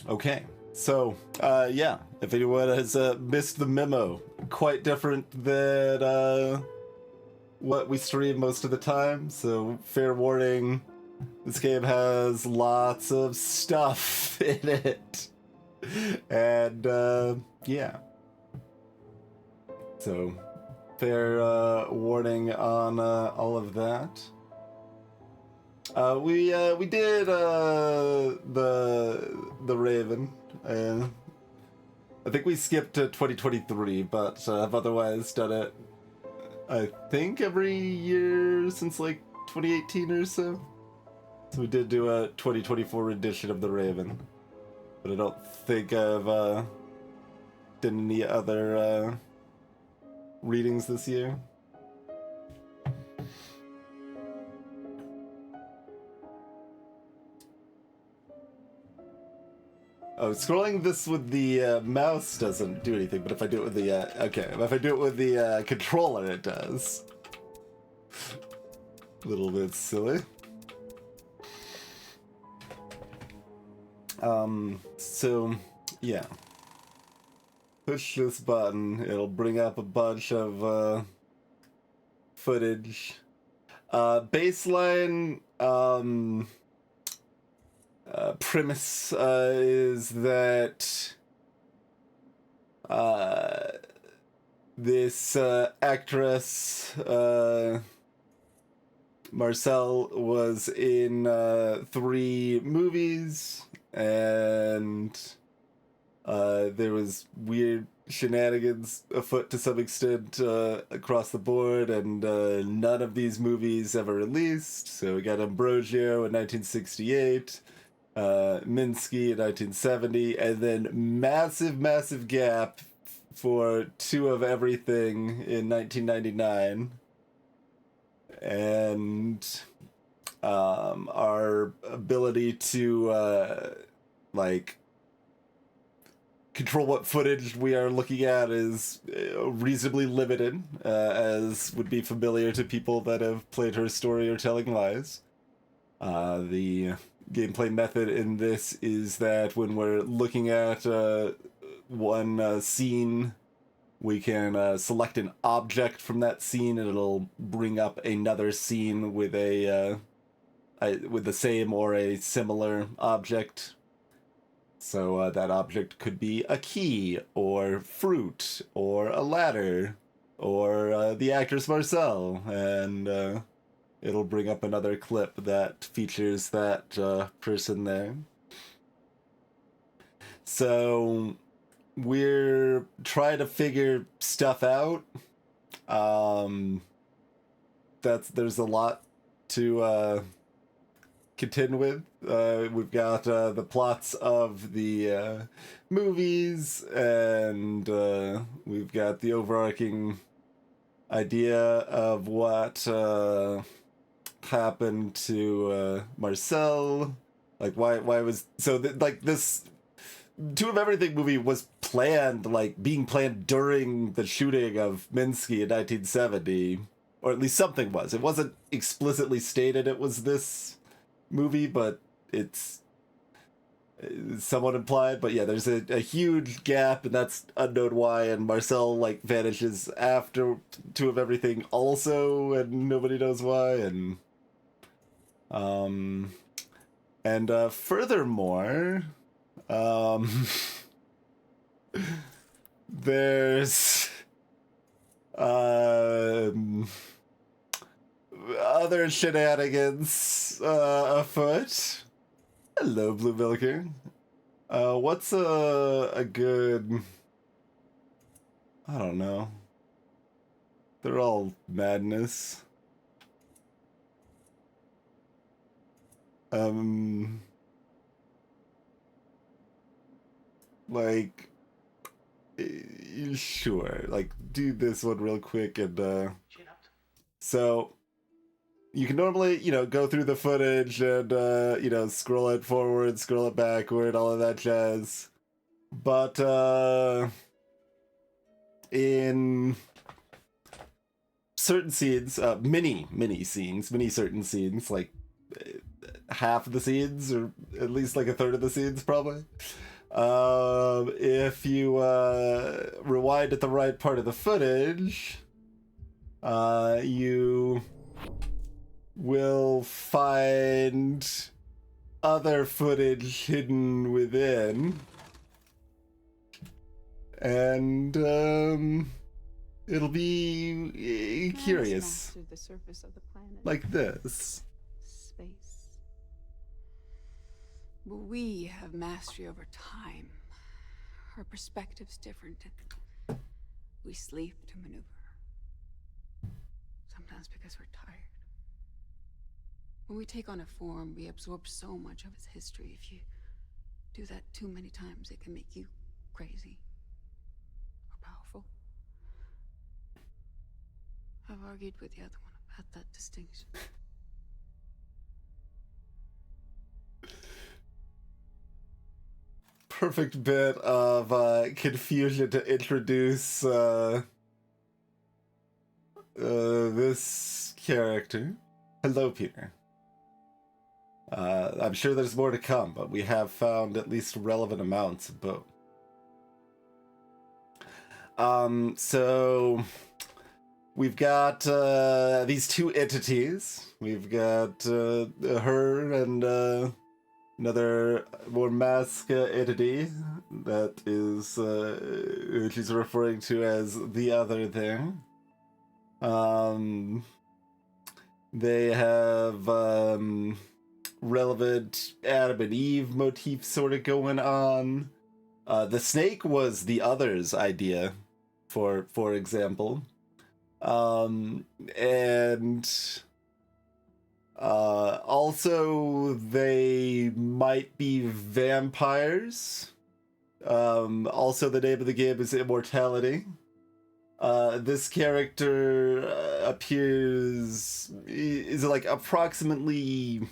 Okay, so yeah, if anyone has missed the memo, quite different than what we stream most of the time. So fair warning, this game has lots of stuff in it, and yeah. So fair warning on all of that. We did the Raven. I think we skipped to 2023, but I've otherwise done it. I think every year since like 2018 or so. So we did do a 2024 edition of the Raven, but I don't think I've done any other readings this year. Oh, scrolling this with the mouse doesn't do anything, but if I do it with the okay, if I do it with the controller, it does. A little bit silly. So yeah, push this button. It'll bring up a bunch of footage. Baseline premise is that this actress Marcel was in 3 movies, and there was weird shenanigans afoot to some extent across the board, and none of these movies ever released. So we got Ambrosio in 1968, Minsky in 1970, and then massive gap for 2 of everything in 1999. And our ability to like control what footage we are looking at is reasonably limited, as would be familiar to people that have played Her Story or Telling Lies. The gameplay method in this is that when we're looking at one scene, we can select an object from that scene, and it'll bring up another scene with with the same or a similar object. So that object could be a key, or fruit, or a ladder, or the actress Marcel, and it'll bring up another clip that features that person there. So we're trying to figure stuff out. There's a lot to contend with. We've got the plots of the movies, and we've got the overarching idea of what happened to Marcel. Like why was so like this 2 of Everything movie was planned, like being planned during the shooting of Minsky in 1970, or at least something was. It wasn't explicitly stated it was this movie, but it's somewhat implied. But yeah, there's a huge gap, and that's unknown why, and Marcel like vanishes after 2 of Everything also, and nobody knows why. And furthermore, there's other shenanigans afoot. Hello, Blue Milker. What's a good... I don't know. They're all madness. Like, sure, like, do this one real quick, and so you can normally, go through the footage and scroll it forward, scroll it backward, all of that jazz. But in certain scenes, mini certain scenes, like half of the scenes, or at least like a third of the scenes probably, If you rewind at the right part of the footage, you will find other footage hidden within. And it'll be curious. The surface of the planet. Like this. Space. But we have mastery over time. Our perspective's different. We sleep to maneuver. Sometimes because we're tired. When we take on a form, we absorb so much of its history. If you do that too many times, it can make you crazy. Or powerful. I've argued with the other one about that distinction. Perfect bit of confusion to introduce this character. Hello, Peter. I'm sure there's more to come, but we have found at least relevant amounts of both. So we've got these two entities. We've got her and another more masked entity that is she's referring to as the other thing. They have relevant Adam and Eve motif sort of going on. The snake was the other's idea, for example. And also they might be vampires. Also the name of the game is Immortality. This character is like approximately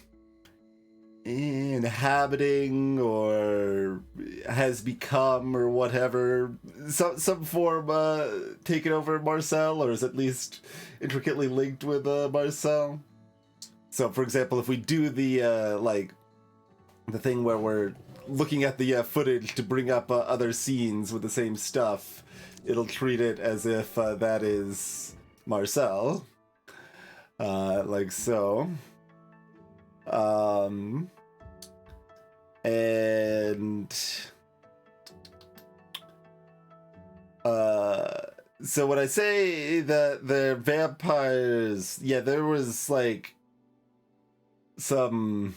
inhabiting or has become or whatever some form taken over Marcel, or is at least intricately linked with Marcel. So for example, if we do the like the thing where we're looking at the footage to bring up other scenes with the same stuff, it'll treat it as if that is Marcel, like so. And so when I say that they're vampires, yeah, there was like some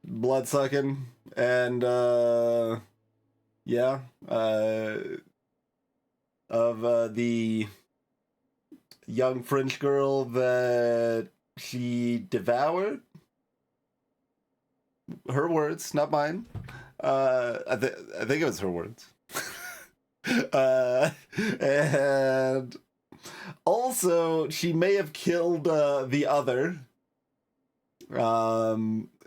blood sucking and yeah, of the young French girl that she devoured. Her words, not mine. I think it was her words. And also, she may have killed the other.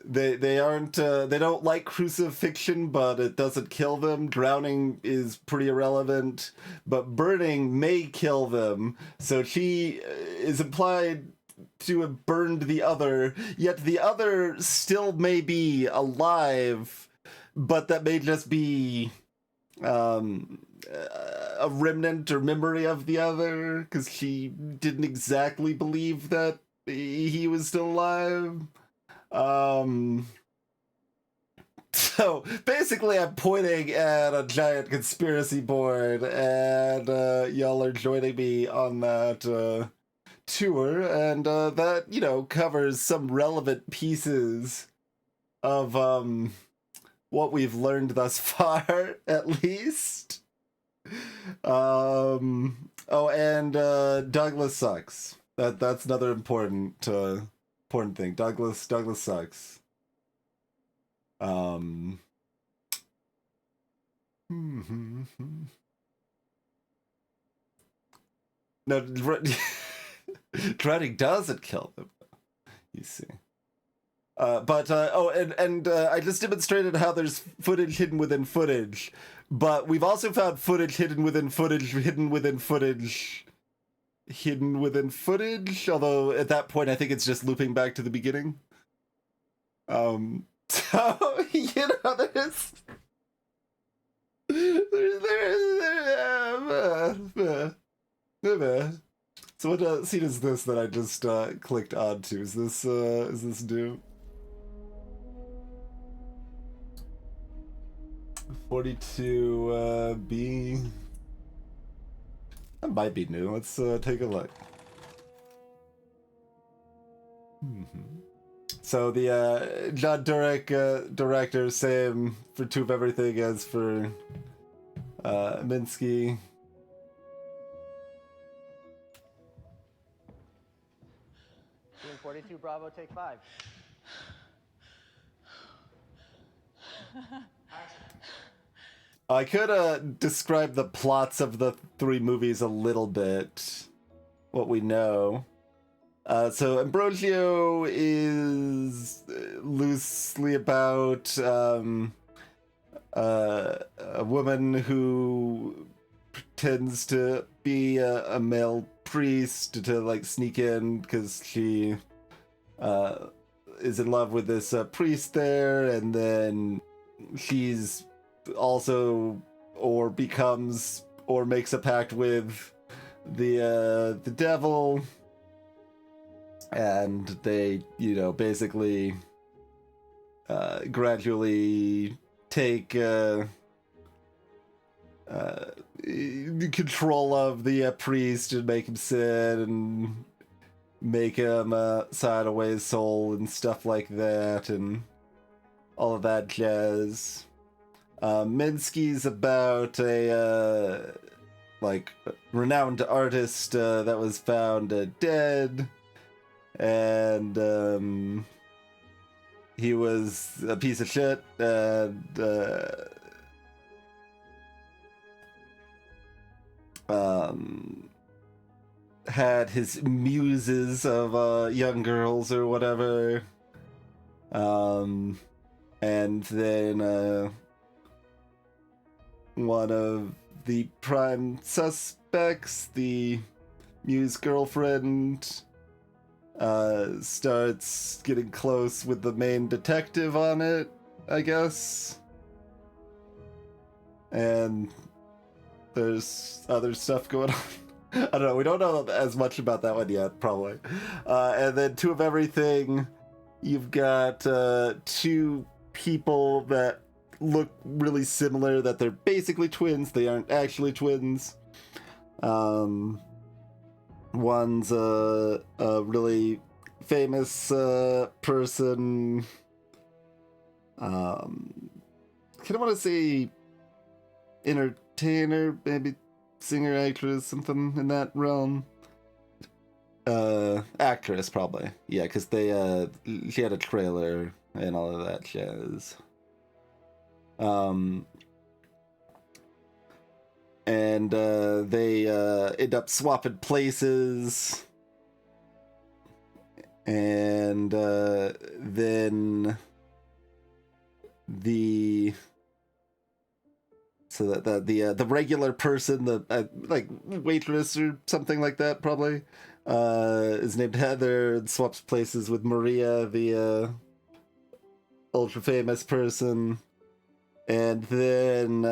They aren't they don't like crucifixion, but it doesn't kill them. Drowning is pretty irrelevant, but burning may kill them. So she is implied to have burned the other, yet the other still may be alive, but that may just be a remnant or memory of the other, because she didn't exactly believe that he was still alive. So basically I'm pointing at a giant conspiracy board, and y'all are joining me on that tour, and that, you know, covers some relevant pieces of what we've learned thus far, at least. Oh, and Douglas sucks. That's another important thing. Douglas sucks. No, dreading doesn't kill them, you see. But I just demonstrated how there's footage hidden within footage, but we've also found footage hidden within footage, hidden within footage, hidden within footage, although at that point I think it's just looping back to the beginning. So, you know, so what scene is this that I just clicked onto? Is this new? 42B. That might be new. Let's take a look. So the John Durek director, same for Two of Everything as for Minsky. Team 42 Bravo, take 5. I could describe the plots of the three movies a little bit, what we know. So Ambrosio is loosely about a woman who pretends to be a male priest to like sneak in because she is in love with this priest there, and then she's also or becomes or makes a pact with the devil, and they, you know, basically gradually take control of the priest and make him sin and make him sign away his soul and stuff like that and all of that jazz. Minsky's about a like renowned artist that was found dead, and he was a piece of shit, and had his muses of young girls or whatever, and then one of the prime suspects, the muse girlfriend, starts getting close with the main detective on it, I guess. And there's other stuff going on. I don't know, we don't know as much about that one yet, probably. And then Two of Everything, you've got two people that look really similar, that they're basically twins, they aren't actually twins. One's a really famous person, kind of want to say entertainer, maybe singer, actress, something in that realm. Actress, probably. Yeah, because they she had a trailer and all of that jazz. And they end up swapping places, and then the regular person, the like waitress or something like that, probably is named Heather, and swaps places with Maria, the ultra famous person. And then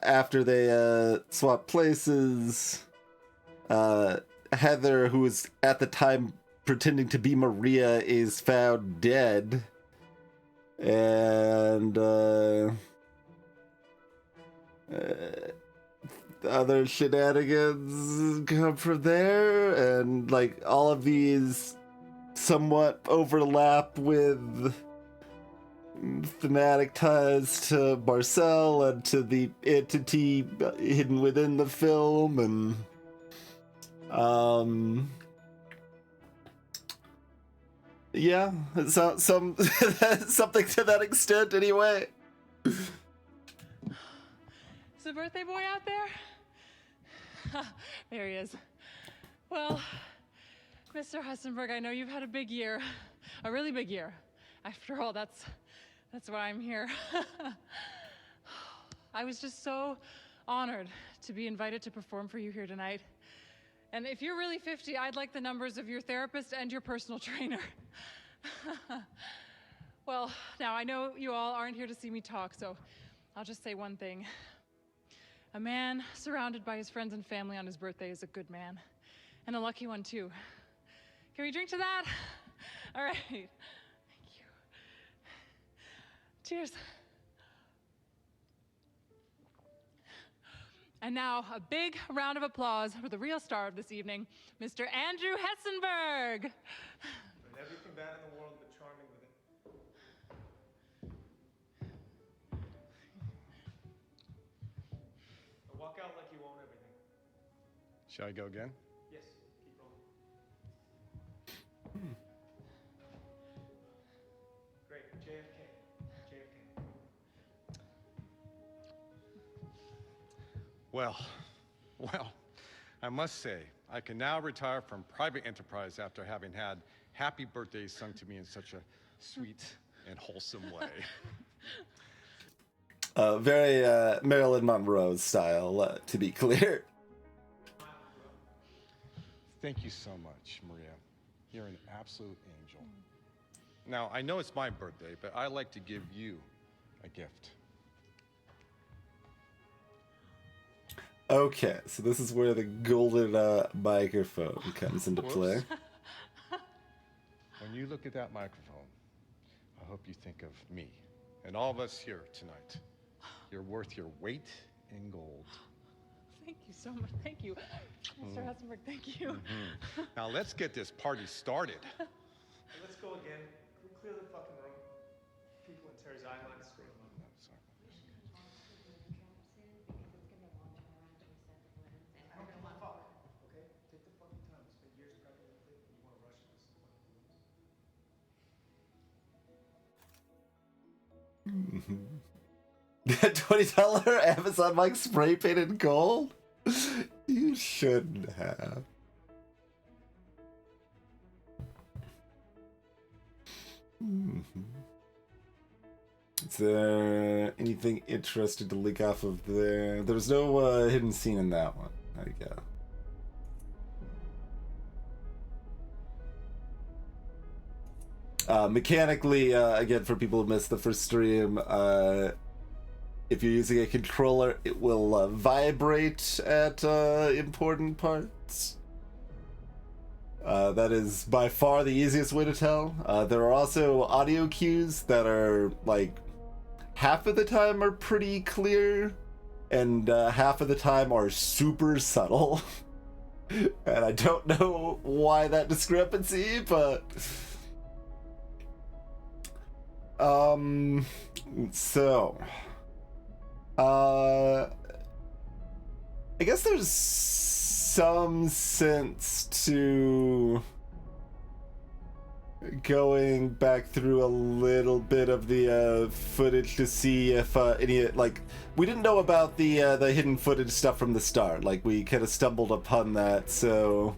after they swap places, Heather, who was at the time pretending to be Maria, is found dead. And other shenanigans come from there. And like all of these somewhat overlap with thematic ties to Marcel and to the entity hidden within the film, and yeah, so something to that extent anyway. Is the birthday boy out there? There he is. Well, Mr. Hessenberg, I know you've had a big year, a really big year. After all, that's why I'm here. I was just so honored to be invited to perform for you here tonight. And if you're really 50, I'd like the numbers of your therapist and your personal trainer. Well, now I know you all aren't here to see me talk, so I'll just say one thing. A man surrounded by his friends and family on his birthday is a good man. And a lucky one, too. Can we drink to that? All right. Thank you. Cheers. And now, a big round of applause for the real star of this evening, Mr. Andrew Hessenberg. And everything bad in the world, but charming with it. Now walk out like you own everything. Shall I go again? Yes, keep rolling. Great, JFK. JFK. Well, I must say, I can now retire from private enterprise after having had happy birthdays sung to me in such a sweet and wholesome way. Very Marilyn Monroe style, to be clear. Thank you so much, Maria. You're an absolute angel. Now, I know it's my birthday, but I like to give you a gift. Okay, so this is where the golden microphone comes into play. When you look at that microphone, I hope you think of me and all of us here tonight. You're worth your weight in gold. Thank you so much. Thank you. Mr. Hessenberg, thank you. Now let's get this party started. Hey, let's go again. Can we clear the fucking room? People in Terry's Island. I don't give a fuck. Okay? Take the fucking time. We spent years prepping the clip and you want to rush this fucking balloons? $20 Amazon mic spray painted gold? You shouldn't have. Is there anything interesting to leak off of there? There's no hidden scene in that one. There you go. Mechanically, again, for people who missed the first stream, if you're using a controller, it will vibrate at important parts. That is by far the easiest way to tell. There are also audio cues that are, like, half of the time are pretty clear, and half of the time are super subtle. And I don't know why that discrepancy, but... So... I guess there's some sense to going back through a little bit of the footage to see if any, like, we didn't know about the hidden footage stuff from the start. Like, we kind of stumbled upon that, so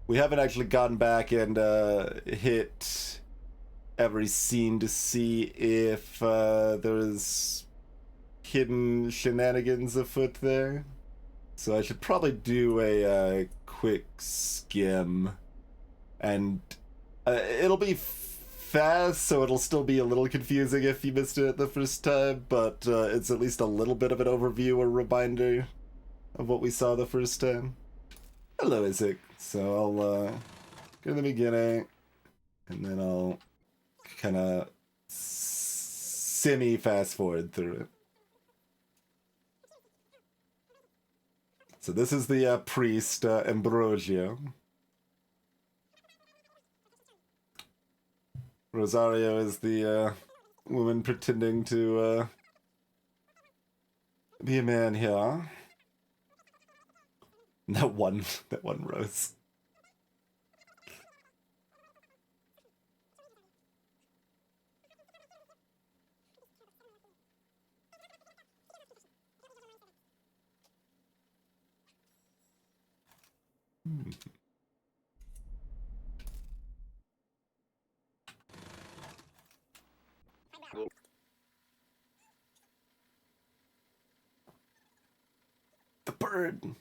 we haven't actually gone back and hit every scene to see if there's hidden shenanigans afoot there. So I should probably do a quick skim, and it'll be fast, so it'll still be a little confusing if you missed it the first time, but it's at least a little bit of an overview or reminder of what we saw the first time. Hello, Isaac. So I'll go to the beginning, and then I'll kind of semi-fast forward through it. So this is the priest, Ambrosio. Rosario is the woman pretending to be a man here. That one rose. The bird.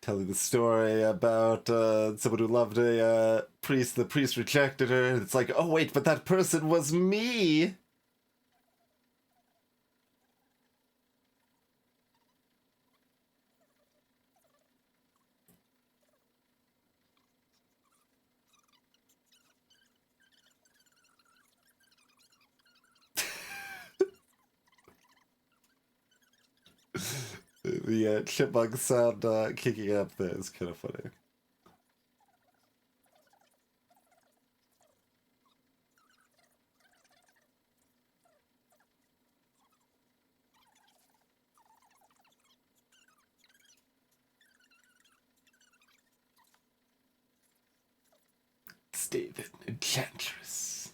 telling the story about someone who loved a priest. The priest rejected her. And it's like, oh wait, but that person was me. The chipmunk sound kicking up there is kind of funny. It's David, Enchantress.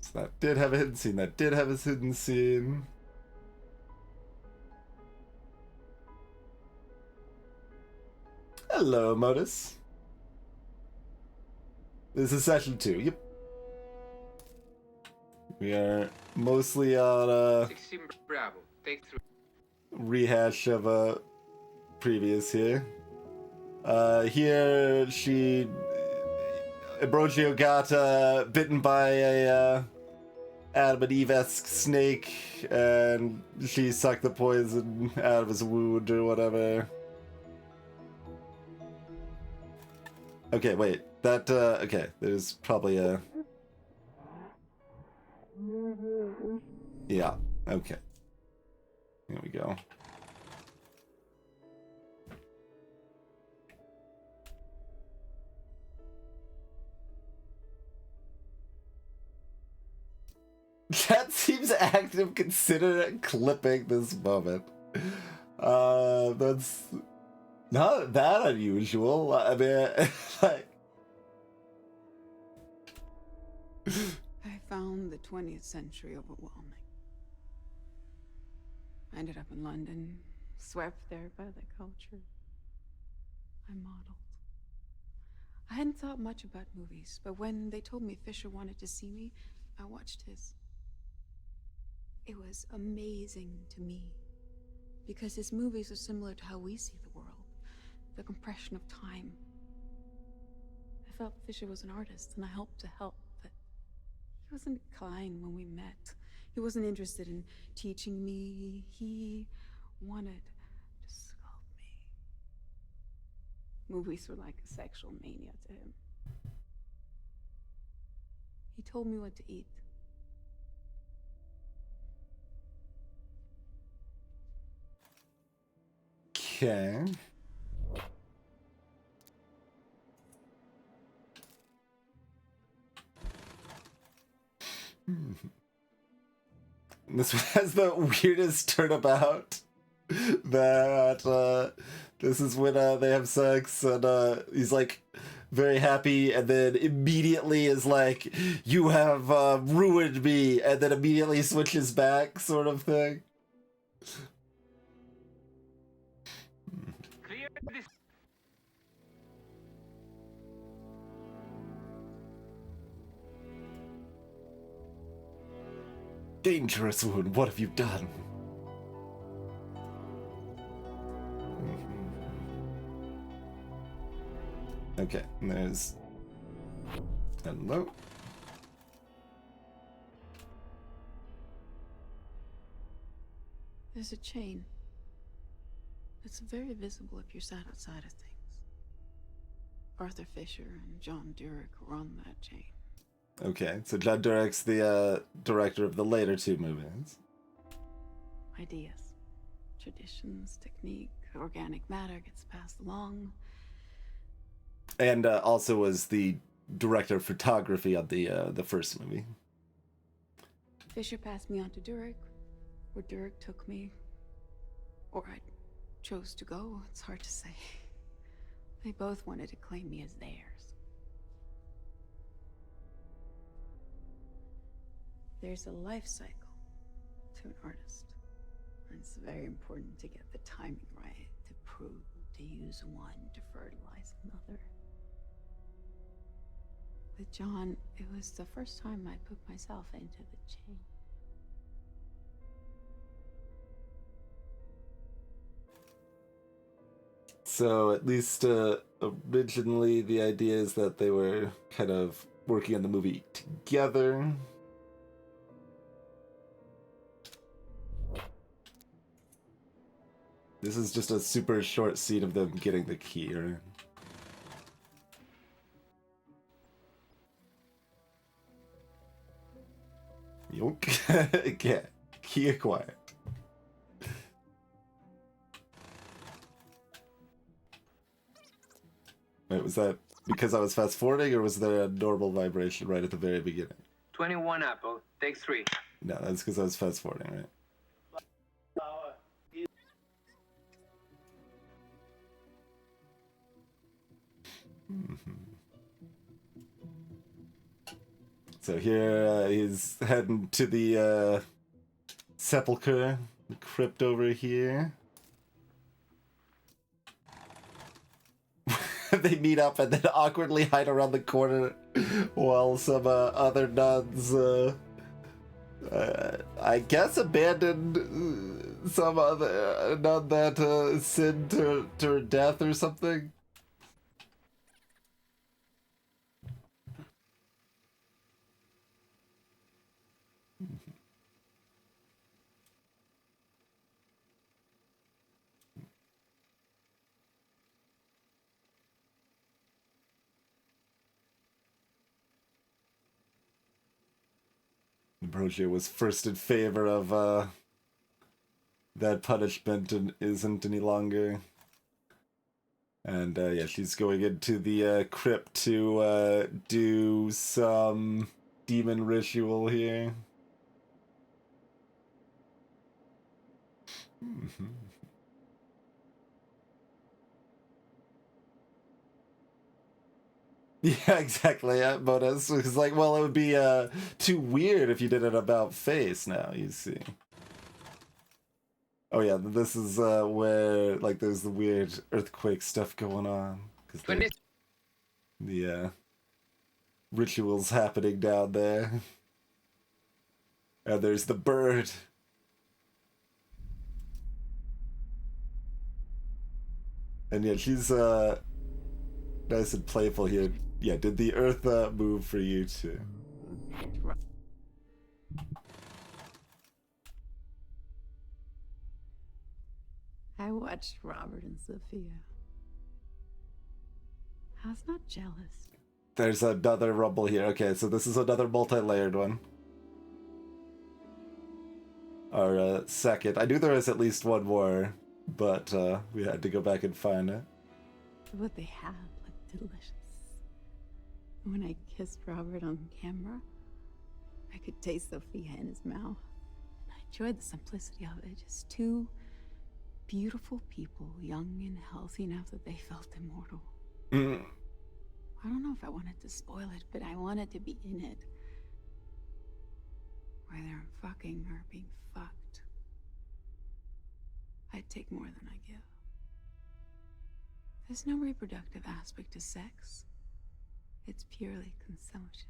So that did have a hidden scene. That did have a hidden scene. Hello, Modus. This is session 2. Yep. We are mostly on 16 Bravo. Take 3. rehash of a previous here. Here Ambrogio got bitten by a Adam and Eve-esque snake, and she sucked the poison out of his wound or whatever. Okay, wait. That okay. There's probably a. Yeah. Okay. Here we go. Chat seems active. Consider clipping this moment. That's not that unusual. I mean, like. I found the 20th century overwhelming. I ended up in London, swept there by the culture I modeled. I hadn't thought much about movies, but when they told me Fisher wanted to see me, I watched his. It was amazing to me, because his movies are similar to how we see the world, the compression of time. I felt Fisher was an artist, and I hoped to help, but he wasn't kind when we met. He wasn't interested in teaching me. He wanted to sculpt me. Movies were like a sexual mania to him. He told me what to eat. Okay. This has the weirdest turnabout. That this is when they have sex, and he's like very happy, and then immediately is like, "You have ruined me," and then immediately switches back, sort of thing. Clear this. Dangerous wound, what have you done? Okay, and there's... Hello? There's a chain. It's very visible if you're sat outside of things. Arthur Fisher and John Durick run that chain. Okay, so John Durick's the director of the later two movies. Ideas, traditions, technique, organic matter gets passed along. And also was the director of photography on the first movie. Fisher passed me on to Durick, or Durick took me, or I chose to go. It's hard to say. They both wanted to claim me as theirs. There's a life cycle to an artist. And it's very important to get the timing right, to prune, to use one to fertilize another. With John, it was the first time I put myself into the chain. So at least originally the idea is that they were kind of working on the movie together. This is just a super short scene of them getting the key, right? Okay. Key acquired. Wait, was that because I was fast forwarding, or was there a normal vibration right at the very beginning? 21 Apple, take 3. No, that's because I was fast forwarding, right? So here he's heading to the sepulcher, the crypt over here. They meet up and then awkwardly hide around the corner while some other nuns, I guess, abandoned some other nun that sinned to her death or something. Ambrosia was first in favor of that punishment and isn't any longer. And yeah, she's going into the crypt to do some demon ritual here. Yeah, exactly. Bonus was like, well, it would be too weird if you did it about face now, you see. Oh yeah, this is where like there's the weird earthquake stuff going on. Because the rituals happening down there. And there's the bird. And yeah, she's nice and playful here. Yeah, did the earth move for you too? I watched Robert and Sophia. I was not jealous. There's another rumble here. Okay, so this is another multi-layered one. Our second. I knew there was at least one more, but we had to go back and find it. What they have looked delicious. When I kissed Robert on camera, I could taste Sophia in his mouth. I enjoyed the simplicity of it. Just two beautiful people, young and healthy enough that they felt immortal. I don't know if I wanted to spoil it, but I wanted to be in it. Whether I'm fucking or being fucked. I'd take more than I give. There's no reproductive aspect to sex. It's purely consumption.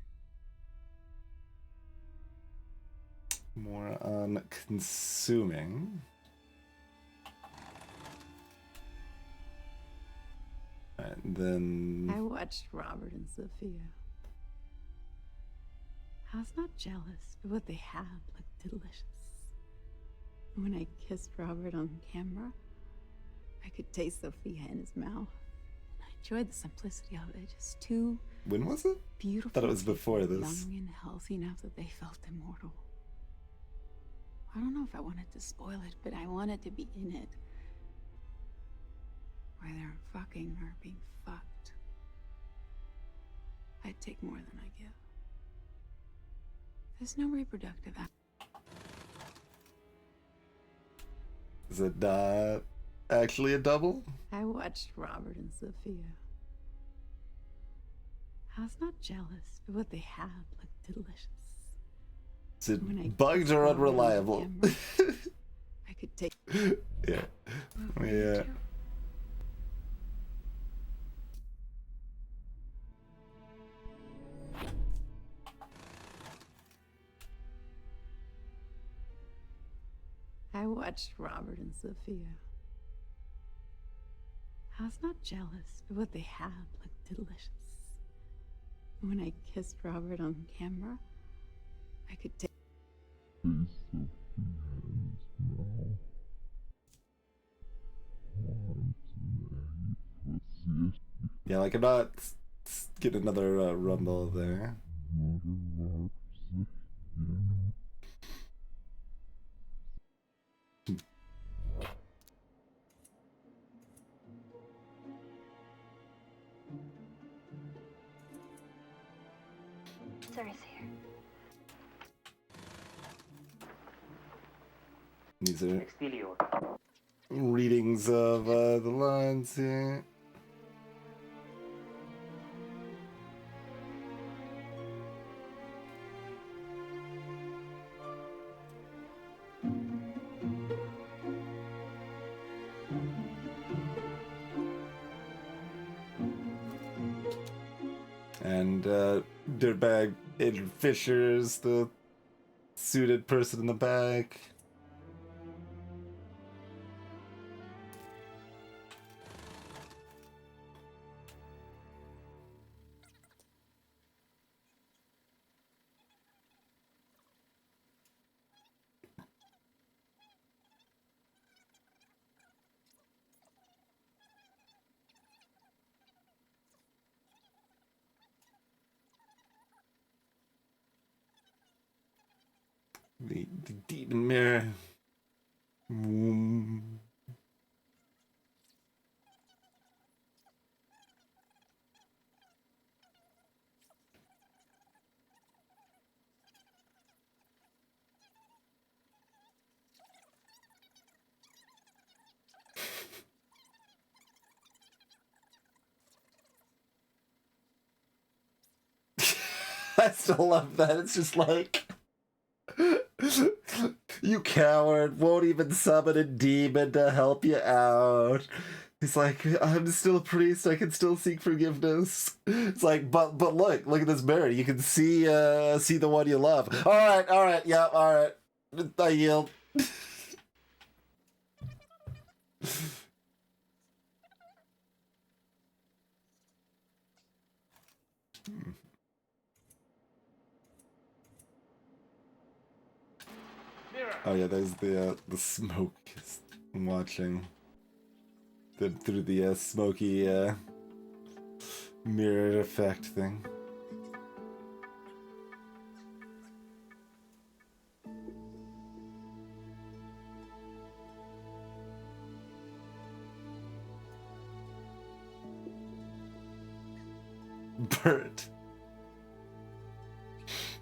More on consuming. And then I watched Robert and Sophia. I was not jealous, but what they have looked delicious. When I kissed Robert on camera, I could taste Sophia in his mouth. I enjoyed the simplicity of it. Just two when was it? beautiful. I thought it was before people, this. young and healthy enough that they felt immortal. I don't know if I wanted to spoil it, but I wanted to be in it. Whether I'm fucking or being fucked. I'd take more than I give. There's no reproductive Is it not actually a double? I watched Robert and Sophia. I was not jealous, but what they have looked delicious. Is it When I bugged kissed or Robert on unreliable? camera, I could take. Yeah. Yeah. watched Robert and Sophia. I was not jealous, but what they had looked delicious. When I kissed Robert on camera, I could take. Yeah, like I'm not get another rumble there. Sir is here. These are Exterior. readings of the lines here. And Dirtbag Adrian Fisher's the suited person in the back. The demon mirror. I still love that. It's just like, you coward, won't even summon a demon to help you out. He's like, I'm still a priest, I can still seek forgiveness. It's like, but look at this mirror. You can see the one you love. Alright, yeah, alright. I yield. Oh yeah, there's the smoke I'm watching through the smoky mirror effect thing. Bird.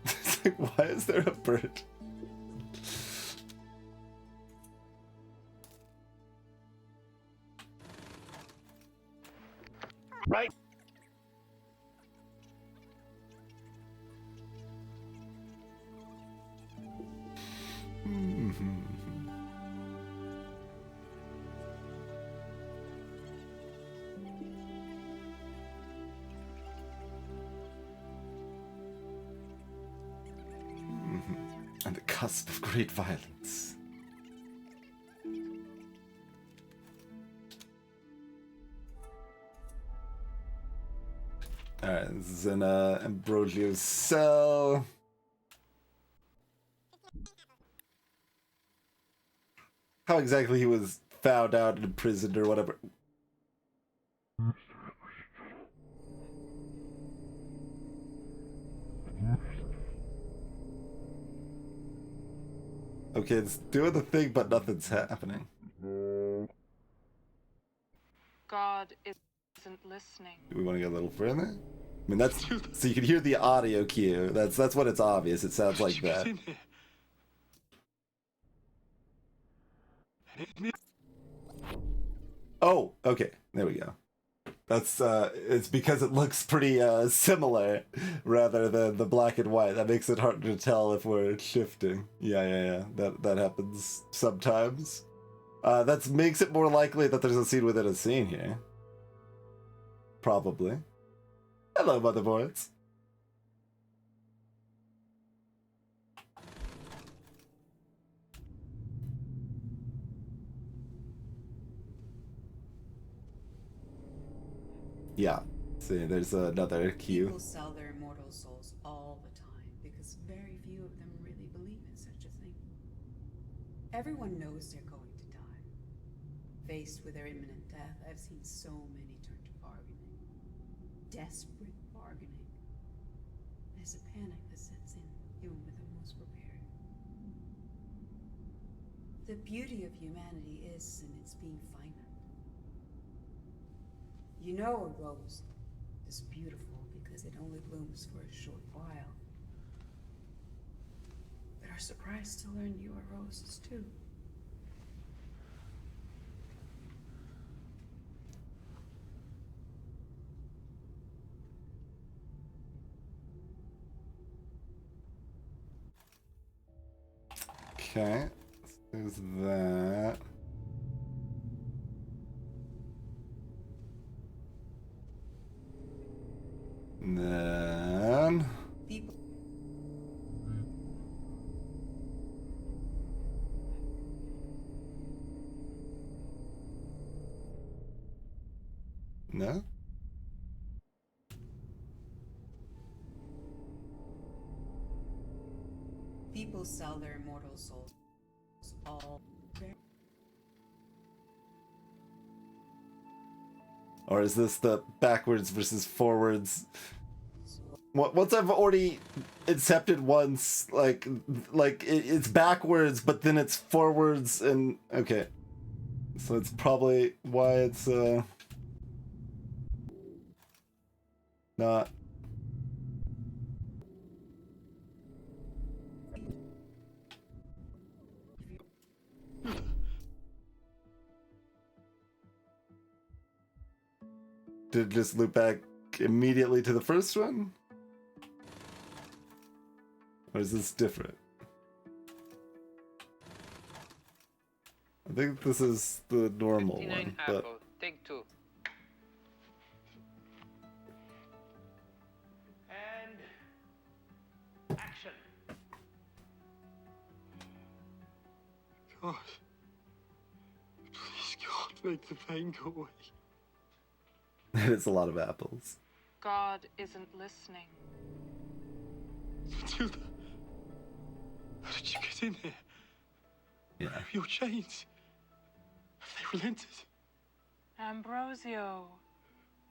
It's like, why is there a bird? Right. On the cusp of great violence. Alright, this is in Ambrosio's cell. How exactly he was found out and imprisoned or whatever. Okay, it's doing the thing, but nothing's happening. God isn't listening. Do we want to get a little further? I mean, that's so you can hear the audio cue. That's when it's obvious. It sounds like that. Oh, okay. There we go. That's it's because it looks pretty similar rather than the black and white. That makes it hard to tell if we're shifting. Yeah. That happens sometimes. That makes it more likely that there's a scene within a scene here. Probably. Hello, motherboards. Yeah. See, there's another cue. People sell their immortal souls all the time because very few of them really believe in such a thing. Everyone knows they're going to die. Faced with their imminent death, I've seen so many turn to bargaining. Desperate bargaining. There's a panic that sets in, even with the most prepared. The beauty of humanity is in its being finite. You know a rose is beautiful because it only blooms for a short while. But are surprised to learn you are roses too. Okay. There's that. And then... People No? People sell their immortal souls all very Or is this the backwards versus forwards? Once I've already incepted once, like it's backwards, but then it's forwards, and okay. So it's probably why it's not. Did it just loop back immediately to the first one? Or is this different? I think this is the normal 59 one, but Apple, take 2. And action. God. Please, God, make the pain go away. it's a lot of apples. God isn't listening. Matilda, how did you get in here? Yeah. Your chains. Have they relented? Ambrosio,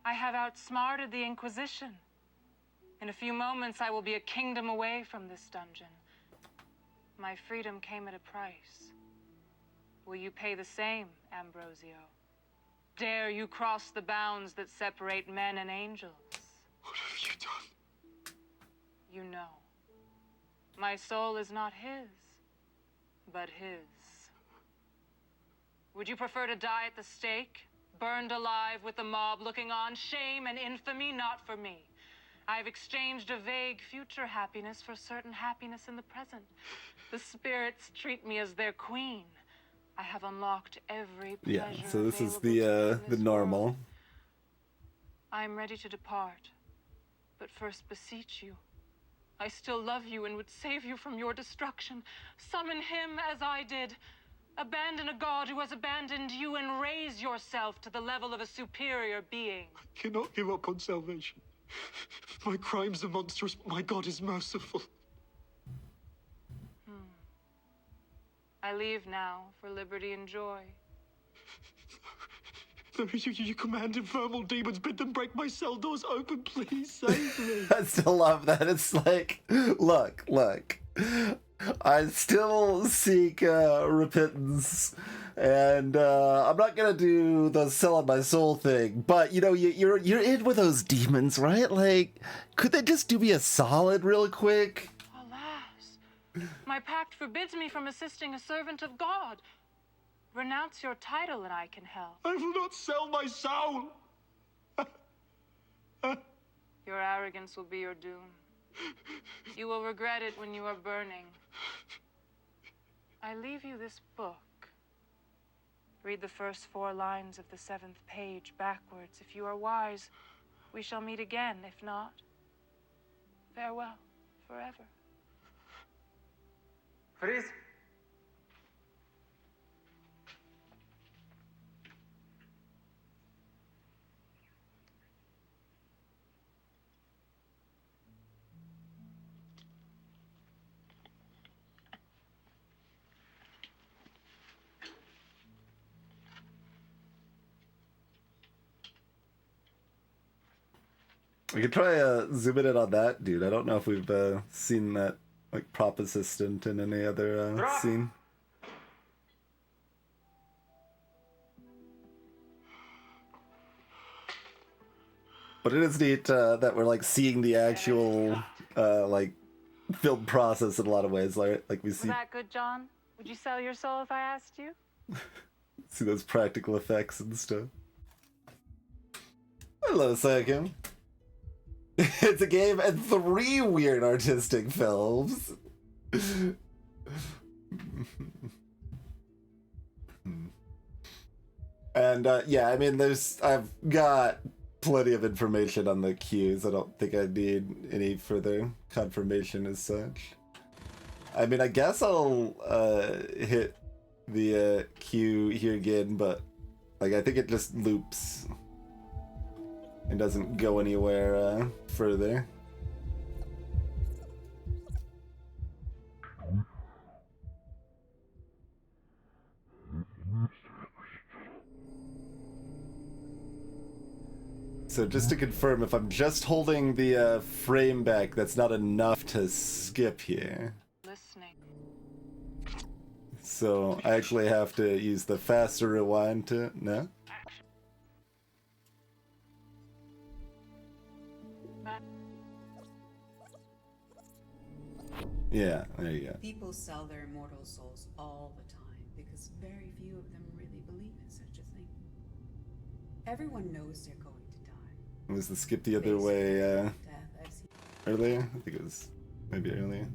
I have outsmarted the Inquisition. In a few moments, I will be a kingdom away from this dungeon. My freedom came at a price. Will you pay the same, Ambrosio? Dare you cross the bounds that separate men and angels? What have you done? You know. My soul is not his, but his. Would you prefer to die at the stake, burned alive with the mob looking on? Shame and infamy, not for me. I've exchanged a vague future happiness for certain happiness in the present. The spirits treat me as their queen. I have unlocked every pleasure. Yeah, so this is available to me in the this normal. world. I am ready to depart, but first beseech you. I still love you and would save you from your destruction. Summon him as I did. Abandon a god who has abandoned you and raise yourself to the level of a superior being. I cannot give up on salvation. My crimes are monstrous, but my God is merciful. I leave now for liberty and joy. No, you command infernal demons, bid them break my cell doors open, please save me. I still love that. It's like, look. I still seek repentance, and I'm not gonna do the selling my soul thing. But you know, you're in with those demons, right? Like, could they just do me a solid, real quick? Alas, my pact forbids me from assisting a servant of God. Renounce your title and I can help. I will not sell my soul. Your arrogance will be your doom. You will regret it when you are burning. I leave you this book. Read the first 4 lines of the 7th page backwards. If you are wise, we shall meet again. If not, farewell forever. Freeze. We could try zooming in on that dude. I don't know if we've seen that like prop assistant in any other scene. But it is neat that we're like seeing the actual like film process in a lot of ways, like we see. Was that good, John? Would you sell your soul if I asked you? See those practical effects and stuff. Hello, second. It's a game and 3 weird artistic films. And yeah, I mean, I've got plenty of information on the cues. I don't think I need any further confirmation as such. I mean, I guess I'll hit the cue here again, but like I think it just loops and doesn't go anywhere further. So just to confirm, if I'm just holding the frame back, that's not enough to skip here. Listening. So I actually have to use the faster rewind to... No? Yeah, there you go. People sell their immortal souls all the time because very few of them really believe in such a thing. Everyone knows they're going to die. Was the skip the other way Death, I've seen earlier? I think it was maybe earlier.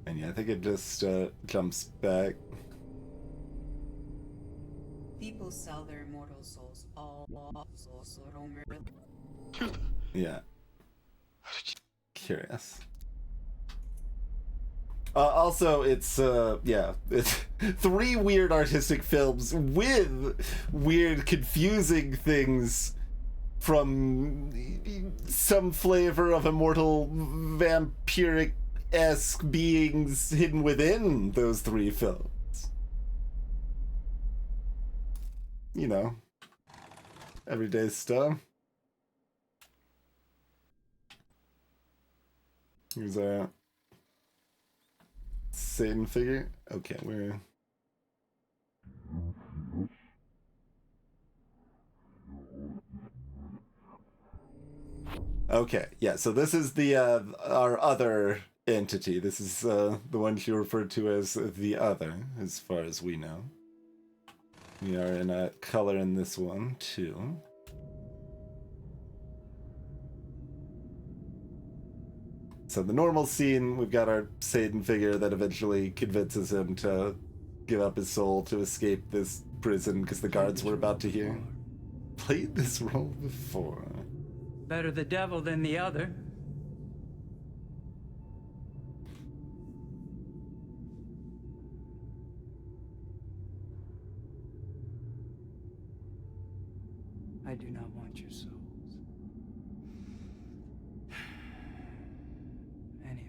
And yeah, I think it just jumps back. people sell their immortal souls all souls so don't really. Yeah. Curious. Also, it's, yeah, it's 3 weird artistic films with weird, confusing things from some flavor of immortal vampiric-esque beings hidden within those 3 films. You know, everyday stuff. Here's a Satan figure. Okay, we're... Okay, yeah, so this is the, our other entity. This is, the one she referred to as the other, as far as we know. We are in a color in this one, too. So the normal scene, we've got our Satan figure that eventually convinces him to give up his soul to escape this prison because the guards were about to hear. Played this role before. Better the devil than the other. I do not want your souls. Any of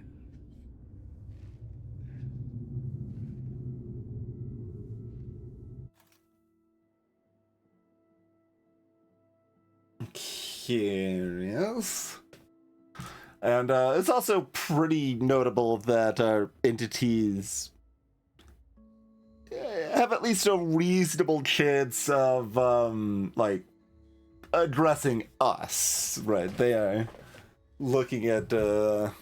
them. Curious. And it's also pretty notable that our entities have at least a reasonable chance of, like, addressing us, right? They are looking at the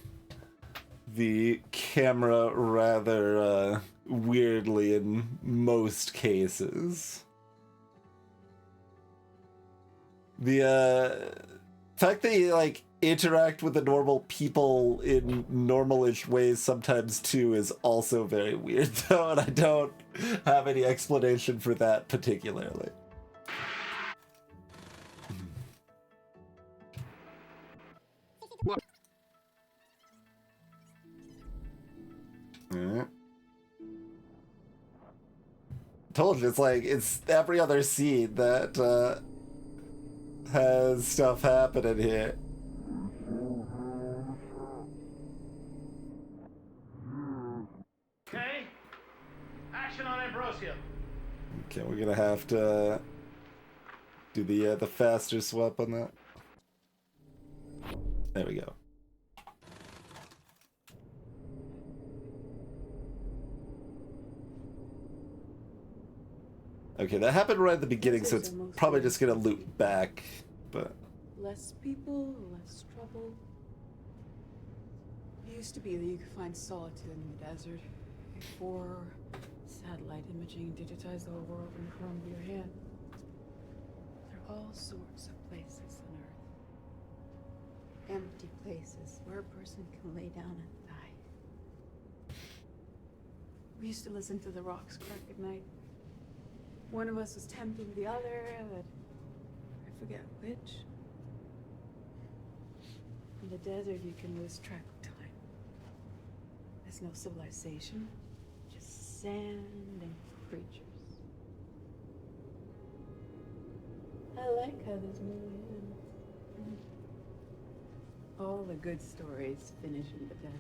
camera rather weirdly in most cases. The fact they like interact with the normal people in normal-ish ways sometimes too is also very weird though, and I don't have any explanation for that particularly. Alright. Told you, it's like, it's every other scene that has stuff happening here. Okay? Action on Ambrosia. Okay, we're gonna have to do the faster swap on that. There we go. Okay, that happened right at the beginning, so it's probably just gonna loop back, but... Less people, less trouble. It used to be that you could find solitude in the desert before satellite imaging digitized the whole world in the palm of your hand. There are all sorts of places on Earth. Empty places where a person can lay down and die. We used to listen to the rocks crack at night. One of us was tempting the other, but I forget which. In the desert, you can lose track of time. There's no civilization, just sand and creatures. I like how this movie ends. All the good stories finish in the desert.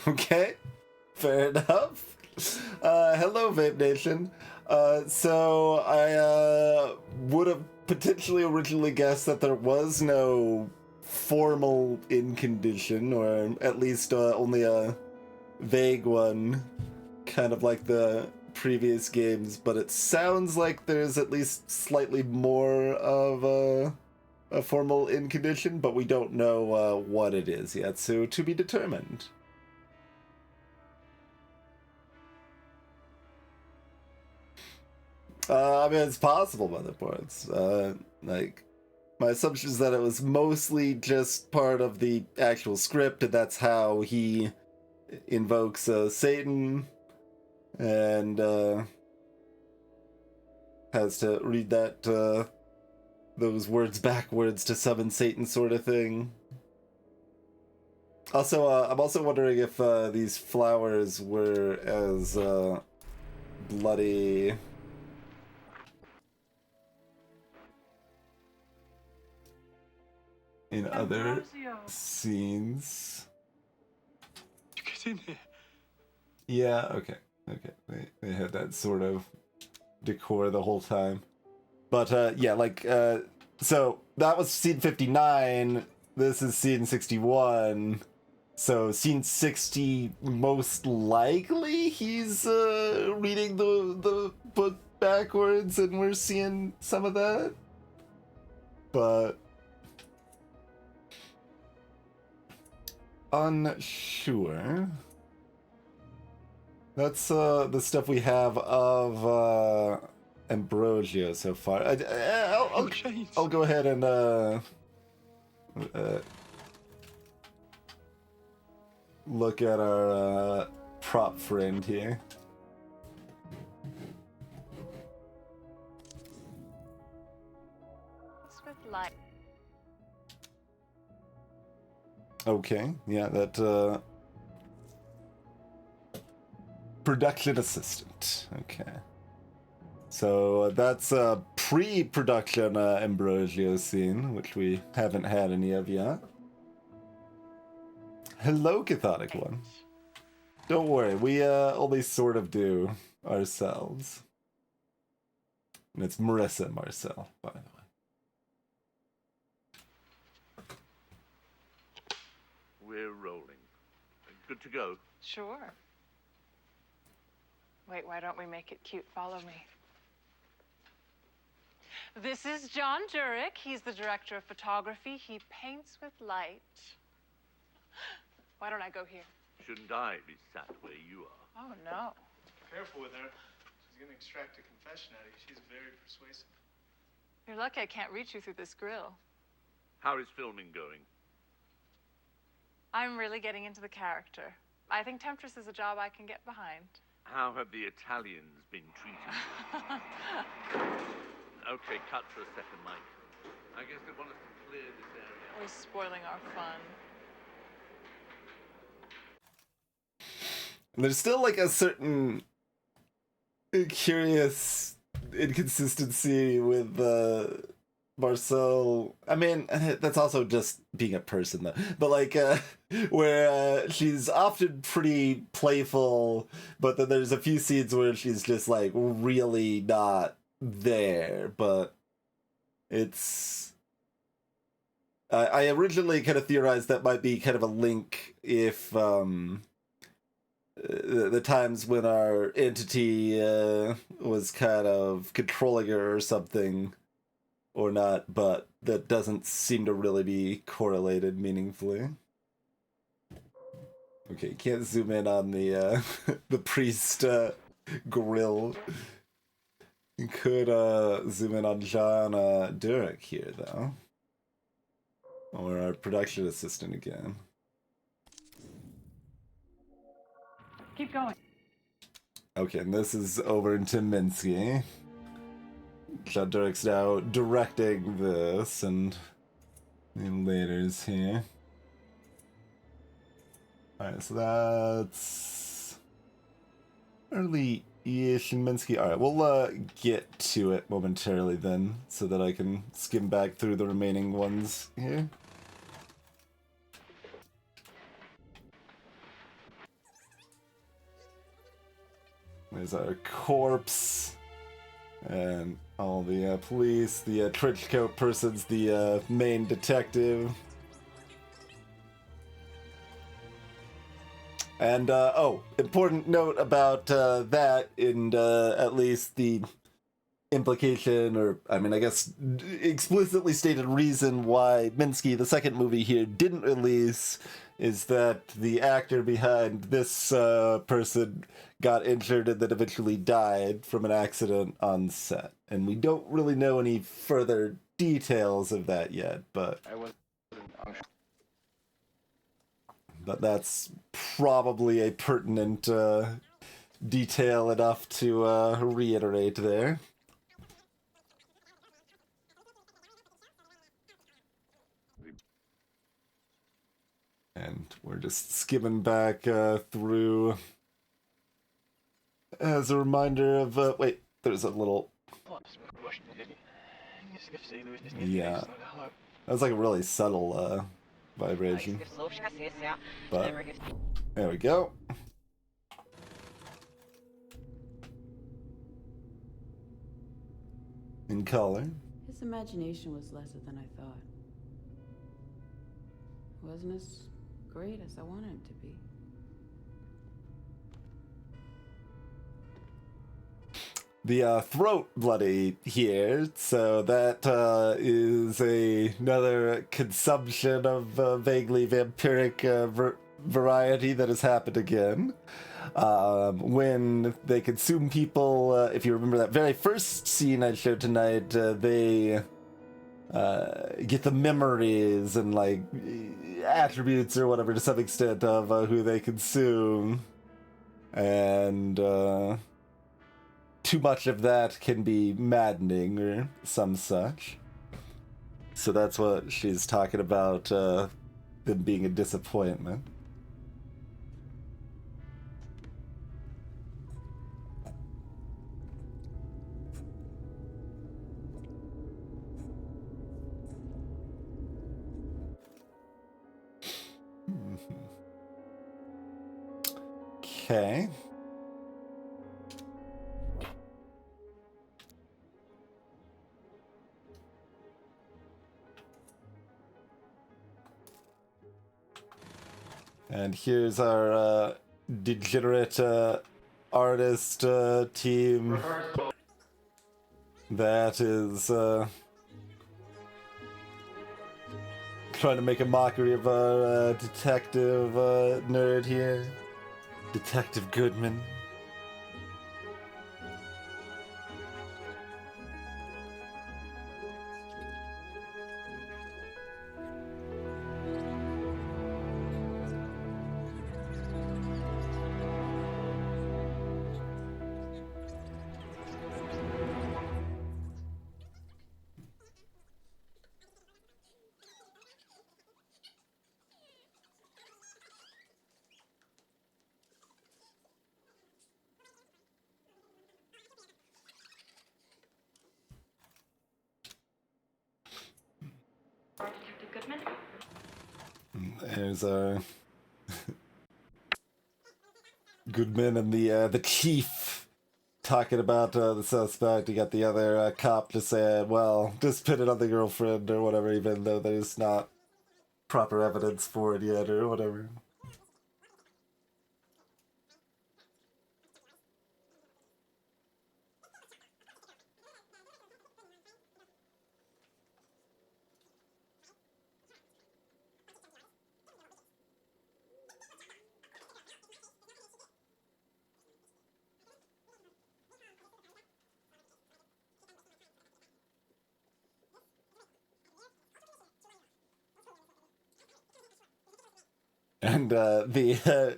Okay, fair enough. Hello, Vape Nation. So I would have potentially originally guessed that there was no formal in condition, or at least only a vague one, kind of like the previous games, but it sounds like there's at least slightly more of a formal in condition, but we don't know what it is yet, so to be determined. I mean, it's possible by the parts. Like, my assumption is that it was mostly just part of the actual script, and that's how he invokes Satan, and has to read that those words backwards to summon Satan, sort of thing. Also, I'm also wondering if these flowers were as bloody. In other scenes. Get in here. Yeah, okay. They had that sort of decor the whole time. But yeah, like so that was scene 59, this is scene 61. So scene 60, most likely he's reading the book backwards and we're seeing some of that. But unsure. That's the stuff we have of Ambrosio so far. I'll go ahead and look at our prop friend here. Okay, yeah, that production assistant. Okay. So that's a pre-production Ambrosio scene, which we haven't had any of yet. Hello, Cathodic One. Don't worry, we only sort of do ourselves. And it's Marissa Marcel, by the way. We're rolling. Good to go. Sure. Wait, why don't we make it cute? Follow me. This is John Jurek. He's the director of photography. He paints with light. Why don't I go here? Shouldn't I be sat where you are? Oh, no. Careful with her. She's gonna extract a confession out of you. She's very persuasive. You're lucky I can't reach you through this grill. How is filming going? I'm really getting into the character. I think Temptress is a job I can get behind. How have the Italians been treated? Okay, cut for a second, Mike. I guess they want us to clear this area. We're spoiling our fun. There's still like a certain curious inconsistency with Marcel, I mean, that's also just being a person, though. But like, where she's often pretty playful, but then there's a few scenes where she's just like really not there. But it's, I originally kind of theorized that might be kind of a link if the times when our entity was kind of controlling her or something. Or not, but that doesn't seem to really be correlated meaningfully. Okay, can't zoom in on the the priest grill. You could zoom in on John Durek here though, or our production assistant again. Keep going. Okay, and this is over into Minsky. John Durek's now directing this, and later's here. Alright, so that's early-ish in Minsky. Alright, we'll get to it momentarily then, so that I can skim back through the remaining ones here. There's our corpse. And all the police, the trench coat person's the main detective. And, oh, important note about that, and at least the implication, or, I mean, I guess, explicitly stated reason why Minsky, the second movie here, didn't release, is that the actor behind this person got injured and then eventually died from an accident on set. And we don't really know any further details of that yet, but that's probably a pertinent detail enough to reiterate there. And we're just skimming back through as a reminder of, wait, there's a little, yeah, that was like a really subtle vibration, but there we go. In color. His imagination was lesser than I thought. It wasn't as great as I wanted him to be. The throat bloody here, so that is another consumption of vaguely vampiric variety that has happened again. When they consume people, if you remember that very first scene I showed tonight, they get the memories and like attributes or whatever to some extent of who they consume, and too much of that can be maddening or some such. So that's what she's talking about, them being a disappointment. Okay. And here's our degenerate artist team that is trying to make a mockery of our detective nerd here, Detective Goodman. There's Goodman and the chief talking about the suspect. You got the other cop just saying, well, just pin it on the girlfriend or whatever, even though there's not proper evidence for it yet or whatever. And the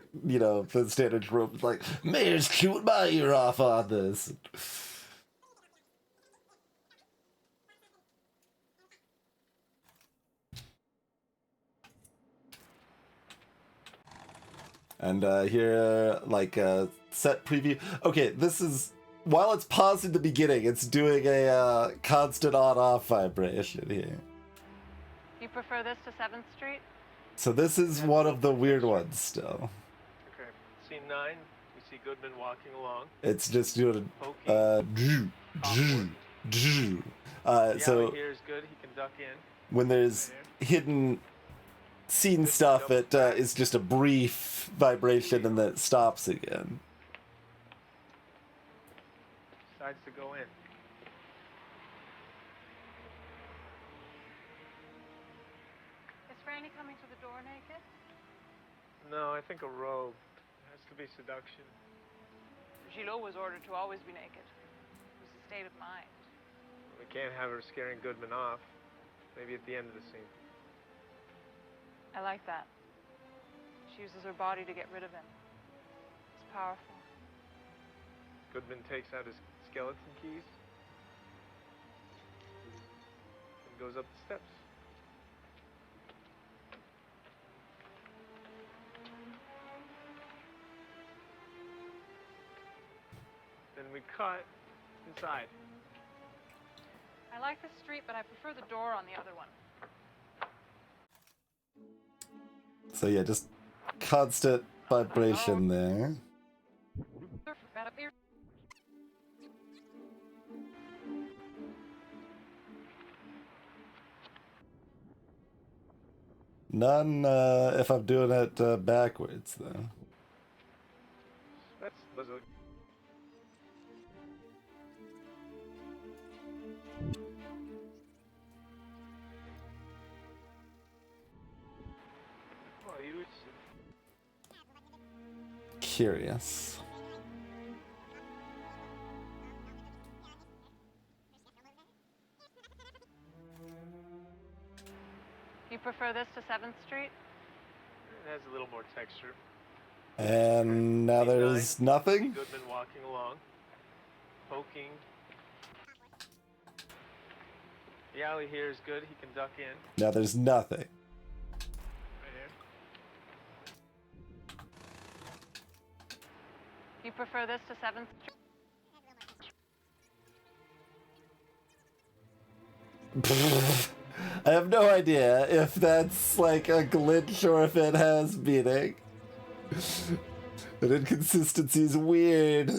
standard trope is like, Mayor's chewing my ear off on this. And here, like a set preview. Okay, this is, while it's paused in the beginning, it's doing a constant on-off vibration here. You prefer this to 7th Street? So this is one of the weird ones still. Okay, scene 9, we see Goodman walking along. It's just doing so Here is good, he can duck in. when there's hidden scene stuff, it is just a brief vibration and then it stops again. Decides to go in. Is Franny coming to the door naked? No, I think a robe. It has to be seduction. Gillot was ordered to always be naked. It was a state of mind. We can't have her scaring Goodman off. Maybe at the end of the scene. I like that. She uses her body to get rid of him. It's powerful. Goodman takes out his skeleton keys and goes up the steps. Then we cut inside. I like the street, but I prefer the door on the other one. So yeah, just constant vibration there. None if I'm doing it backwards, though. Was a... Curious. You prefer this to 7th Street? It has a little more texture. And now there's nothing? Goodman walking along, poking. The alley here is good, he can duck in. Now there's nothing. Right here. You prefer this to 7th Street? I have no idea if that's like a glitch or if it has meaning. The inconsistency is weird.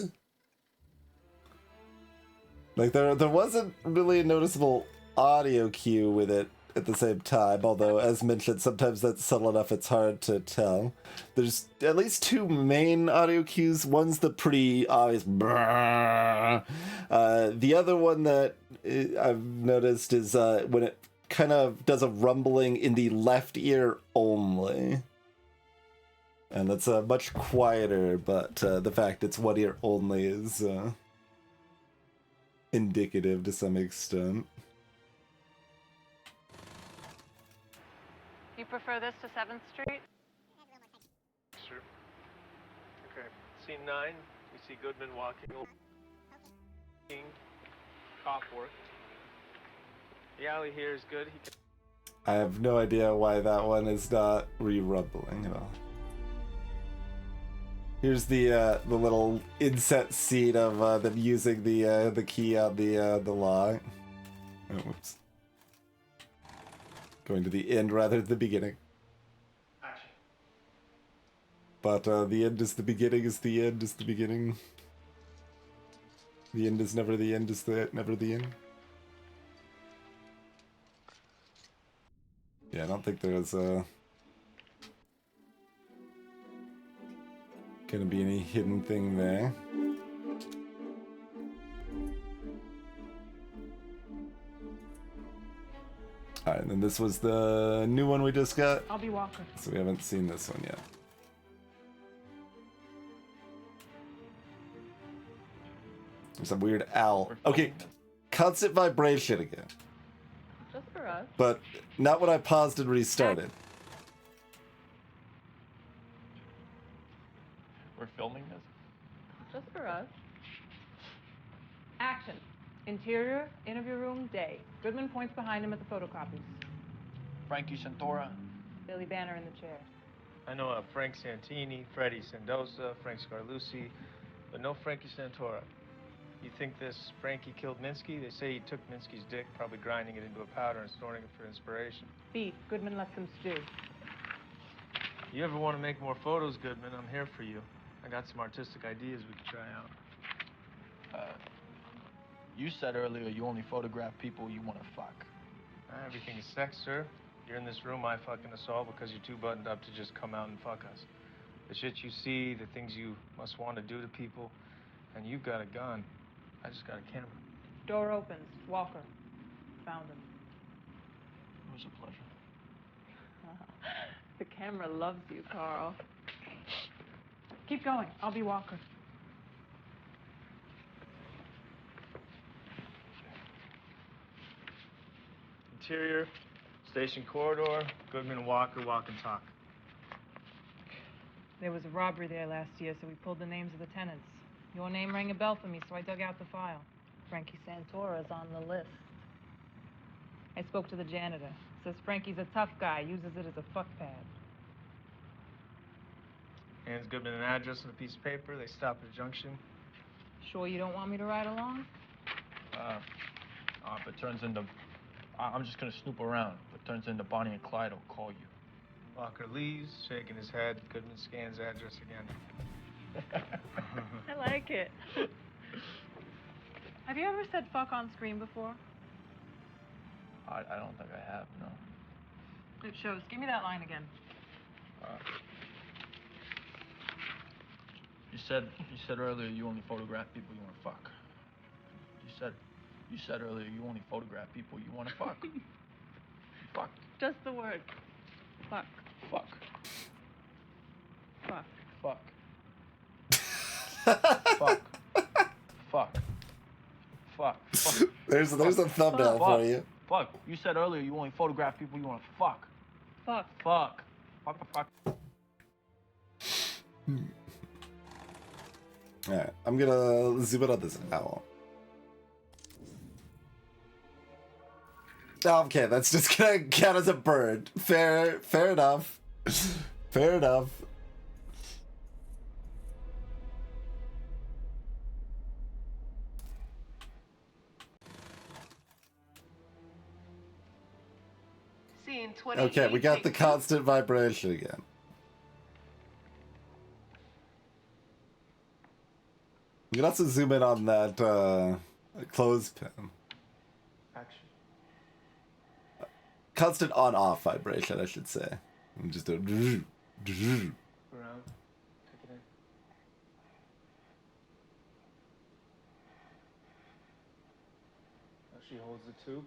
Like there wasn't really a noticeable audio cue with it at the same time, although as mentioned, sometimes that's subtle enough it's hard to tell. There's at least two main audio cues. One's the pretty obvious brrr. The other one that I've noticed is when it kind of does a rumbling in the left ear only. And that's much quieter, but the fact it's one ear only is indicative to some extent. You prefer this to 7th Street? Sure. Okay. Scene 9, we see Goodman walking along. Cop work. The alley here is good. He can... I have no idea why that one is not re-rumbling at all. Here's the little inset scene of them using the key on the lock. Oh, whoops. Going to the end rather than the beginning. But the end is the beginning is the end is the beginning. The end is never the end is never the end. Yeah, I don't think there's gonna be any hidden thing there. Alright, and then this was the new one we just got. I'll be Walker. So we haven't seen this one yet. There's a weird owl. Okay, constant vibration again. Just for us. But not when I paused and restarted. We're filming this? Just for us. Action. Interior, interview room, day. Goodman points behind him at the photocopies. Frankie Santora. Billy Banner in the chair. I know Frank Santini, Freddie Sendoza, Frank Scarlucci, but no Frankie Santora. You think this Frankie killed Minsky? They say he took Minsky's dick, probably grinding it into a powder and storing it for inspiration. Beef. Goodman lets him stew. You ever want to make more photos, Goodman? I'm here for you. I got some artistic ideas we could try out. You said earlier you only photograph people you want to fuck. Everything is sex, sir. You're in this room, I fucking us all because you're too buttoned up to just come out and fuck us. The shit you see, the things you must want to do to people, and you've got a gun. I just got a camera. Door opens. Walker. Found him. It was a pleasure. The camera loves you, Carl. Keep going. I'll be Walker. Interior, station corridor, Goodman and Walker walk and talk. There was a robbery there last year, so we pulled the names of the tenants. Your name rang a bell for me, so I dug out the file. Frankie Santora's on the list. I spoke to the janitor. Says Frankie's a tough guy, uses it as a fuck pad. Hands Goodman an address on a piece of paper. They stop at a junction. Sure you don't want me to ride along? If it turns into... I'm just gonna snoop around. If it turns into Bonnie and Clyde, I'll call you. Walker leaves, shaking his head. Goodman scans address again. I like it. Have you ever said fuck on screen before? I don't think I have, no. It shows. Give me that line again. You said earlier you only photograph people you want to fuck. You said earlier you only photograph people you want to fuck. Fuck. Just the word. Fuck. Fuck. Fuck. Fuck. Fuck. Fuck. Fuck. Fuck. There's a thumbnail for you. Fuck. You said earlier you only photograph people you want to fuck. Fuck. Fuck. Fuck. Fuck. Alright, I'm gonna zoom in on this owl. Okay, that's just gonna count as a bird. Fair enough. Fair enough. Scene 28. Okay, we got the constant vibration again. You can also zoom in on that clothespin. Action. Constant on-off vibration, I should say. And just a... Around. Take it in. Now she holds the tube.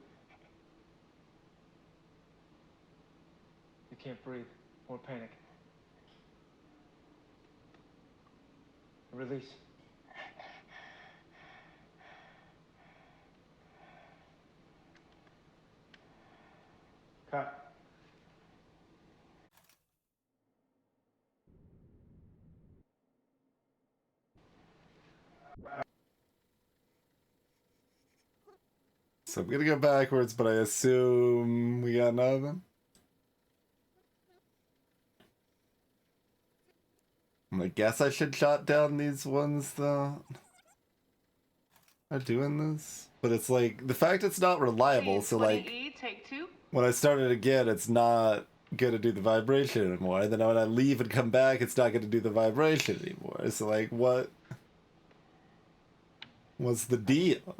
You can't breathe. More panic. Release. Cut. So I'm gonna go backwards, but I assume we got nothing. I guess I should jot down these ones that are doing this. But it's like, the fact it's not reliable, so like, Take two. when I start it again, it's not gonna do the vibration anymore. And then when I leave and come back, it's not gonna do the vibration anymore. So like, what's the deal?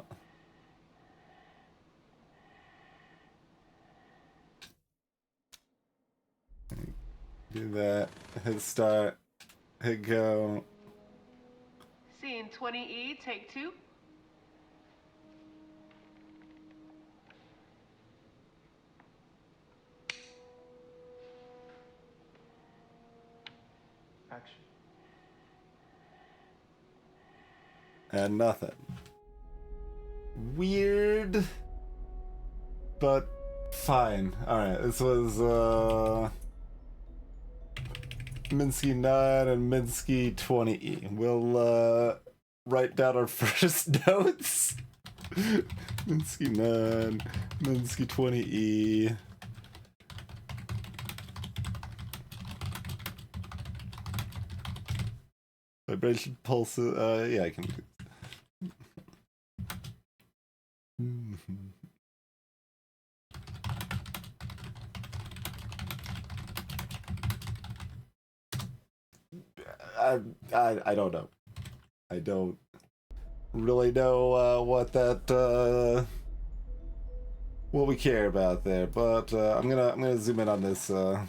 Do that. Hit start. Hit go. Scene 20E, take 2. Action. And nothing. Weird. But fine. Alright, this was Minsky 9 and Minsky 20E. We'll write down our first notes. Minsky 9, Minsky 20E. Vibration pulses, yeah, I can do I don't know. I don't really know what what we care about there, but I'm gonna zoom in on this. Oh,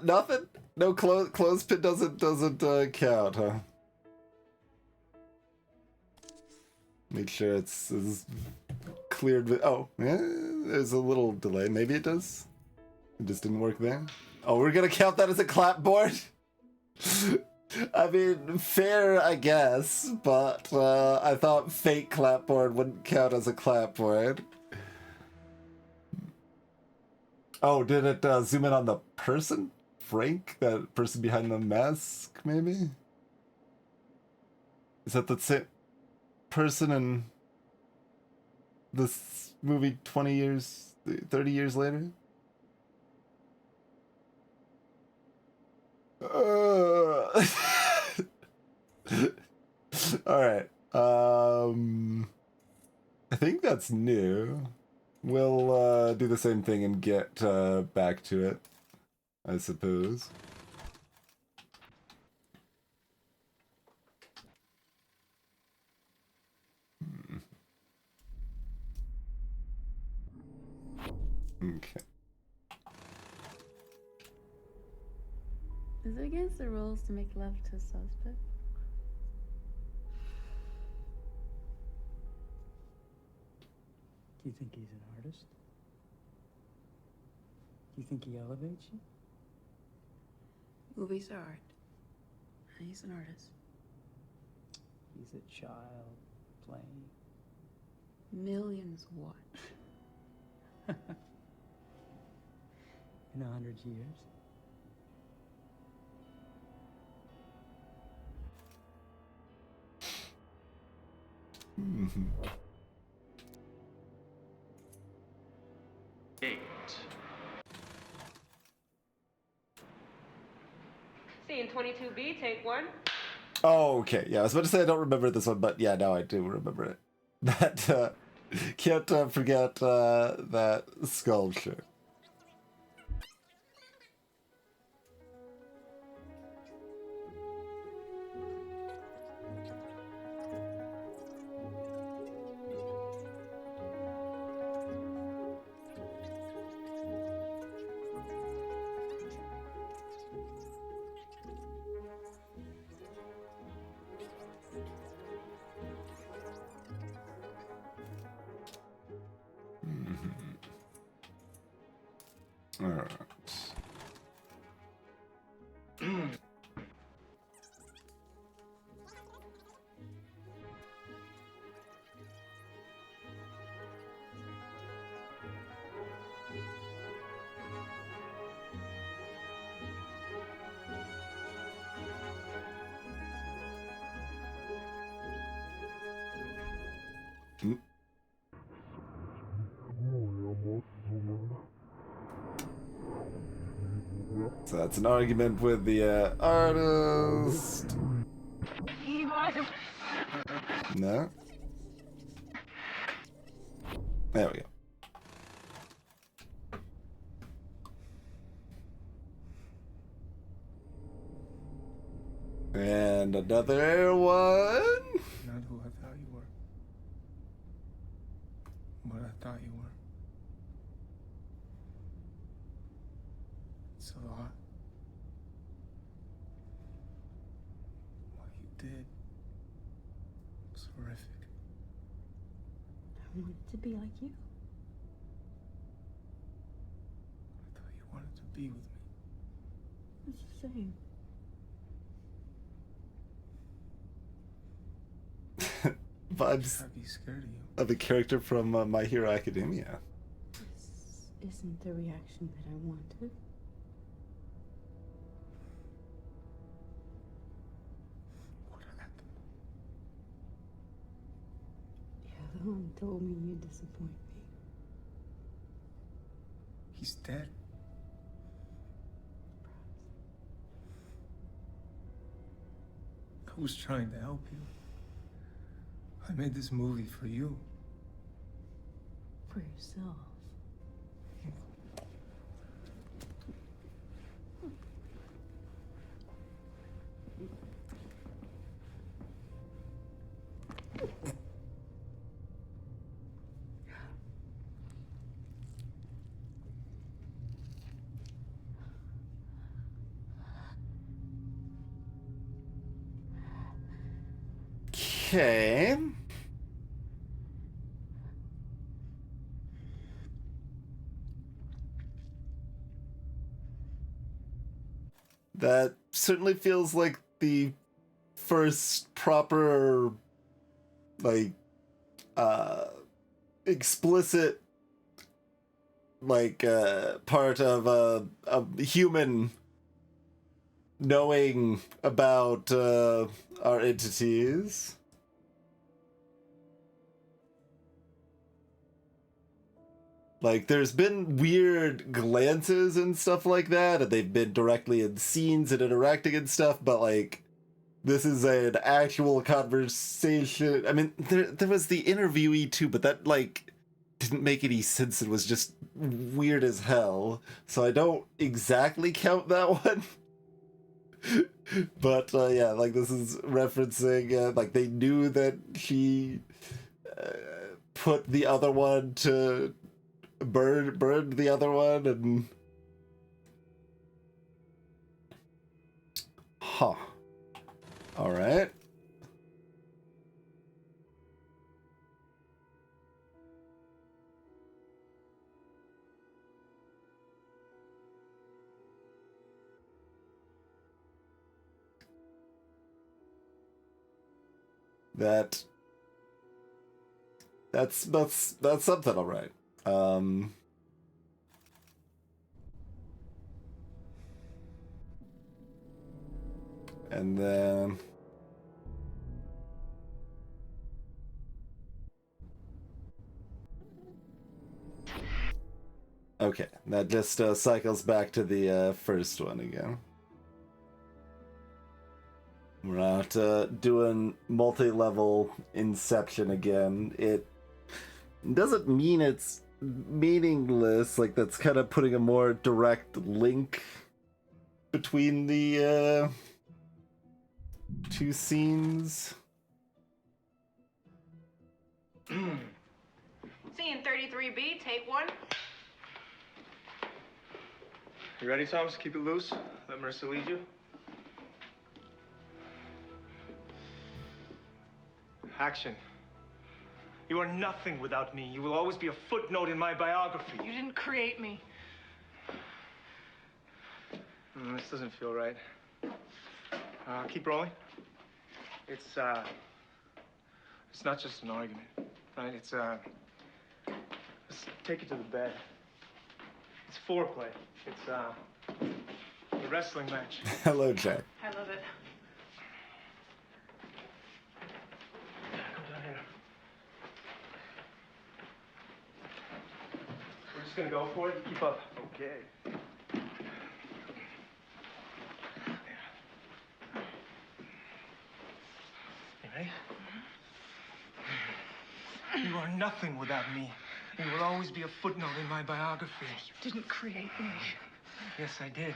nothing. No clothespin doesn't count, huh? Make sure it's cleared. Oh, yeah, there's a little delay. Maybe it does. It just didn't work there. Oh, we're gonna count that as a clapboard? I mean, fair, I guess, but I thought fake clapboard wouldn't count as a clapboard. Oh, did it zoom in on the person? Frank? That person behind the mask, maybe? Is that the same person in this movie 20 years, 30 years later? Alright. I think that's new. We'll do the same thing and get back to it, I suppose. Okay. Is it against the rules to make love to a suspect? Do you think he's an artist? Do you think he elevates you? Movies are art. He's an artist. He's a child playing. Millions watch. In 100 years? Scene 22B, take 1. Oh, okay. Yeah, I was about to say I don't remember this one, but yeah, now I do remember it. That, can't forget that sculpture. All right. So that's an argument with the artist. No? There we go. And another one. Not who I thought you were. What I thought you were. It's a lot. What you did was horrific. I wanted to be like you. I thought you wanted to be with me. It's the same. Vibes I'd be scared of you. of a character from My Hero Academia. This isn't the reaction that I wanted. What happened? The other one told me you'd disappoint me. He's dead. I was trying to help you. I made this movie for you. For yourself. Okay. That certainly feels like the first proper, like, explicit, like, part of a human knowing about our entities. Like, there's been weird glances and stuff like that, and they've been directly in scenes and interacting and stuff, but, like, this is an actual conversation. I mean, there was the interviewee, too, but that, like, didn't make any sense. It was just weird as hell, so I don't exactly count that one. But, yeah, like, this is referencing, like, they knew that she put the other one to... burned the other one, and... Huh. Alright. That's something, alright. And then... Okay, that just cycles back to the first one again. We're not doing multi-level Inception again. It doesn't mean it's meaningless, like that's kind of putting a more direct link between the two scenes. Scene 33B, take one. You ready, Thomas? Keep it loose. Let Marissa lead you. Action. You are nothing without me. You will always be a footnote in my biography. You didn't create me. This doesn't feel right. Keep rolling. It's not just an argument, right? Let's take it to the bed. It's foreplay. It's a wrestling match. Hello, Jack. I love it. Come down here. We're just gonna go for it. Keep up. Okay. You ready? You are nothing without me. You will always be a footnote in my biography. You didn't create me. Yes, I did.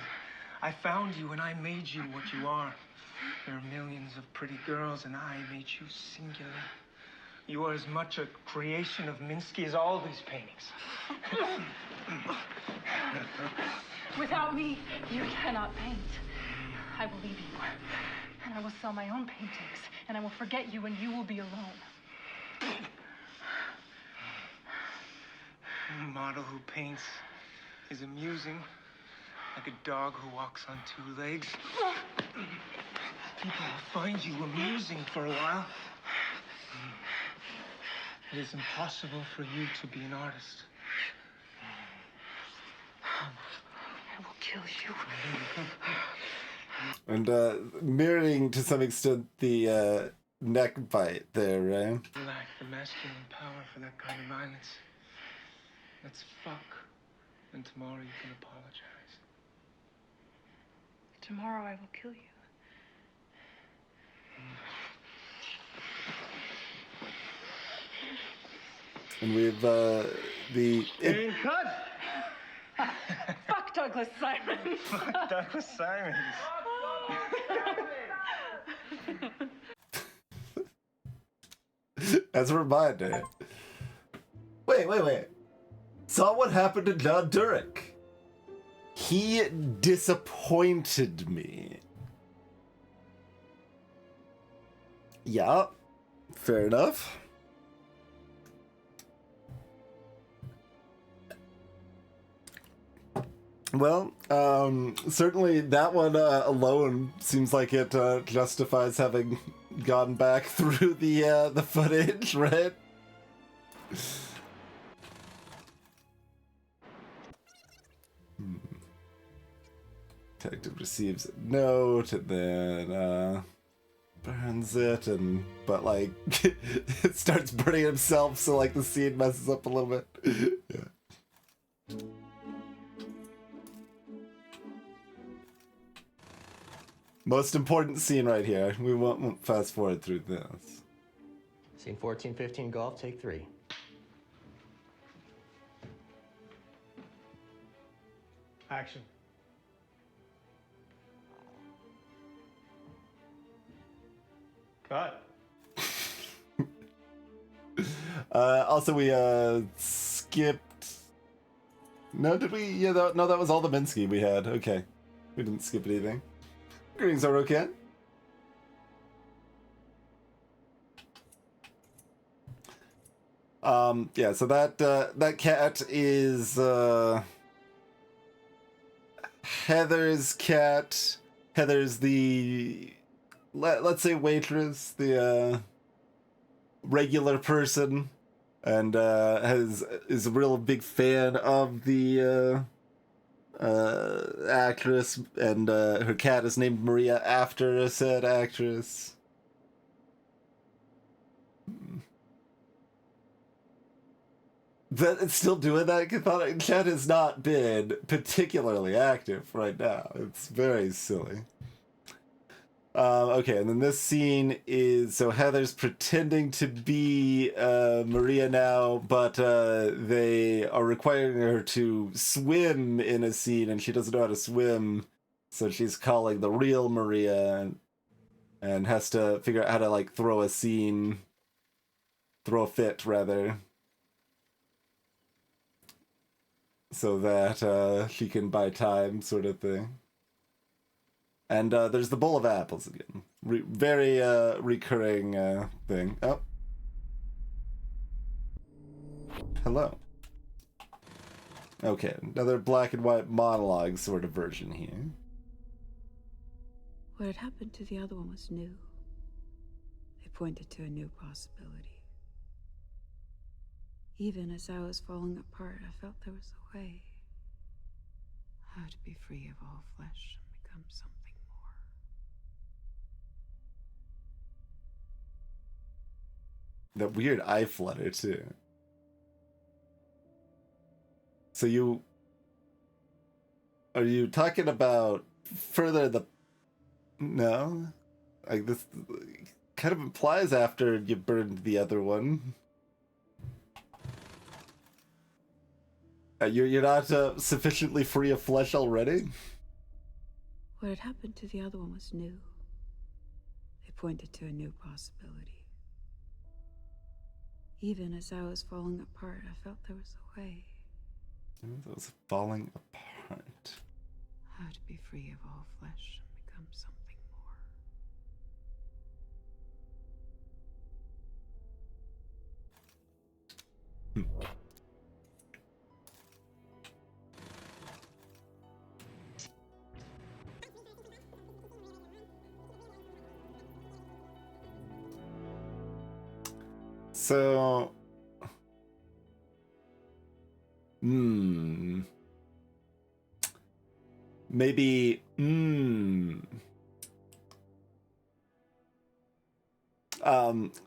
I found you and I made you what you are. There are millions of pretty girls, and I made you singular. You are as much a creation of Minsky as all these paintings. Without me, you cannot paint. I will leave you, and I will sell my own paintings, and I will forget you, and you will be alone. A model who paints is amusing, like a dog who walks on two legs. People will find you amusing for a while. It is impossible for you to be an artist. I will kill you. And mirroring to some extent the neck bite there, right? You lack the masculine power for that kind of violence. Let's fuck, and tomorrow you can apologize. Tomorrow I will kill you. And we've And cut! Fuck Douglas Simons. Fuck Douglas Simons. as a reminder. Wait. Saw what happened to John Durek. He disappointed me. Yeah, fair enough. Well, certainly that one alone seems like it justifies having gone back through the footage, right? Detective receives a note and then burns it, but like it starts burning himself, so like the scene messes up a little bit. Yeah. Most important scene right here. We won't fast forward through this. Scene 14-15 golf, take 3. Action. Cut. Also, we skipped. No, did we? Yeah, no, that was all the Minsky we had. Okay, we didn't skip anything. Greetings, Oroken. Yeah, so that cat is Heather's cat. Heather's the let's say waitress, the regular person, and is a real big fan of the actress, and her cat is named Maria after said actress. But it's still doing that. Cat has not been particularly active right now. It's very silly. Okay, and then this scene is, so Heather's pretending to be Maria now, but they are requiring her to swim in a scene, and she doesn't know how to swim, so she's calling the real Maria, and has to figure out how to like throw a fit rather, so that she can buy time, sort of thing. And there's the bowl of apples again. Very recurring thing. Oh. Hello. Okay, another black and white monologue sort of version here. What had happened to the other one was new. It pointed to a new possibility. Even as I was falling apart, I felt there was a way. How to be free of all flesh and become something. That weird eye flutter, too. So are you talking about further the... No? Like, this kind of implies after you burned the other one. You're not sufficiently free of flesh already? What had happened to the other one was new. pointed to a new possibility. Even as I was falling apart, I felt there was a way. It was falling apart. How to be free of all flesh and become something more. So, maybe,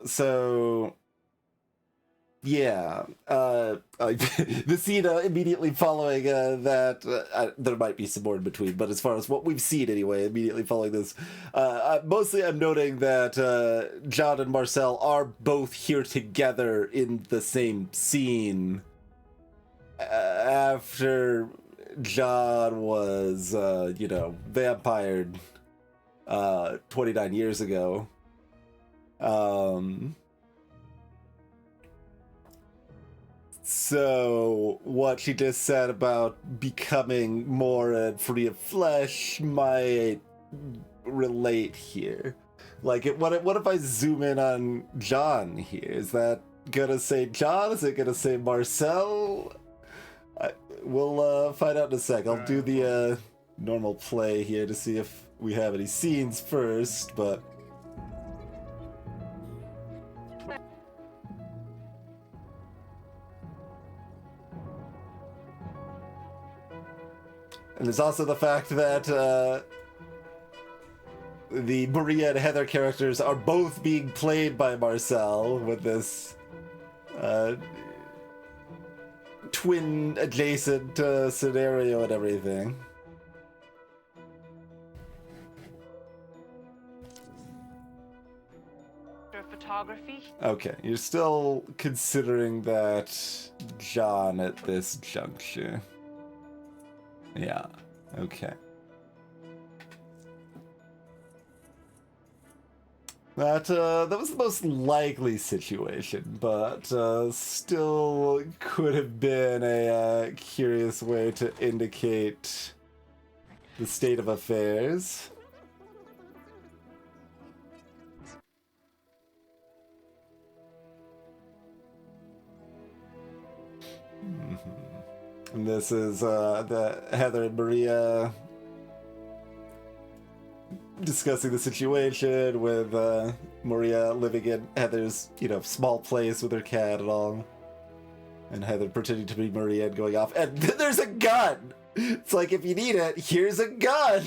so, yeah, the scene immediately following that, there might be some more in between, but as far as what we've seen anyway, immediately following this, mostly I'm noting that John and Marcel are both here together in the same scene after John was, vampired 29 years ago. So what she just said about becoming more and free of flesh might relate here. Like, what if I zoom in on John here? Is that gonna say John? Is it gonna say Marcel? We'll find out in a sec. I'll do the normal play here to see if we have any scenes first, but... And there's also the fact that the Maria and Heather characters are both being played by Marcel with this twin adjacent scenario and everything. Photography? Okay, you're still considering that John at this juncture. Yeah, okay. That was the most likely situation, but still could have been a curious way to indicate the state of affairs. And this is the Heather and Maria discussing the situation with Maria living in Heather's, small place with her cat and all. And Heather pretending to be Maria and going off. And then there's a gun! It's like, if you need it, here's a gun!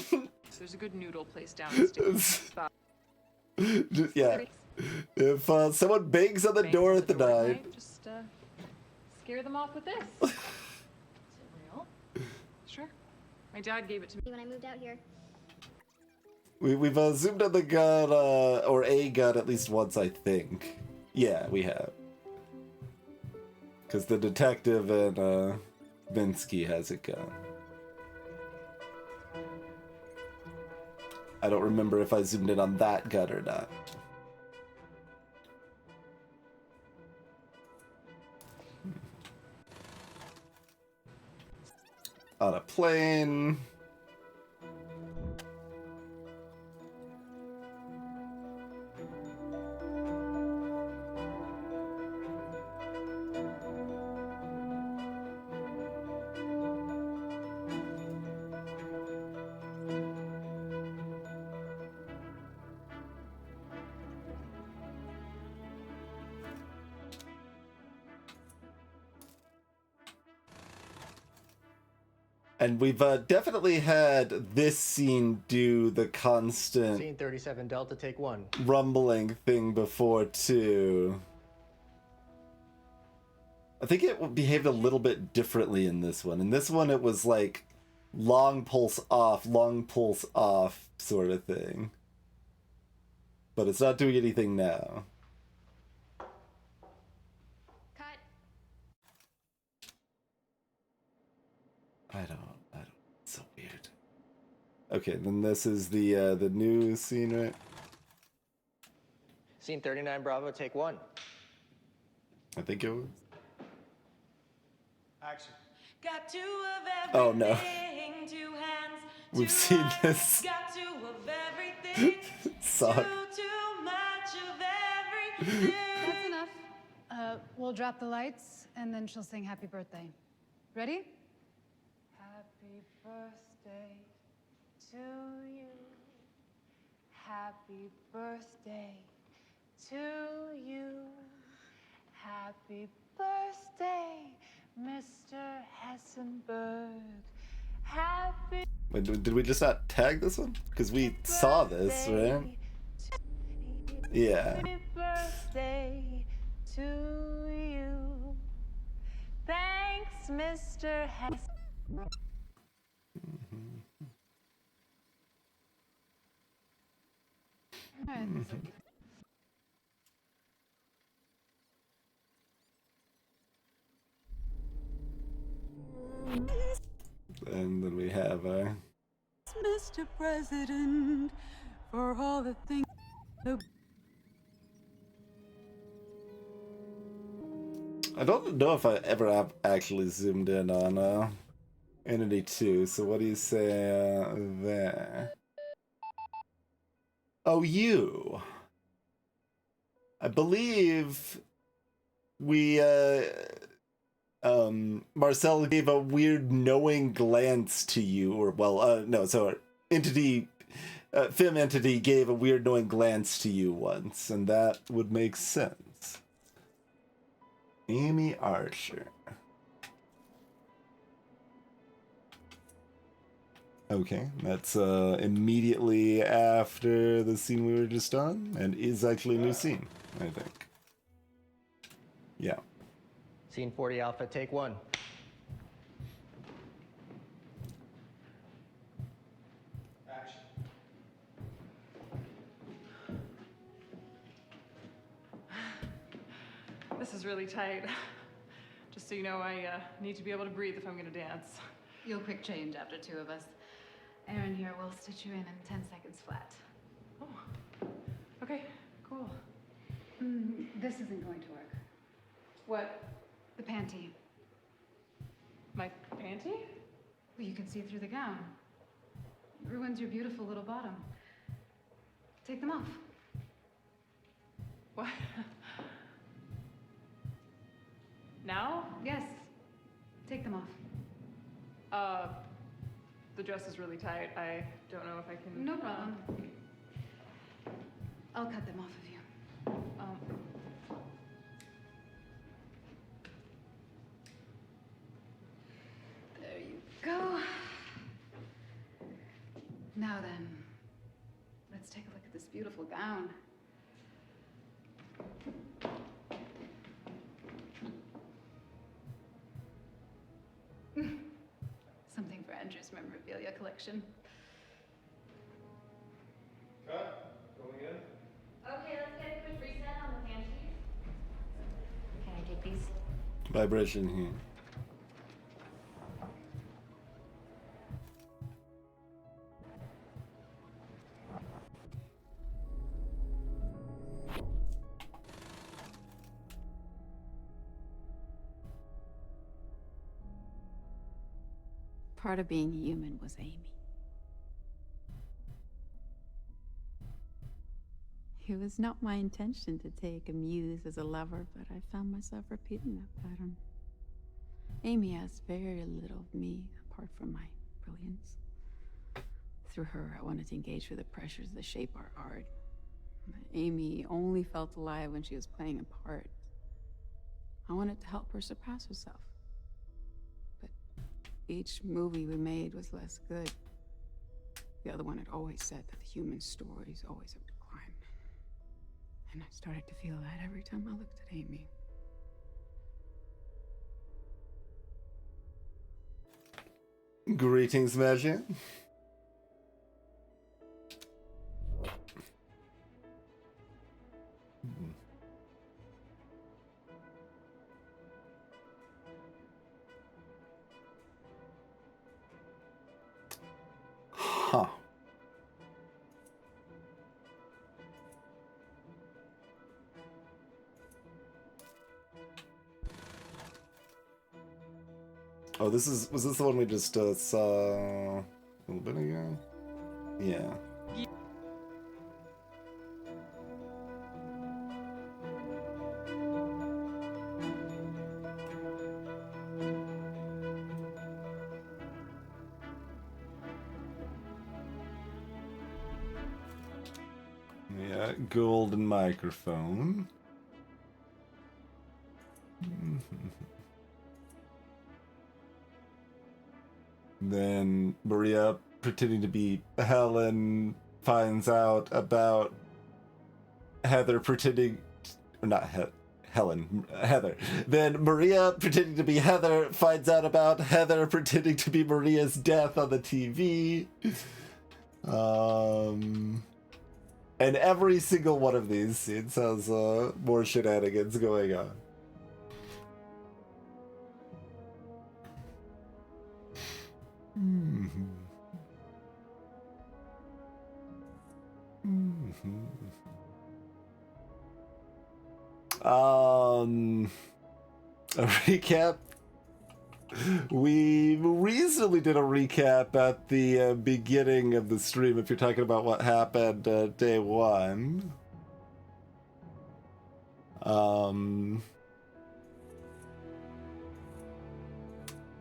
There's a good noodle place down the street. Yeah. If someone bangs on the door at the night... Just scare them off with this. Is it real? Sure. My dad gave it to me when I moved out here. We've zoomed on the gun, or a gun at least once, I think. Yeah, we have. Because the detective and Vinsky has a gun. I don't remember if I zoomed in on that gun or not. On a plane. And we've definitely had this scene do the constant... Scene 37 Delta, take 1. ...rumbling thing before, too. I think it behaved a little bit differently in this one. In this one, it was like long pulse off sort of thing. But it's not doing anything now. I don't. It's so weird. Okay, then this is the new scene, right? Scene 39, Bravo, take 1. I think it was. Action. Got two of Oh no. everything, 2 hands, We've 2 seen eyes, this. got 2 of everything, Suck. too much of everything. That's enough. We'll drop the lights, and then she'll sing Happy Birthday. Ready? Happy birthday to you. Happy birthday to you. Happy birthday, Mr. Hessenberg. Happy Wait, did we just not tag this one? Because we saw this, right? Yeah. Happy birthday to you. Thanks, Mr. Hessenberg. And then we have Mr. President, for all the things. I don't know if I ever have actually zoomed in on Entity 2, so what do you say there? Oh, you. I believe we Marcel gave a weird knowing glance to you, or well, no, so Entity Film Entity gave a weird knowing glance to you once, and that would make sense. Amy Archer. Okay, that's immediately after the scene we were just on, and is actually a new scene, I think. Yeah. Scene 40, Alpha, take 1. Action. This is really tight. Just so you know, I need to be able to breathe if I'm gonna dance. You'll quick change after 2 of us. Aaron here will stitch you in 10 seconds flat. Oh, okay, cool. This isn't going to work. What? The panty. My panty? Well, you can see through the gown. It ruins your beautiful little bottom. Take them off. What? Now? Yes. Take them off. The dress is really tight. I don't know if I can... No problem. I'll cut them off of you. There you go. Now then, let's take a look at this beautiful gown. Something for Andrew's memorabilia collection. Cut. Going in. Okay, let's get a quick reset on the panties. Can I take these? Vibration here. Part of being human was Amy. It was not my intention to take a muse as a lover, but I found myself repeating that pattern. Amy asked very little of me, apart from my brilliance. Through her, I wanted to engage with the pressures that shape our art. Amy only felt alive when she was playing a part. I wanted to help her surpass herself. But each movie we made was less good. The other one had always said that the human story is always a decline. And I started to feel that every time I looked at Amy. Greetings, Magic. Huh. Oh, was this the one we just saw a little bit ago? Yeah. Yeah, golden microphone. Then Maria, pretending to be Helen, finds out about Heather pretending... Or not Helen. Heather. Then Maria, pretending to be Heather, finds out about Heather pretending to be Maria's death on the TV. And every single one of these scenes has more shenanigans going on. A recap. We recently did a recap at the beginning of the stream, if you're talking about what happened day one.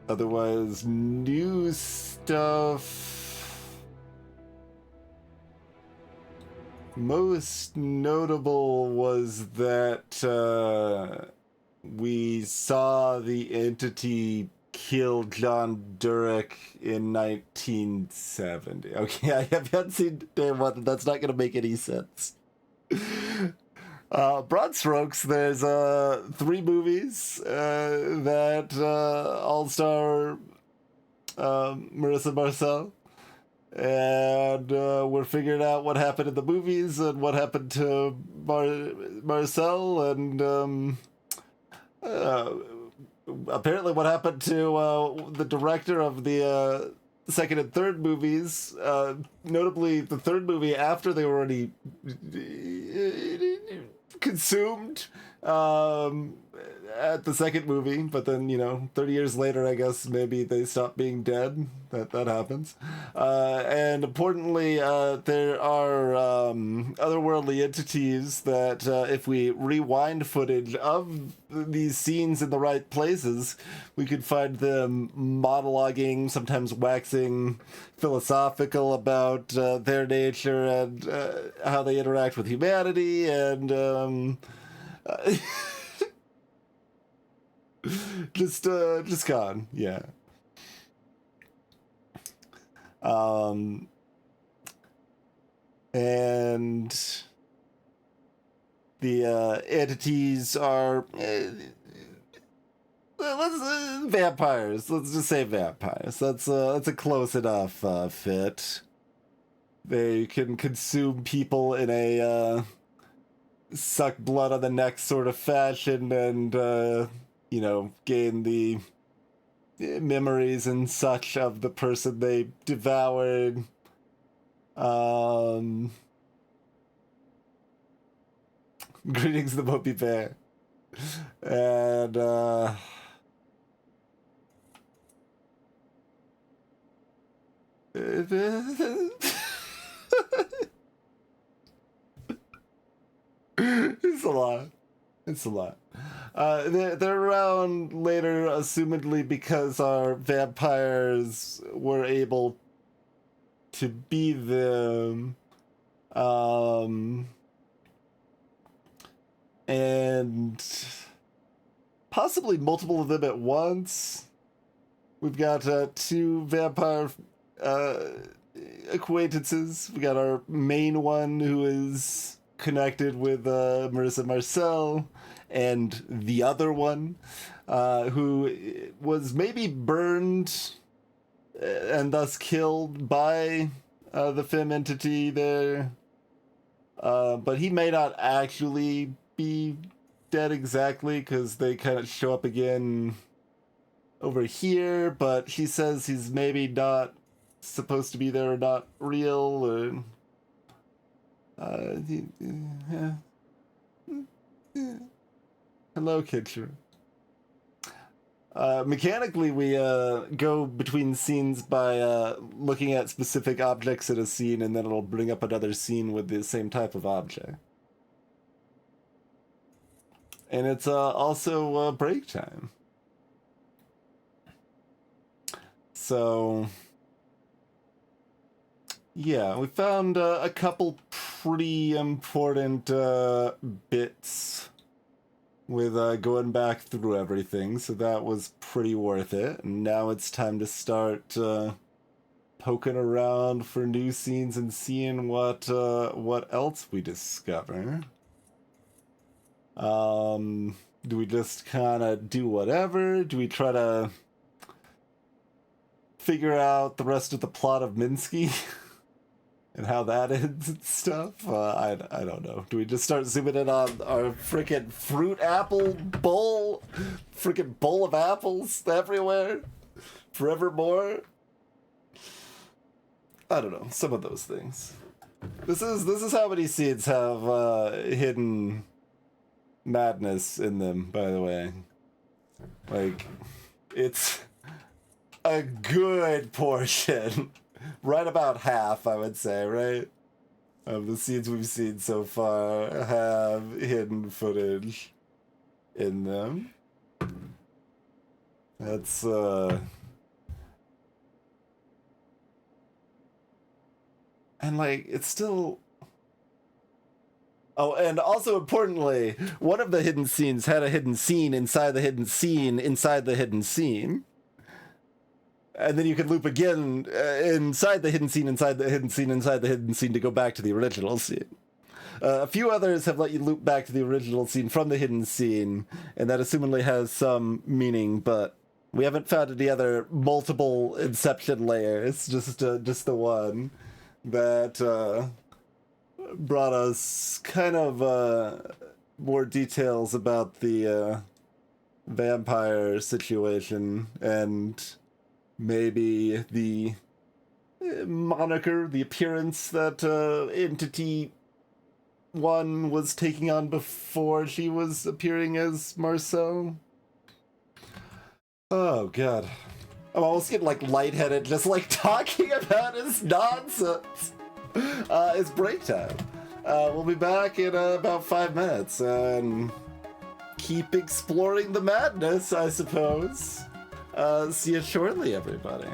Otherwise, new stuff. Most notable was that we saw the entity kill John Durek in 1970. Okay, I haven't seen day one. That's not going to make any sense. Broad strokes, there's 3 movies that all star Marissa Marcel. And we're figuring out what happened in the movies and what happened to Marcel, and apparently what happened to the director of the second and third movies, notably the third movie after they were already consumed at the second movie, but then, 30 years later, I guess maybe they stopped being dead. That happens. And importantly, there are otherworldly entities that if we rewind footage of these scenes in the right places, we could find them monologuing, sometimes waxing philosophical about their nature and how they interact with humanity, and just gone, yeah. And the entities are vampires. Let's just say vampires. That's a close enough fit. They can consume people in a suck blood on the neck sort of fashion, and gain the memories and such of the person they devoured. Greetings, the Mopey Bear. And it's a lot. They're around later, assumedly because our vampires were able to be them. And possibly multiple of them at once. We've got 2 vampire acquaintances. We got our main one, who is connected with Marissa Marcel, and the other one, who was maybe burned and thus killed by the femme entity there. But he may not actually be dead exactly, because they kind of show up again over here, but he says he's maybe not supposed to be there, or not real, or hello, Kitcher. Mechanically, we go between scenes by looking at specific objects in a scene, and then it'll bring up another scene with the same type of object. And it's also break time. So, yeah, we found a couple pretty important bits with going back through everything, so that was pretty worth it. And now it's time to start poking around for new scenes and seeing what else we discover. Do we just kind of do whatever? Do we try to figure out the rest of the plot of Minsky and how that ends and stuff? I don't know. Do we just start zooming in on our freaking fruit apple bowl? Freaking bowl of apples everywhere? Forevermore? I don't know. Some of those things. This is how many scenes have hidden madness in them, by the way. Like, it's a good portion. Right about half, I would say, right? Of the scenes we've seen so far have hidden footage in them. That's, and, like, it's still... Oh, and also importantly, one of the hidden scenes had a hidden scene inside the hidden scene inside the hidden scene. And then you could loop again inside the hidden scene inside the hidden scene inside the hidden scene to go back to the original scene. A few others have let you loop back to the original scene from the hidden scene, and that assumingly has some meaning, but we haven't found any other multiple Inception layers, just the one that brought us kind of more details about the vampire situation and maybe the moniker, the appearance that Entity 1 was taking on before she was appearing as Marceau. Oh, God. I'm almost getting, like, lightheaded just, like, talking about his nonsense. It's break time. We'll be back in about 5 minutes and keep exploring the madness, I suppose. See you shortly, everybody.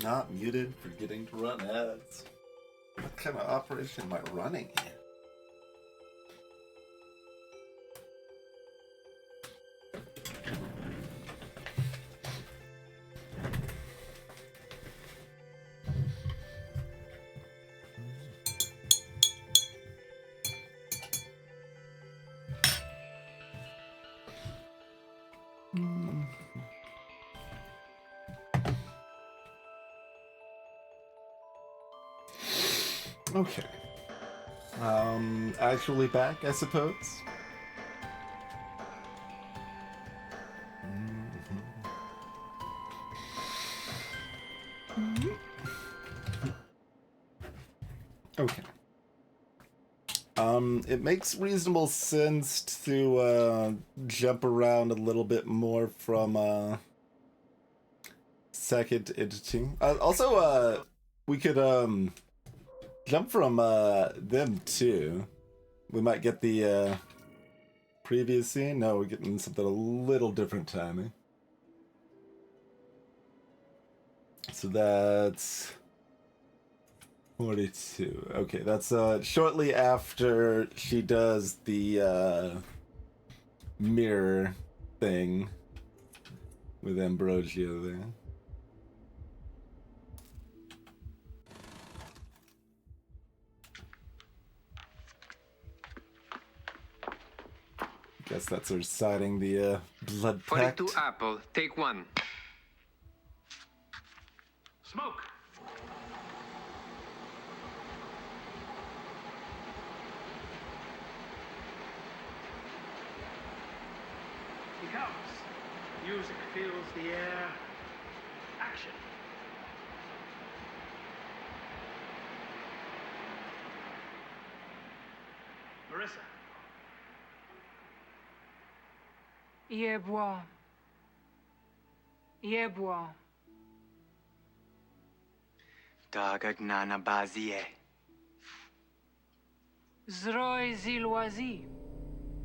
Not muted, forgetting to run ads. What kind of operation am I running here? Okay. Actually back, I suppose. Okay. It makes reasonable sense to jump around a little bit more from second entity. Also, we could jump from them too. We might get the previous scene. No, we're getting something a little different timing. So that's 42. Okay, that's shortly after she does the mirror thing with Ambrosio there. Guess that's her signing the blood pact. 42 Apple, take 1. Smoke! He comes. Music fills the air. Action. Marissa. Yeboah. Yeboah. Dagagnana bazie. Zroy zilwazi.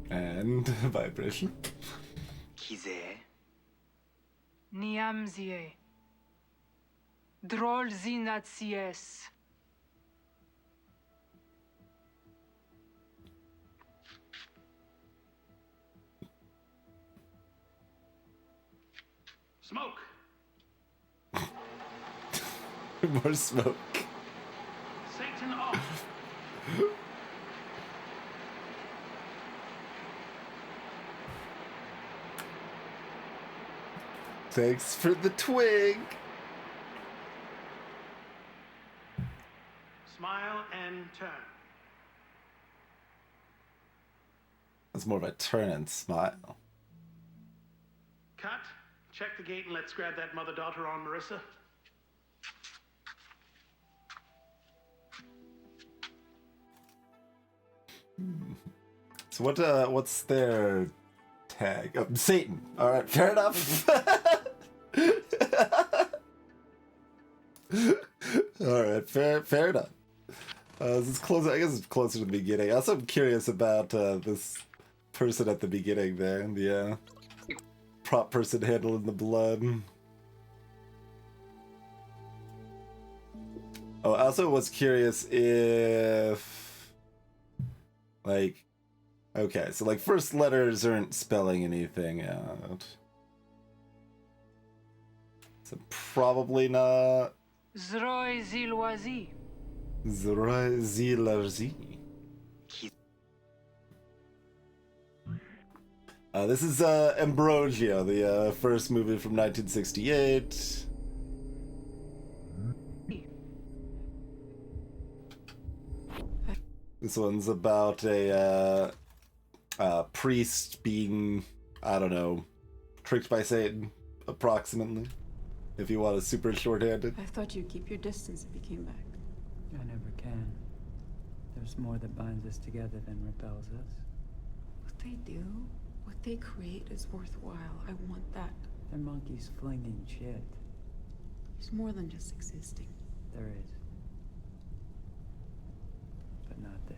And vibration. Kize. Niamzie. Drol zinatsies. Smoke. More smoke. Satan off. Thanks for the twig. Smile and turn. That's more of a turn and smile. Cut. Check the gate and let's grab that mother-daughter on Marissa. So what's their tag? Oh, Satan. All right, fair enough. All right, fair enough. This is closer. I guess it's closer to the beginning. Also, I'm curious about this person at the beginning there, the prop person handling the blood. Oh, I also was curious if, like, okay, so like first letters aren't spelling anything out. So probably not. Zroy zilwazi. Zilarzi. This is Ambrosio, the first movie from 1968. This one's about a priest being, I don't know, tricked by Satan, approximately. If you want to super shorthanded. I thought you'd keep your distance if you came back. I never can. There's more that binds us together than repels us. What they do, what they create is worthwhile. I want that. They're monkeys flinging shit. There's more than just existing. There is. But not this.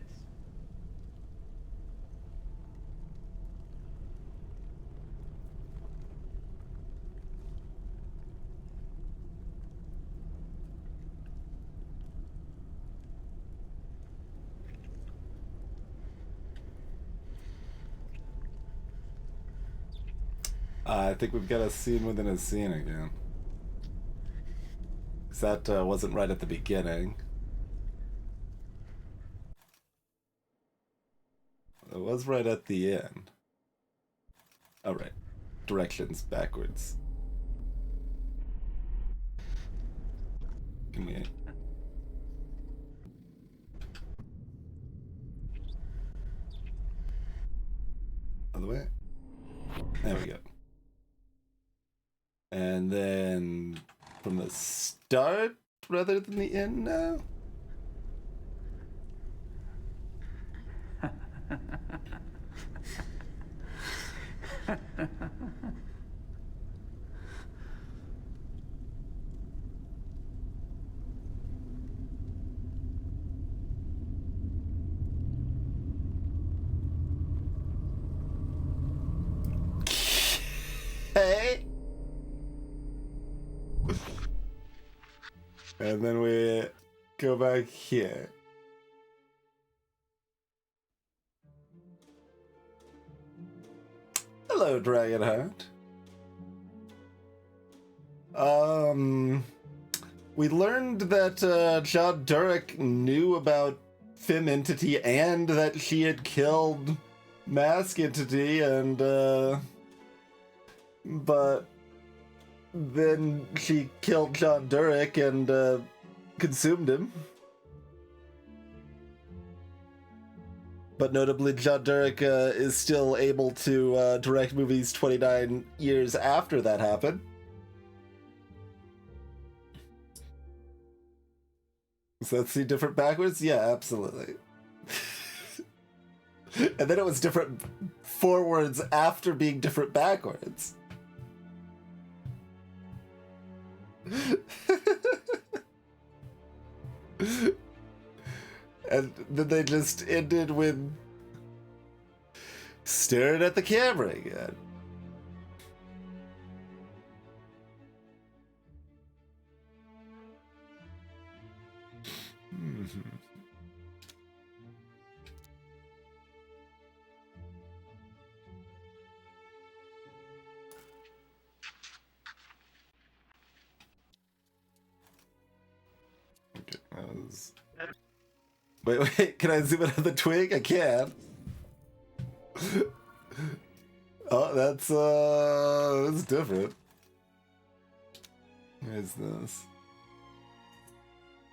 I think we've got a scene within a scene again. 'Cause that wasn't right at the beginning. It was right at the end. Alright. Directions backwards. Can we... Other way? There we go. And then from the start rather than the end now? Hey! And then we go back here. Hello, Dragonheart. We learned that John Durek knew about Fem Entity and that she had killed Mask Entity, and but then she killed John Durek and consumed him. But notably, John Durek is still able to direct movies 29 years after that happened. So let's see different backwards? Yeah, absolutely. And then it was different forwards after being different backwards. And then they just ended with staring at the camera again. Okay, that was... Wait, can I zoom in on the twig? I can. Oh, that's different. What is this?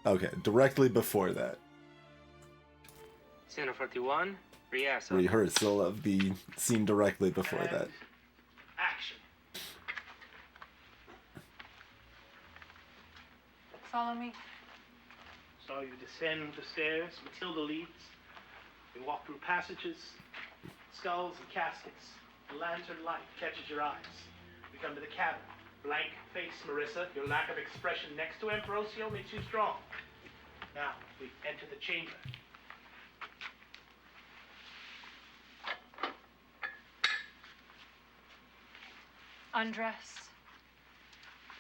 Okay, directly before that. Center 41, rehearsal. Rehearsal of the scene directly before that. Action. Follow me. So you descend the stairs, Matilda leads. You walk through passages, skulls and caskets. The lantern light catches your eyes. You come to the cabin. Blank face, Marissa. Your lack of expression next to Ambrosio makes you strong. Now, we enter the chamber. Undress.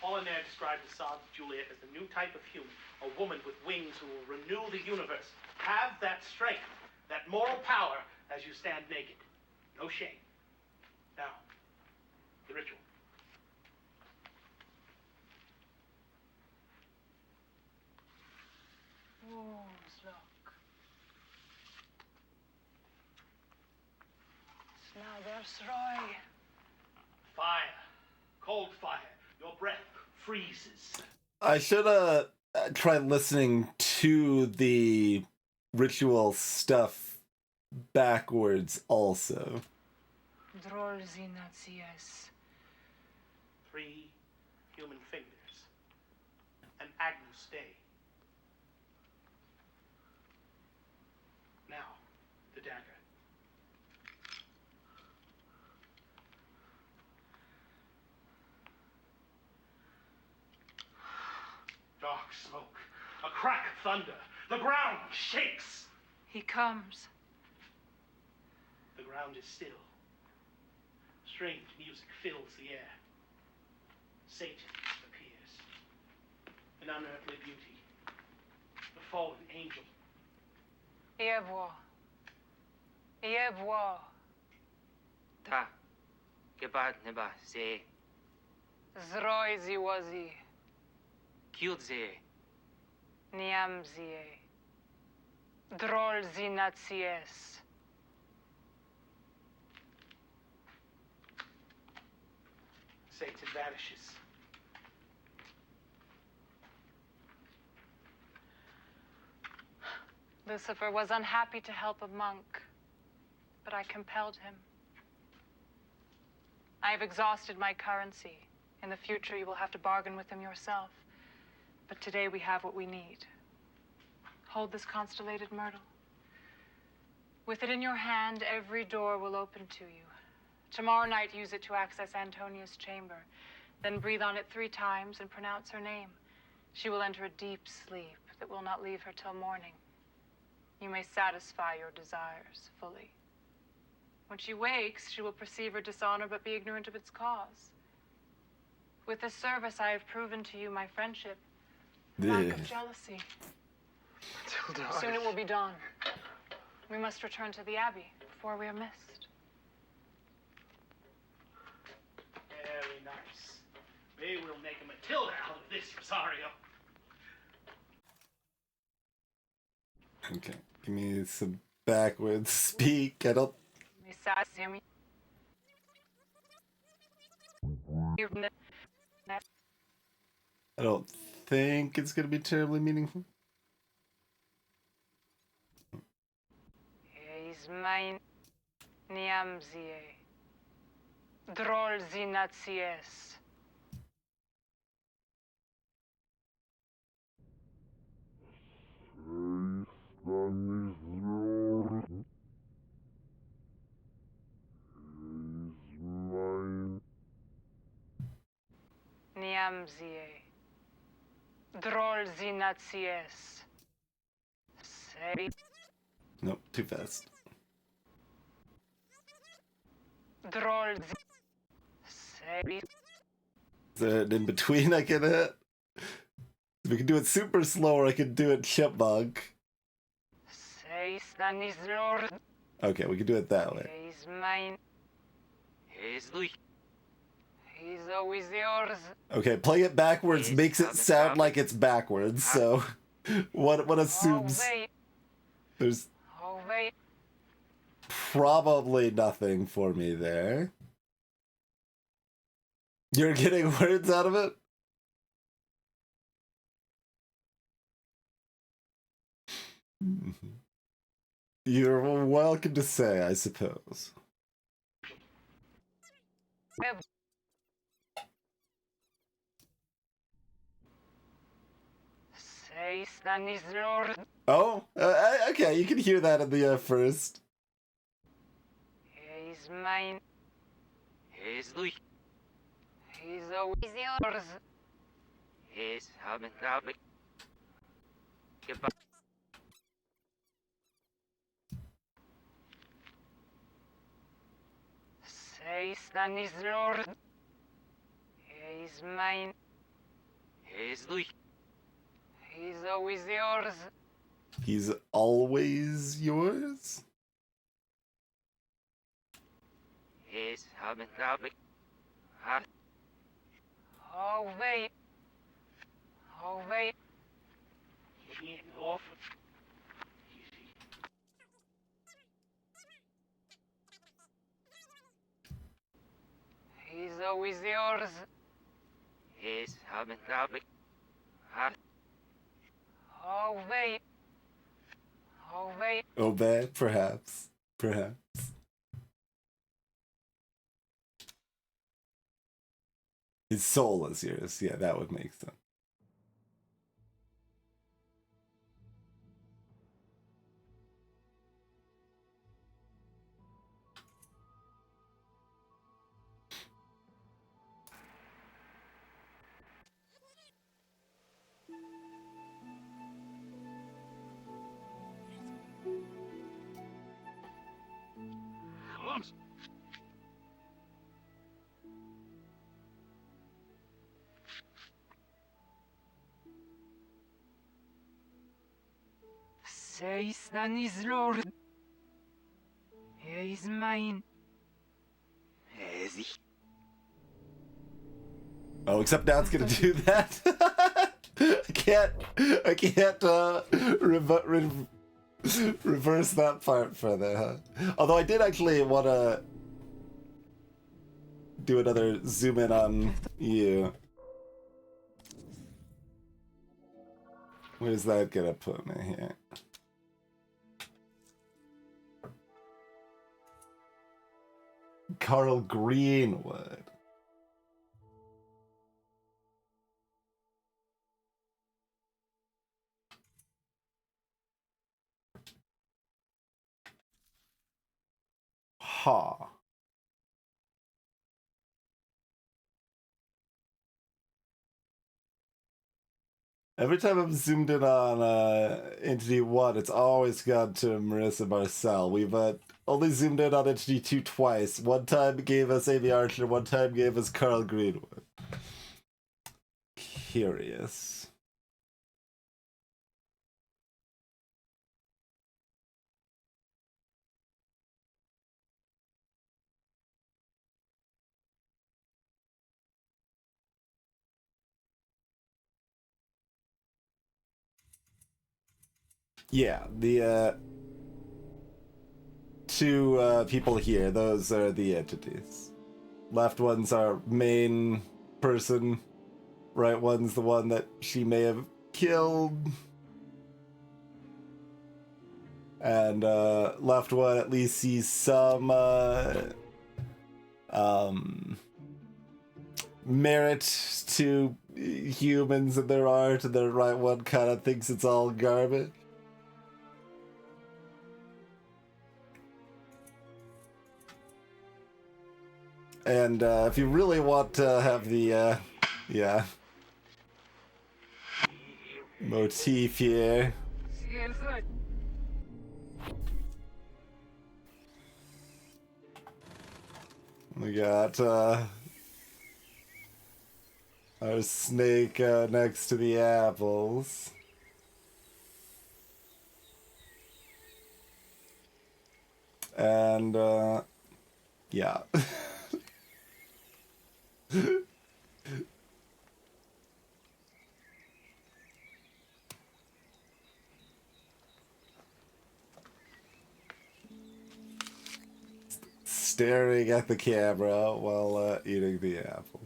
Apollinaire described Assad's Juliet as the new type of human, a woman with wings who will renew the universe. Have that strength, that moral power as you stand naked. No shame. Now, the ritual. Look. Snaggers Roy. Fire. Cold fire. Your breath freezes. I should try listening to the ritual stuff backwards also. Drolzinatias. 3 human fingers. An Agnus Dei. Now, the dagger. Dark smoke. A crack of thunder. The ground shakes. He comes. The ground is still. Strange music fills the air. Satan appears. An unearthly beauty. The fallen angel. Evo. Ta. Gebat neba se. Zroi ziwazi. Kyudze. Niamzie. Drol zinatzies. Satan vanishes. Lucifer was unhappy to help a monk, but I compelled him. I have exhausted my currency. In the future, you will have to bargain with him yourself. But today we have what we need. Hold this constellated myrtle. With it in your hand, every door will open to you. Tomorrow night, use it to access Antonia's chamber. Then breathe on it 3 times and pronounce her name. She will enter a deep sleep that will not leave her till morning. You may satisfy your desires fully. When she wakes, she will perceive her dishonor but be ignorant of its cause. With this service, I have proven to you my friendship, lack of jealousy. Soon it will be dawn. We must return to the Abbey before we are missed. Very nice. We will make a Matilda out of this, Rosario. Okay, give me some backwards speak. I don't. I don't think it's gonna be terribly meaningful. Is mine niamzie. Drol zinatzies. Niamzie. Drol zinatzies. Say. Nope, too fast. Drol say. Is there an in between I can hit? We can do it super slow, or I can do it chipmunk. Say Stanis Lord. Okay, we can do it that way. He's mine. He's Louis. He's always yours. Okay, playing it backwards makes it sound like it's backwards, so what assumes there's probably nothing for me there. You're getting words out of it? You're welcome to say, I suppose. Say Stanis Lord. Oh, okay, you can hear that in the first. He's mine. He's Louis. He's always yours. He's having traffic. Goodbye. Say Stanis Lord. He's mine. He's Louis. He's always yours. He's always yours? He's having traffic. Oh, wait. Oh, wait. Get off. He's always yours. He's having traffic. Oh, wait. Oh, wait. Obey, perhaps. Perhaps. His soul is yours. Yeah, that would make sense. Say Stanis Lord. He is mine. Is he? Oh, except now it's gonna do that. I can't reverse that part further, huh? Although I did actually want to do another zoom in on you. Where's that gonna put me here? Carl Greenwood. Ha. Huh. Every time I've zoomed in on Entity 1, it's always gone to Marissa Marcel. We've only zoomed in on Entity 2 twice. One time gave us Amy Archer, one time gave us Carl Greenwood. Curious. Yeah, the two people here, those are the entities. Left one's our main person, right one's the one that she may have killed. And left one at least sees some merit to humans and their art, and the right one kind of thinks it's all garbage. And if you really want to have the, yeah, motif here. We got our snake next to the apples. And, yeah. Staring at the camera while eating the apple.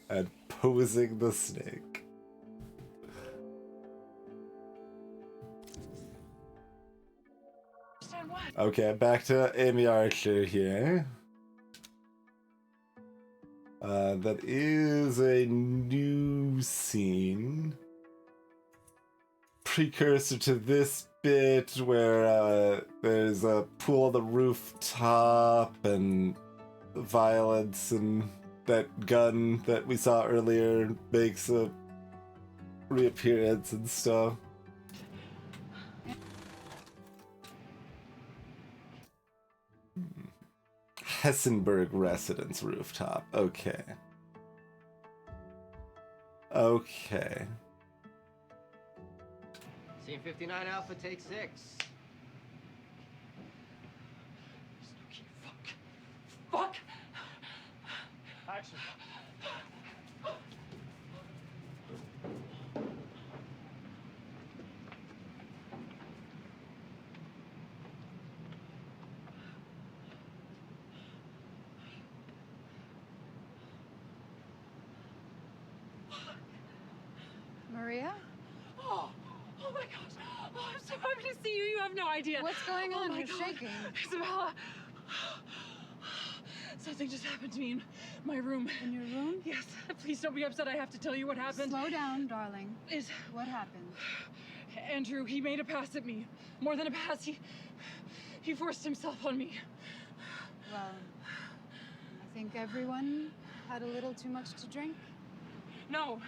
And posing the snake. Okay, back to Amy Archer here. That is a new scene. Precursor to this bit where there's a pool on the rooftop and violence, and that gun that we saw earlier makes a reappearance and stuff. Hessenberg residence rooftop. Okay. Okay. Scene 59 Alpha, take 6. Fuck! Action. Maria? Oh my gosh. Oh, I'm so happy to see you. You have no idea. What's going on? You're God. shaking. Isabella. Something just happened to me in my room. In your room? Yes. Please don't be upset. I have to tell you what happened. Slow down, darling. What happened? Andrew, he made a pass at me. More than a pass, he forced himself on me. Well, I think everyone had a little too much to drink. No,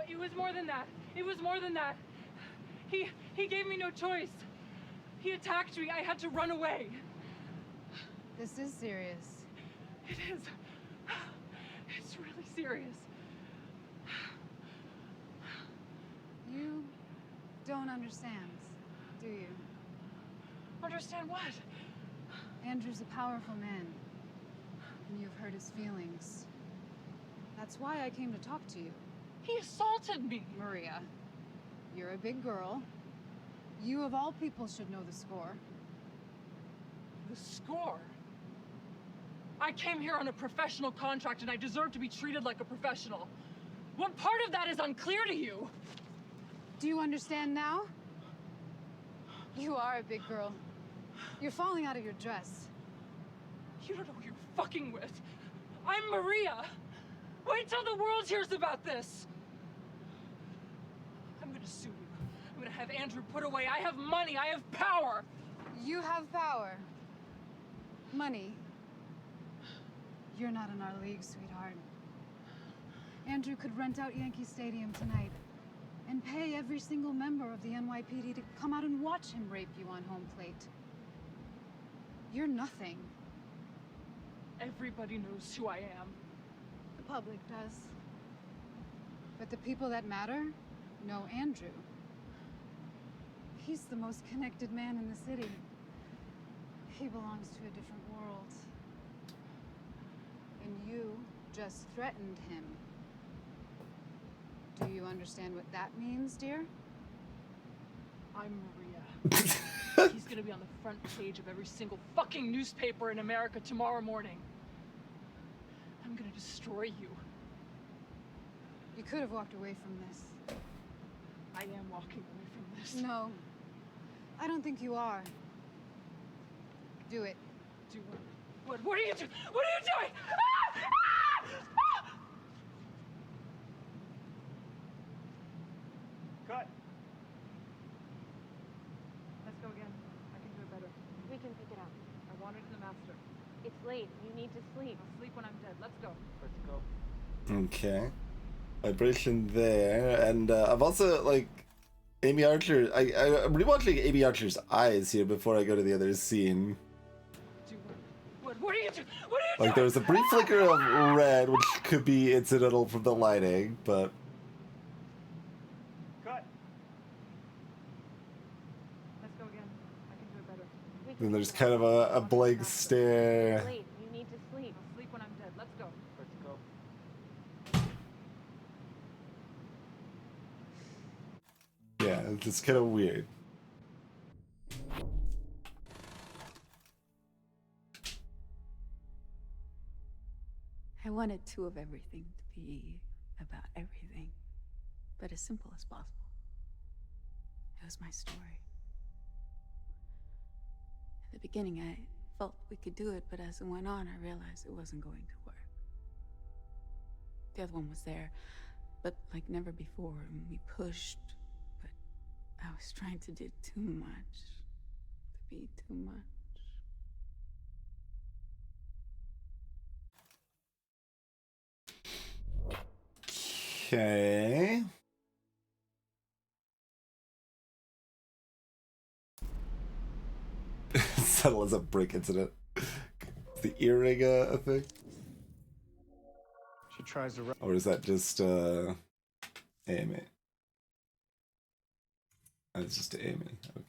it was more than that. It was more than that. He gave me no choice. He attacked me. I had to run away. This is serious. It is. It's really serious. You don't understand, do you? Understand what? Andrew's a powerful man, and you've hurt his feelings. That's why I came to talk to you. He assaulted me. Maria, you're a big girl. You of all people should know the score. The score? I came here on a professional contract and I deserve to be treated like a professional. What part of that is unclear to you? Do you understand now? You are a big girl. You're falling out of your dress. You don't know who you're fucking with. I'm Maria. Wait till the world hears about this. I'm gonna sue you. I'm gonna have Andrew put away. I have money. I have power. You have power. Money. You're not in our league, sweetheart. Andrew could rent out Yankee Stadium tonight and pay every single member of the NYPD to come out and watch him rape you on home plate. You're nothing. Everybody knows who I am. The public does. But the people that matter know Andrew. He's the most connected man in the city. He belongs to a different world. And you just threatened him. Do you understand what that means, dear? I'm Maria. He's gonna be on the front page of every single fucking newspaper in America tomorrow morning. I'm gonna destroy you. You could have walked away from this. I am walking away from this. No. I don't think you are. Do it. Do what? What are you doing? What are you doing? Ah! Ah! Ah! Cut. Let's go again. I can do it better. We can pick it up. I want it in the master. It's late. You need to sleep. I'll sleep when I'm dead. Let's go. Let's go. Okay. Vibration there, and I've also, like, Amy Archer, I'm rewatching Amy Archer's eyes here before I go to the other scene. What are you doing? What are you Like, there was a brief flicker of red, which could be incidental from the lighting, but... Cut. Let's go again. I can do it better. Then there's kind of a blank stare. Late. You need to sleep. I'll sleep when I'm dead. Let's go. Let's go. Yeah, it's just kind of weird. I wanted two of everything to be about everything, but as simple as possible. It was my story. At the beginning, I felt we could do it, but as it went on, I realized it wasn't going to work. The other one was there, but like never before, and we pushed, but I was trying to do too much, to be too much. Okay. Subtle as a brick incident. The earring a thing? She tries to... Or is that just Amy? That's just Amy. Okay.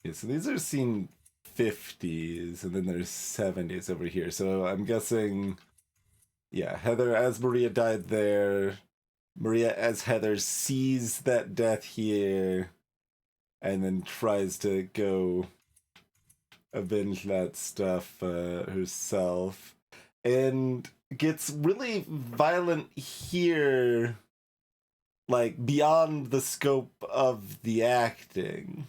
Yeah, so these are scene 50s, and then there's 70s over here. So I'm guessing, yeah, Heather as Maria died there. Maria as Heather sees that death here, and then tries to go avenge that stuff herself. And gets really violent here, like, beyond the scope of the acting.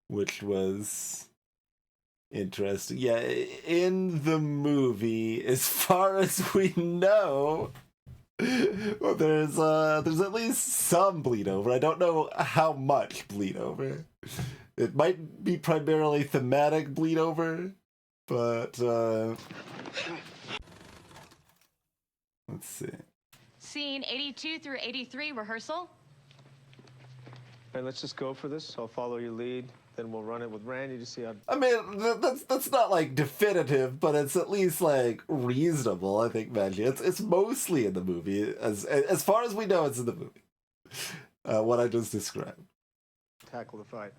Which was interesting. Yeah, in the movie, as far as we know, well, there's at least some bleed over. I don't know how much bleed over. It might be primarily thematic bleed over, but let's see. Scene 82 through 83, rehearsal. Hey, let's just go for this. I'll follow your lead. Then we'll run it with Randy to see how... I mean, that's not, like, definitive, but it's at least, like, reasonable, I think, Maggie. It's mostly in the movie. As far as we know, it's in the movie. What I just described. tackle the fight.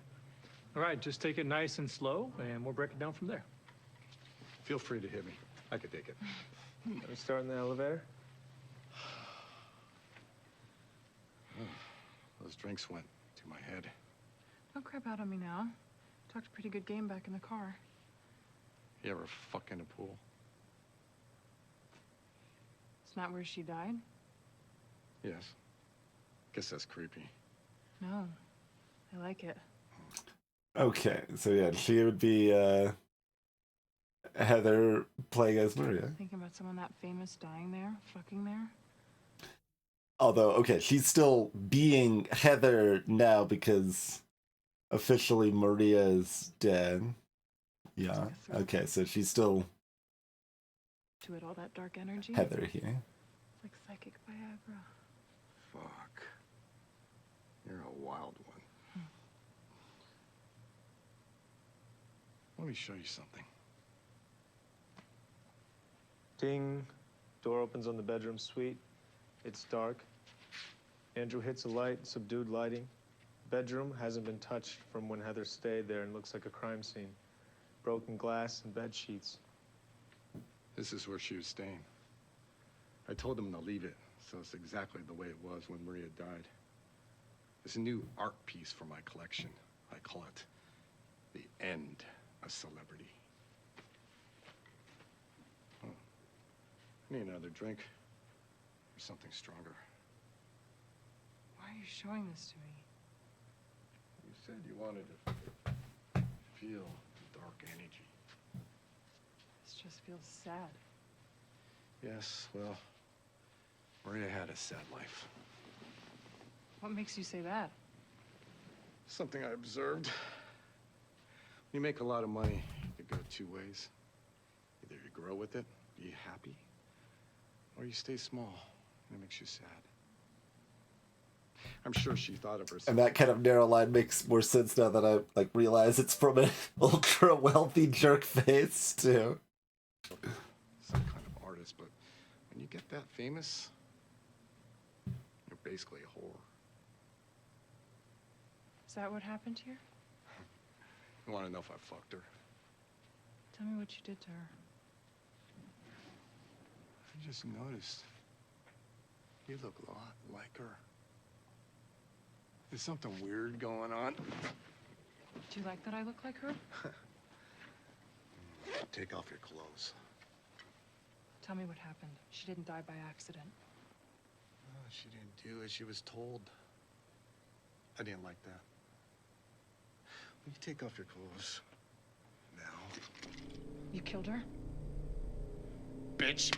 All right, just take it nice and slow, and we'll break it down from there. Feel free to hit me. I could take it. Are we starting the elevator? Those drinks went to my head. Don't crap out on me now. Talked a pretty good game back in the car. You ever fuck in a pool? It's not where she died? Yes. Guess that's creepy. No. I like it. Okay, so yeah, she would be Heather playing as Maria. Thinking about someone that famous dying there, fucking there. Although, okay, she's still being Heather now because officially Maria is dead. Yeah. Okay, so she's still To it, all that dark energy. Heather here. It's like psychic Viagra. Fuck. You're a wild one. Let me show you something. Ding. Door opens on the bedroom suite. It's dark. Andrew hits a light, subdued lighting. Bedroom hasn't been touched from when Heather stayed there and looks like a crime scene. Broken glass and bed sheets. This is where she was staying. I told them to leave it, so it's exactly the way it was when Maria died. It's a new art piece for my collection. I call it The End of Celebrity. Oh. I need another drink or something stronger. Why are you showing this to me? You said you wanted to feel the dark energy. This just feels sad. Yes, well, Maria had a sad life. What makes you say that? Something I observed. When you make a lot of money, it goes two ways. Either you grow with it, be happy, or you stay small, and it makes you sad. I'm sure she thought of herself. And that kind of narrow line makes more sense now that I realize it's from an ultra wealthy jerk face too. Some kind of artist, but when you get that famous, you're basically a whore. Is that what happened here? You want to know if I fucked her? Tell me what you did to her. I just noticed. You look a lot like her. There's something weird going on. Do you like that I look like her? Take off your clothes. Tell me what happened. She didn't die by accident. No, she didn't do as she was told. I didn't like that. Will you take off your clothes? Now. You killed her? Bitch!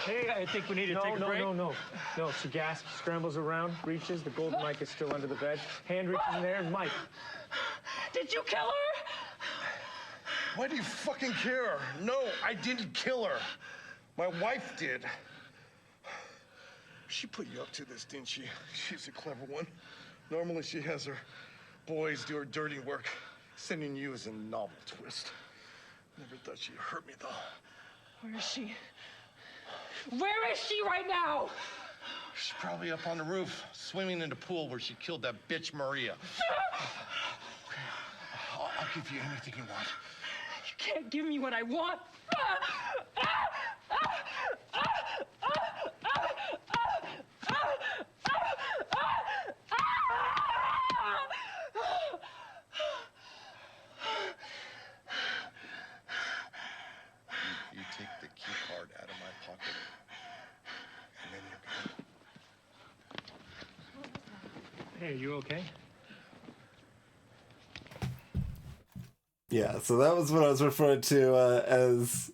Hey, I think we need to take a break. No. She gasps, scrambles around, reaches. The gold mic is still under the bed. Hand reaches in there, and Mike. Did you kill her? Why do you fucking care? No, I didn't kill her. My wife did. She put you up to this, didn't she? She's a clever one. Normally she has her boys do her dirty work, sending you as a novel twist. Never thought she'd hurt me, though. Where is she? Where is she right now? She's probably up on the roof, swimming in the pool where she killed that bitch Maria. Okay, I'll give you anything you want. You can't give me what I want. You take the key card out of my pocket, and then you're good. Hey, are you okay? Yeah, so that was what I was referring to as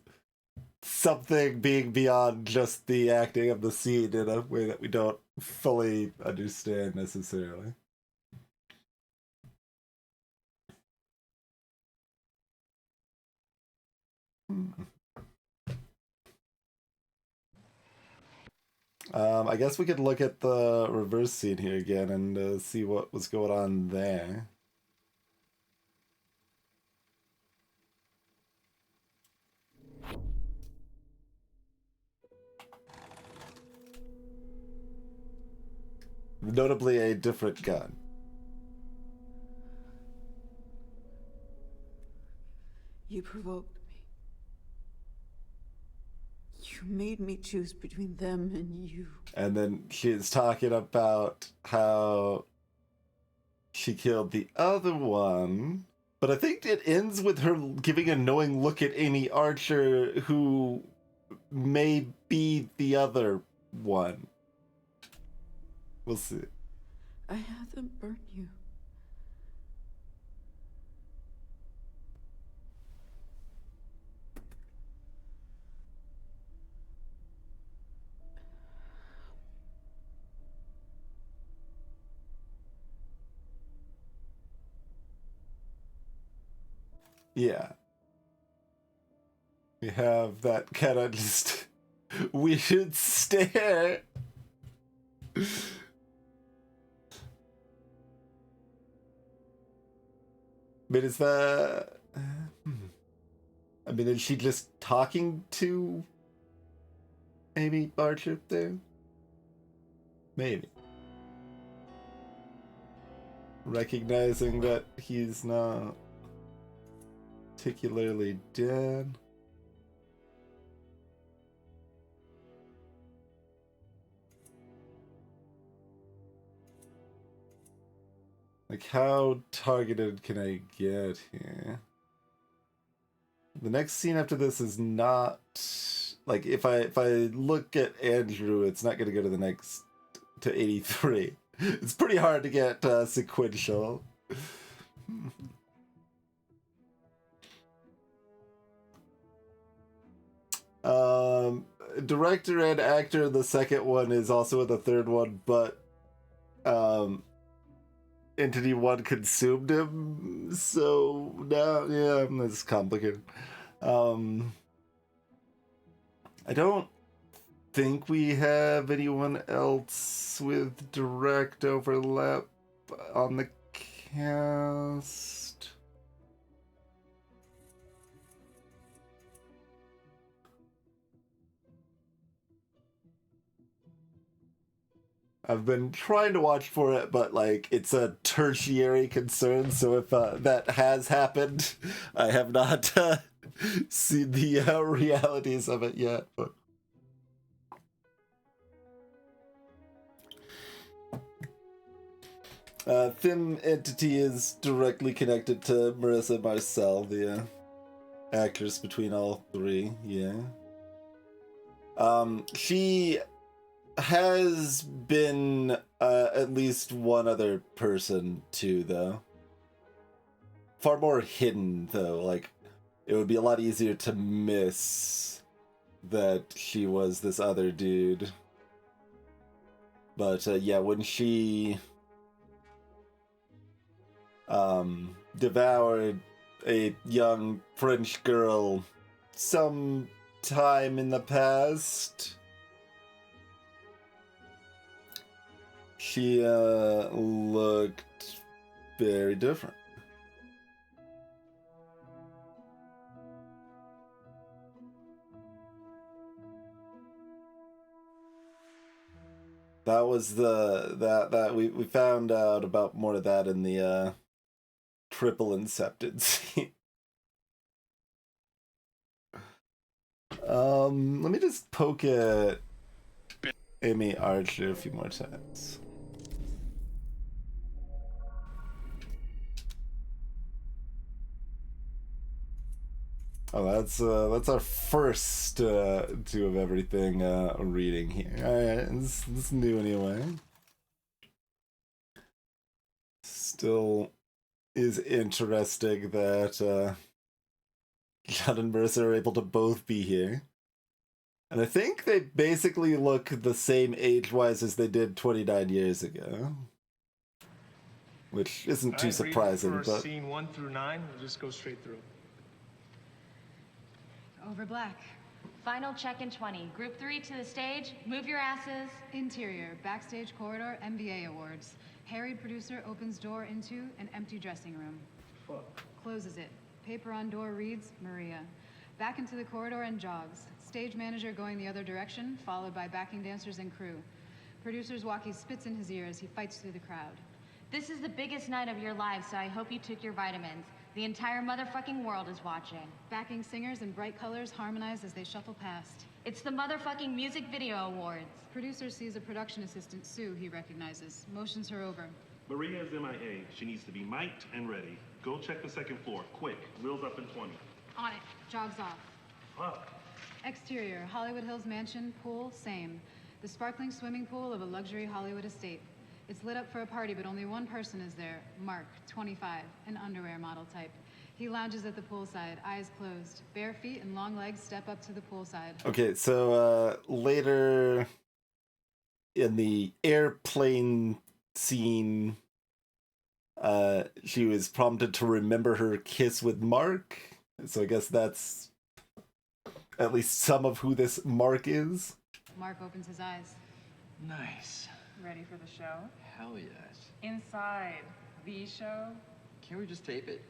something being beyond just the acting of the scene in a way that we don't fully understand necessarily. I guess we could look at the reverse scene here again and see what was going on there. Notably a different gun. You provoked me. You made me choose between them and you. And then she's talking about how she killed the other one. But I think it ends with her giving a knowing look at Amy Archer, who may be the other one. We'll see. I had them burn you. Yeah. We have that kind of just weird stare. But is that... I mean, is she just talking to Amy Archer there? Maybe. Recognizing that he's not particularly dead. Like, how targeted can I get here? The next scene after this is not... Like, if I look at Andrew, it's not going to go to the next... to 83. It's pretty hard to get sequential. Director and actor in the second one is also in the third one, but Entity 1 consumed him, so now, yeah, it's complicated. I don't think we have anyone else with direct overlap on the cast. I've been trying to watch for it, but like it's a tertiary concern. So if that has happened, I have not seen the realities of it yet. But Femme Entity is directly connected to Marissa Marcel, the actress between all three. Yeah. She has been at least one other person too, though. Far more hidden, though. Like, it would be a lot easier to miss that she was this other dude. But yeah, when she devoured a young French girl some time in the past, she looked very different. That was that we found out about more of that in the triple incepted scene. Let me just poke at Amy Archer a few more times. Oh, that's our first two of everything reading here. Alright, this new anyway. Still is interesting that John and Marissa are able to both be here. And I think they basically look the same age-wise as they did 29 years ago. Which isn't too surprising, but... Scene 1 through 9, we'll just go straight through. Over black. Final check in 20. Group 3 to the stage. Move your asses. Interior, backstage corridor, MBA awards. Harried producer opens door into an empty dressing room. Fuck. Closes it. Paper on door reads, Maria. Back into the corridor and jogs. Stage manager going the other direction, followed by backing dancers and crew. Producer's walkie spits in his ear as he fights through the crowd. This is the biggest night of your life, so I hope you took your vitamins. The entire motherfucking world is watching. Backing singers in bright colors harmonize as they shuffle past. It's the motherfucking music video awards. Producer sees a production assistant, Sue, he recognizes, motions her over. Maria is MIA. She needs to be mic'd and ready. Go check the second floor, quick. Wheels up in 20. On it. Jogs off. Fuck. Exterior, Hollywood Hills mansion, pool, same. The sparkling swimming pool of a luxury Hollywood estate. It's lit up for a party, but only one person is there. Mark, 25, an underwear model type. He lounges at the poolside, eyes closed. Bare feet and long legs step up to the poolside. Okay, so later in the airplane scene, she was prompted to remember her kiss with Mark. So I guess that's at least some of who this Mark is. Mark opens his eyes. Nice. Ready for the show? Hell yes. Inside the show? Can't we just tape it?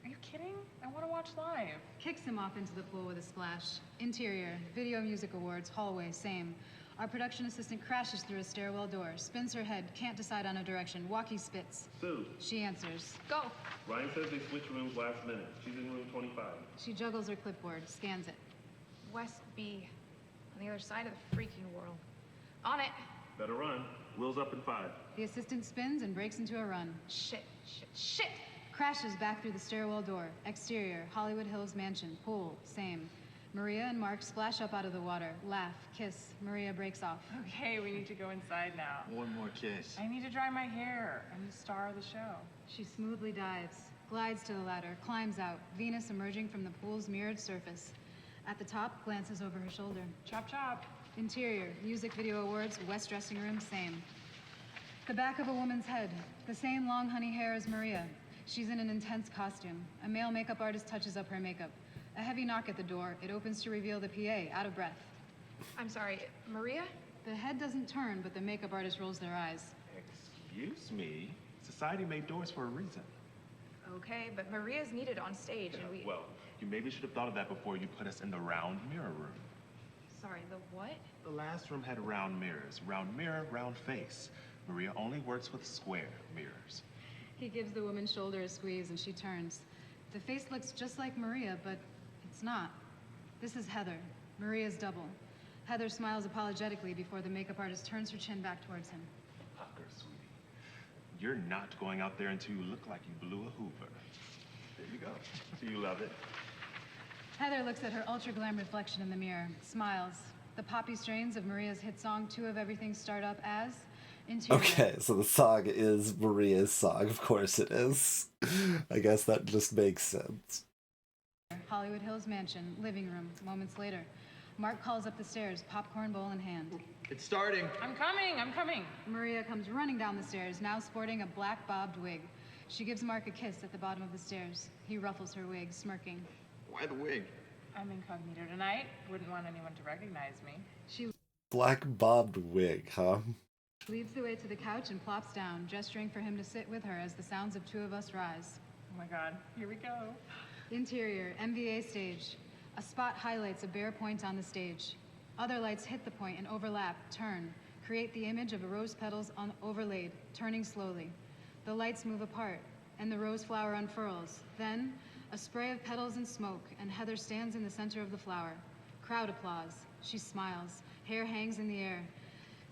Are you kidding? I want to watch live. Kicks him off into the pool with a splash. Interior, Video Music Awards, hallway, same. Our production assistant crashes through a stairwell door, spins her head, can't decide on a direction. Walkie spits. Sue. She answers. Go. Ryan says they switched rooms last minute. She's in room 25. She juggles her clipboard, scans it. West B, on the other side of the freaking world. On it. Better run. Wheels up in 5. The assistant spins and breaks into a run. Shit, shit, shit! Crashes back through the stairwell door. Exterior, Hollywood Hills mansion, pool, same. Maria and Mark splash up out of the water, laugh, kiss. Maria breaks off. Okay, we need to go inside now. One more kiss. I need to dry my hair. I'm the star of the show. She smoothly dives, glides to the ladder, climbs out, Venus emerging from the pool's mirrored surface. At the top, glances over her shoulder. Chop, chop. Interior, Music Video Awards, West dressing room, same. The back of a woman's head, the same long honey hair as Maria. She's in an intense costume. A male makeup artist touches up her makeup. A heavy knock at the door. It opens to reveal the PA, out of breath. I'm sorry, Maria? The head doesn't turn, but the makeup artist rolls their eyes. Excuse me. Society made doors for a reason. Okay, but Maria's needed on stage, and we... Well, you maybe should have thought of that before you put us in the round mirror room. Sorry, the what? The last room had round mirrors. Round mirror, round face. Maria only works with square mirrors. He gives the woman's shoulder a squeeze, and she turns. The face looks just like Maria, but it's not. This is Heather, Maria's double. Heather smiles apologetically before the makeup artist turns her chin back towards him. Pucker, sweetie. You're not going out there until you look like you blew a Hoover. There you go. Do you love it? Heather looks at her ultra-glam reflection in the mirror, smiles. The poppy strains of Maria's hit song, Two of Everything, start up as... Interior. Okay, so the song is Maria's song. Of course it is. I guess that just makes sense. Hollywood Hills mansion, living room, moments later. Mark calls up the stairs, popcorn bowl in hand. It's starting. I'm coming. Maria comes running down the stairs, now sporting a black bobbed wig. She gives Mark a kiss at the bottom of the stairs. He ruffles her wig, smirking. Why the wig? I'm incognito tonight. Wouldn't want anyone to recognize me. She Black bobbed wig, huh? leads the way to the couch and plops down, gesturing for him to sit with her as the sounds of Two of Us rise. Oh my God, here we go. Interior, MVA stage. A spot highlights a bare point on the stage. Other lights hit the point and overlap, turn, create the image of a rose petals overlaid, turning slowly. The lights move apart, and the rose flower unfurls. Then, a spray of petals and smoke, and Heather stands in the center of the flower. Crowd applause. She smiles. Hair hangs in the air.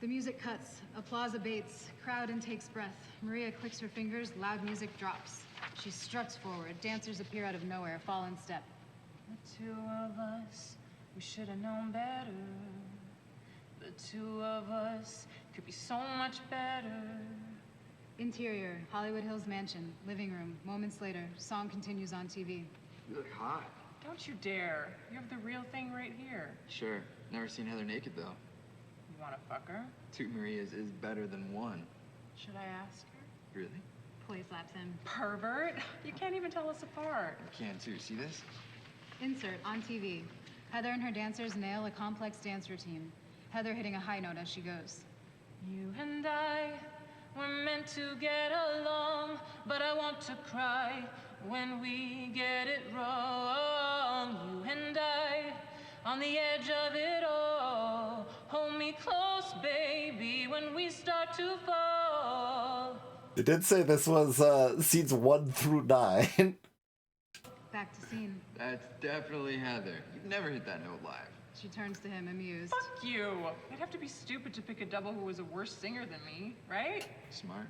The music cuts. Applause abates. Crowd intakes breath. Maria clicks her fingers. Loud music drops. She struts forward. Dancers appear out of nowhere, fall in step. The two of us, we should have known better. The two of us could be so much better. Interior, Hollywood Hills mansion, living room. Moments later, song continues on TV. You look hot. Don't you dare. You have the real thing right here. Sure. Never seen Heather naked, though. You wanna fuck her? Two Marias is better than one. Should I ask her? Really? Play slaps him. Pervert. You can't even tell us apart. You can, too. See this? Insert on TV. Heather and her dancers nail a complex dance routine. Heather hitting a high note as she goes. You and I were meant to get along, but I want to cry when we get it wrong. You and I, on the edge of it all, hold me me close, baby, when we start to fall. It did say this was scenes 1 through 9. Back to scene. That's definitely Heather. You've never hit that note live. She turns to him, amused. Fuck you. I'd have to be stupid to pick a double who was a worse singer than me, right? Smart.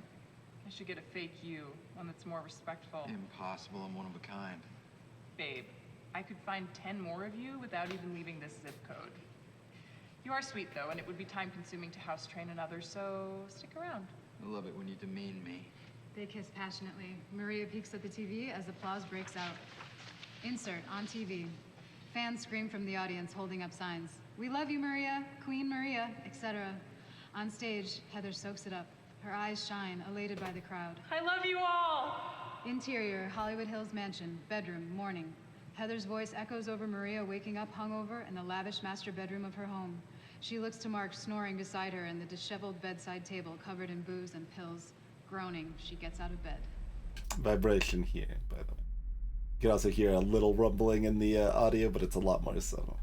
I should get a fake you, one that's more respectful. Impossible. I'm one of a kind. Babe, I could find 10 more of you without even leaving this zip code. You are sweet, though, and it would be time-consuming to house train another, so stick around. I love it when you demean me. They kiss passionately. Maria peeks at the TV as applause breaks out. Insert on TV. Fans scream from the audience, holding up signs. We love you, Maria, Queen Maria, etc. On stage, Heather soaks it up. Her eyes shine, elated by the crowd. I love you all! Interior, Hollywood Hills mansion, bedroom, morning. Heather's voice echoes over Maria waking up hungover in the lavish master bedroom of her home. She looks to Mark snoring beside her in the disheveled bedside table covered in booze and pills. Groaning, she gets out of bed. Vibration here, by the way. You can also hear a little rumbling in the audio, but it's a lot more subtle.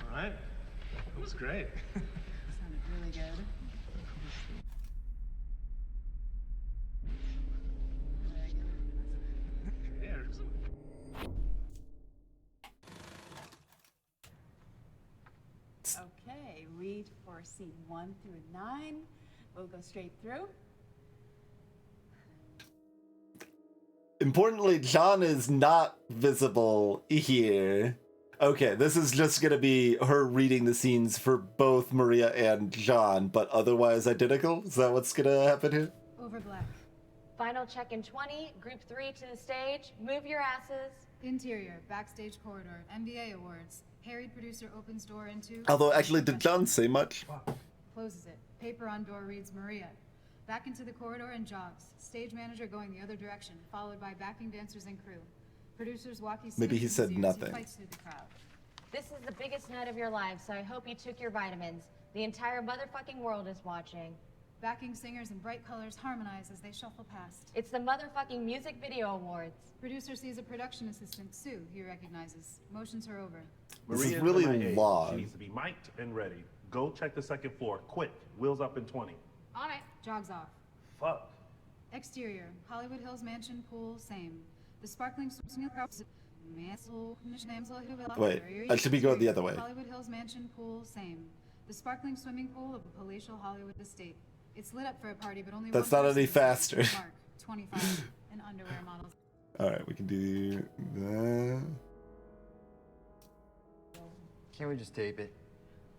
All right. That was great. Sounded really good. Okay, read for scene 1 through 9. We'll go straight through. Importantly, John is not visible here. Okay, this is just gonna be her reading the scenes for both Maria and John, but otherwise identical? Is that what's gonna happen here? Over black. Final check in 20, group 3 to the stage. Move your asses. Interior, backstage corridor, NBA awards. Harried producer opens door into... Although, actually, did John say much? Closes it. Paper on door reads Maria. Back into the corridor and jogs. Stage manager going the other direction, followed by backing dancers and crew. Producers walkie. Maybe he said nothing. Fights through the crowd. This is the biggest night of your life, so I hope you took your vitamins. The entire motherfucking world is watching. Backing singers in bright colors harmonize as they shuffle past. It's the motherfucking music video awards. Producer sees a production assistant, Sue, he recognizes. Motions her over. This is really MIA. long. She needs to be mic'd and ready. Go check the second floor, quick. Wheels up in 20. On it. Jogs off. Fuck. Exterior, Hollywood Hills mansion, pool, same. The sparkling swimming house. Wait, I should be going the other way. Hollywood Hills mansion, pool, same. The sparkling swimming pool of a palatial Hollywood estate. It's lit up for a party, but only That's one not person any is there. faster. Mark, 25, and underwear models. Alright, we can do that. Can't we just tape it?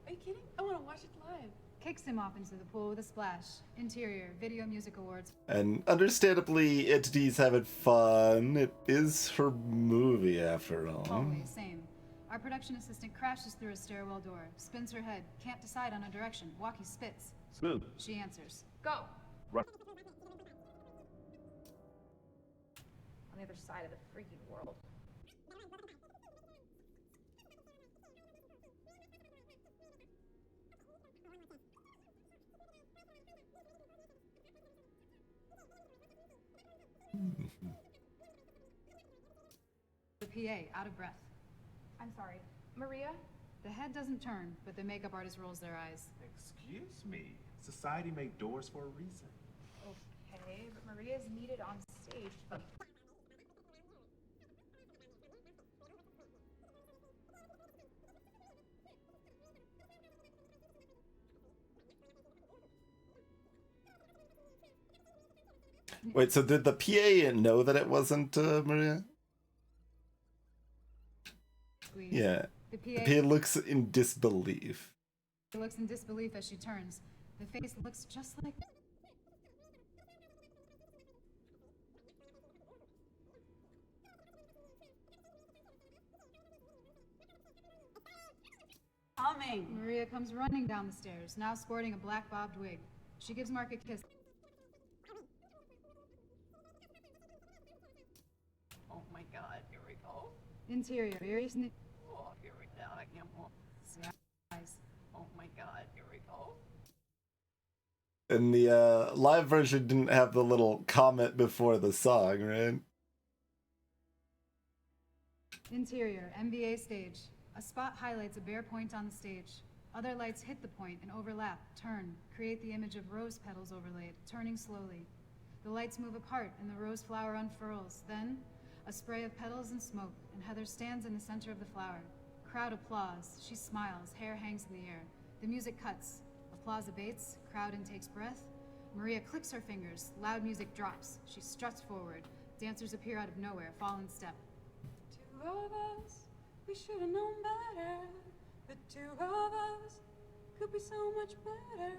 Are you kidding? I want to watch it live. Kicks him off into the pool with a splash. Interior, Video Music Awards. And understandably, Entity's having fun. It is her movie, after all. Always, same. Our production assistant crashes through a stairwell door, spins her head, can't decide on a direction. Walkie spits. Smooth. She answers. Go. Run. On the other side of the freaking world. The PA, out of breath. I'm sorry. Maria? The head doesn't turn, but the makeup artist rolls their eyes. Excuse me. Society made doors for a reason. Okay, but Maria's needed on stage. Wait, so did the PA know that it wasn't Maria? Squeeze. Yeah. The The PA PA looks in disbelief. looks in disbelief as she turns. The face looks just like... Coming. Maria comes running down the stairs, now sporting a black bobbed wig. She gives Mark a kiss. Oh my god, here we go. Interior, Aries. Oh, here we go. I can't walk. Eyes. Oh my god, here we go. And the live version didn't have the little comment before the song, right? Interior, NBA stage. A spot highlights a bare point on the stage. Other lights hit the point and overlap, turn, create the image of rose petals overlaid, turning slowly. The lights move apart and the rose flower unfurls. Then, a spray of petals and smoke, and Heather stands in the center of the flower. Crowd applause. She smiles, hair hangs in the air. The music cuts. Applause abates, crowd intakes breath. Maria clicks her fingers, loud music drops. She struts forward. Dancers appear out of nowhere, fall in step. Two of us, we should have known better. The two of us could be so much better.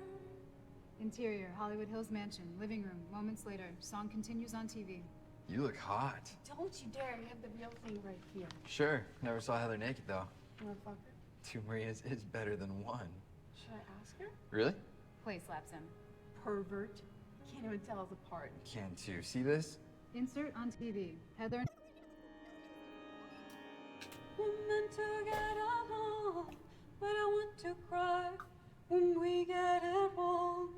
Interior, Hollywood Hills mansion, living room. Moments later, song continues on TV. You look hot. Don't you dare, you have the real thing right here. Sure. Never saw Heather naked, though. You wanna fuck her? 2 Marias is better than 1. Should I ask her? Really? Clay slaps him. Pervert. Can't even tell us apart. Can too. See this? Insert on TV. Heather. We're meant to get along, but I want to cry when we get it wrong.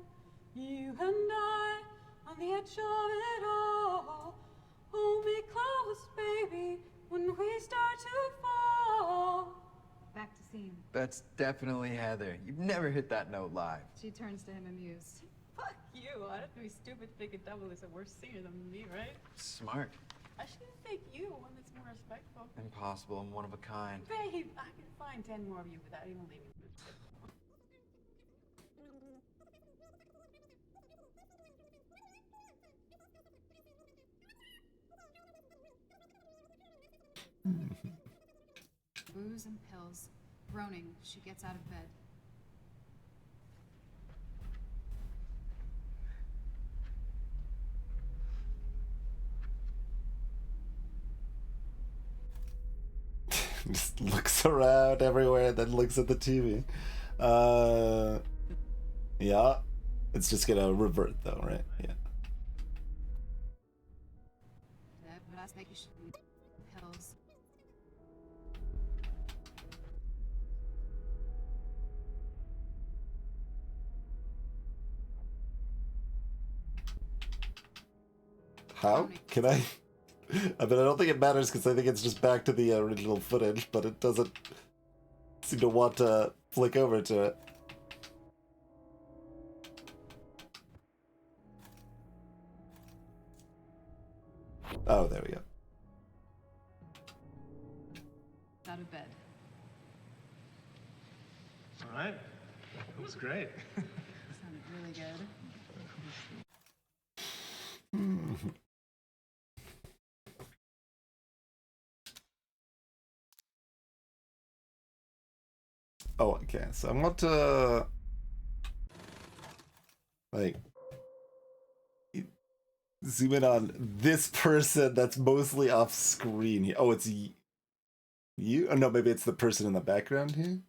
You and I on the edge of it all. Hold me close, baby, when we start to fall. Back to scene. That's definitely Heather. You've never hit that note live. She turns to him amused. Fuck you. I'd have to be stupid to think a double is a worse singer than me, right? Smart. I should think you, one that's more respectful. Impossible. I'm one of a kind. Babe, I can find 10 more of you without even leaving. Booze and pills. Groaning, she gets out of bed. Just looks around everywhere and then looks at the TV. Yeah. It's just gonna revert though, right? Yeah. Pills. How? Can I? I mean, I don't think it matters because I think it's just back to the original footage, but it doesn't seem to want to flick over to it. Oh, there we go. Out of bed. All right. That was great. Sounded really good. Oh, okay. So I want to like zoom in on this person that's mostly off screen. Oh, it's you? Oh no, maybe it's the person in the background here.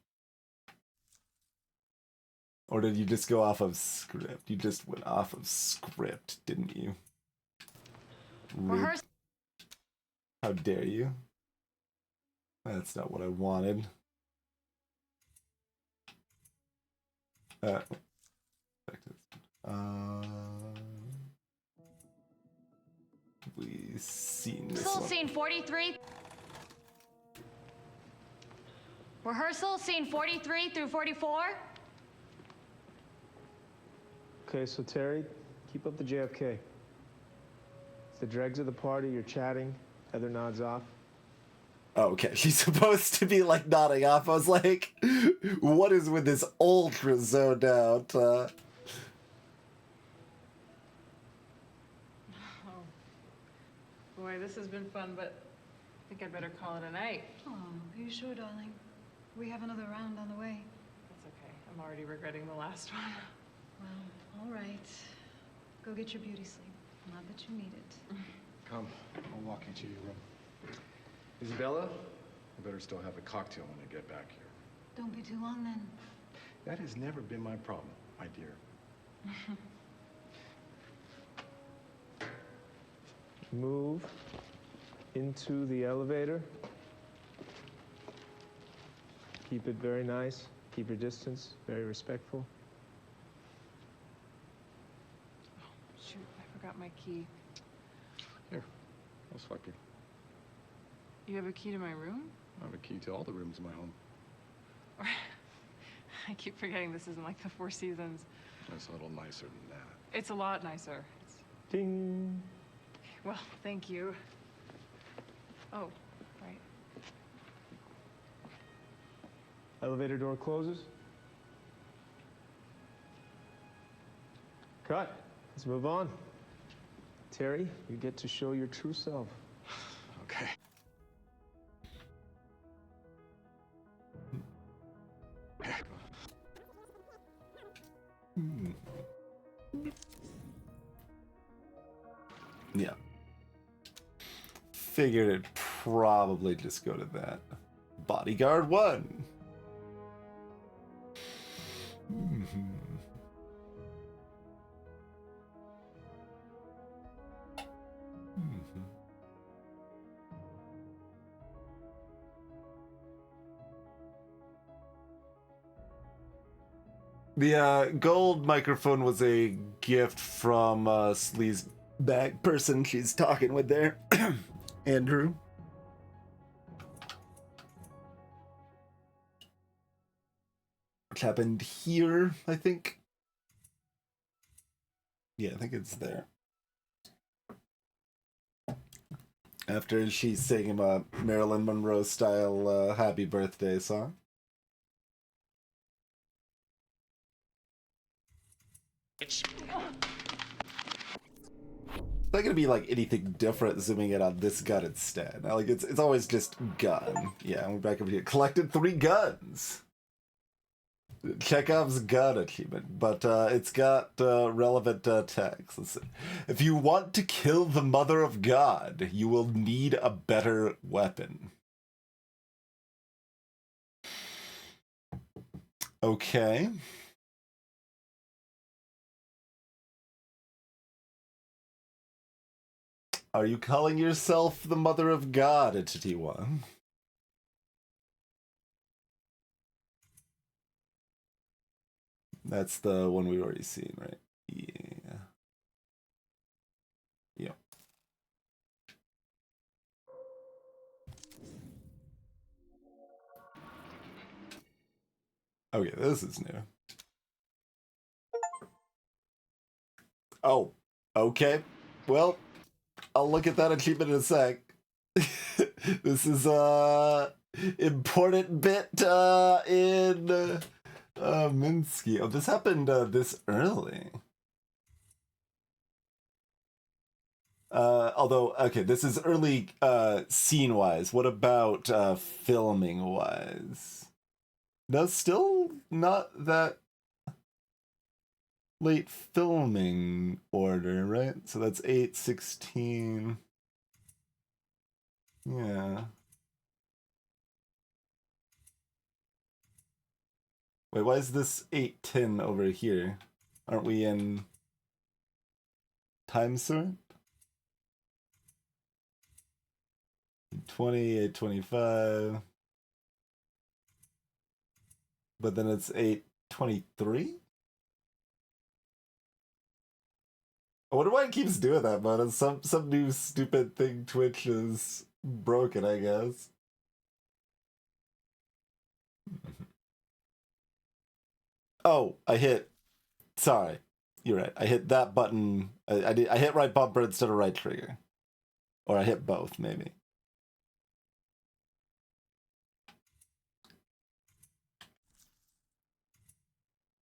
Or did you just go off of script? You just went off of script, didn't you? Rude. How dare you? That's not what I wanted. We've seen this Rehearsal one. scene 43. Rehearsal scene 43 through 44. Okay, so Terry, keep up the JFK. It's the dregs of the party, you're chatting, Heather nods off. Oh, okay, she's supposed to be like nodding off. I was like, what is with this ultra zoned out? Boy, this has been fun, but I think I'd better call it a night. Oh, are you sure, darling? We have another round on the way. That's okay. I'm already regretting the last one. Well, all right. Go get your beauty sleep. Not that you need it. Come, I'll walk you to your room. Isabella, you better still have a cocktail when I get back here. Don't be too long then. That has never been my problem, my dear. Move into the elevator. Keep it very nice. Keep your distance, very respectful. Shoot, I forgot my key. Here, I'll swipe you. You have a key to my room? I have a key to all the rooms in my home. I keep forgetting this isn't like the Four Seasons. It's a little nicer than that. It's a lot nicer. Ding. Well, thank you. Oh, right. Elevator door closes. Cut. Let's move on. Terry, you get to show your true self. Okay. Yeah. Figured it'd probably just go to that. Bodyguard 1. The gold microphone was a gift from Sleaze bag person she's talking with there. Andrew. Which happened here, I think. Yeah, I think it's there. After she sang him a Marilyn Monroe style happy birthday song. It's not gonna be like anything different zooming in on this gun instead. Like it's always just gun. Yeah, we're back over here. Collected 3 guns. Chekhov's gun achievement, but it's got relevant text. Let's see. If you want to kill the Mother of God, you will need a better weapon. Okay. Are you calling yourself the Mother of God, Entity 1? That's the one we've already seen, right? Yeah. Yeah. Okay, this is new. Oh, okay. Well, I'll look at that achievement in a sec. This is important bit in Minsky. Oh, this happened this early. Although, okay, this is early scene-wise. What about filming-wise? No, still not that late filming order, right? So that's 8:16. Yeah. Wait, why is this 8:10 over here? Aren't we in time sort? 20, 8:25. But then it's 8:23? I wonder why it keeps doing that, man. It's some new stupid thing Twitch is broken, I guess. Oh, I hit. Sorry, you're right. I hit that button. I hit right bumper instead of right trigger, or I hit both, maybe.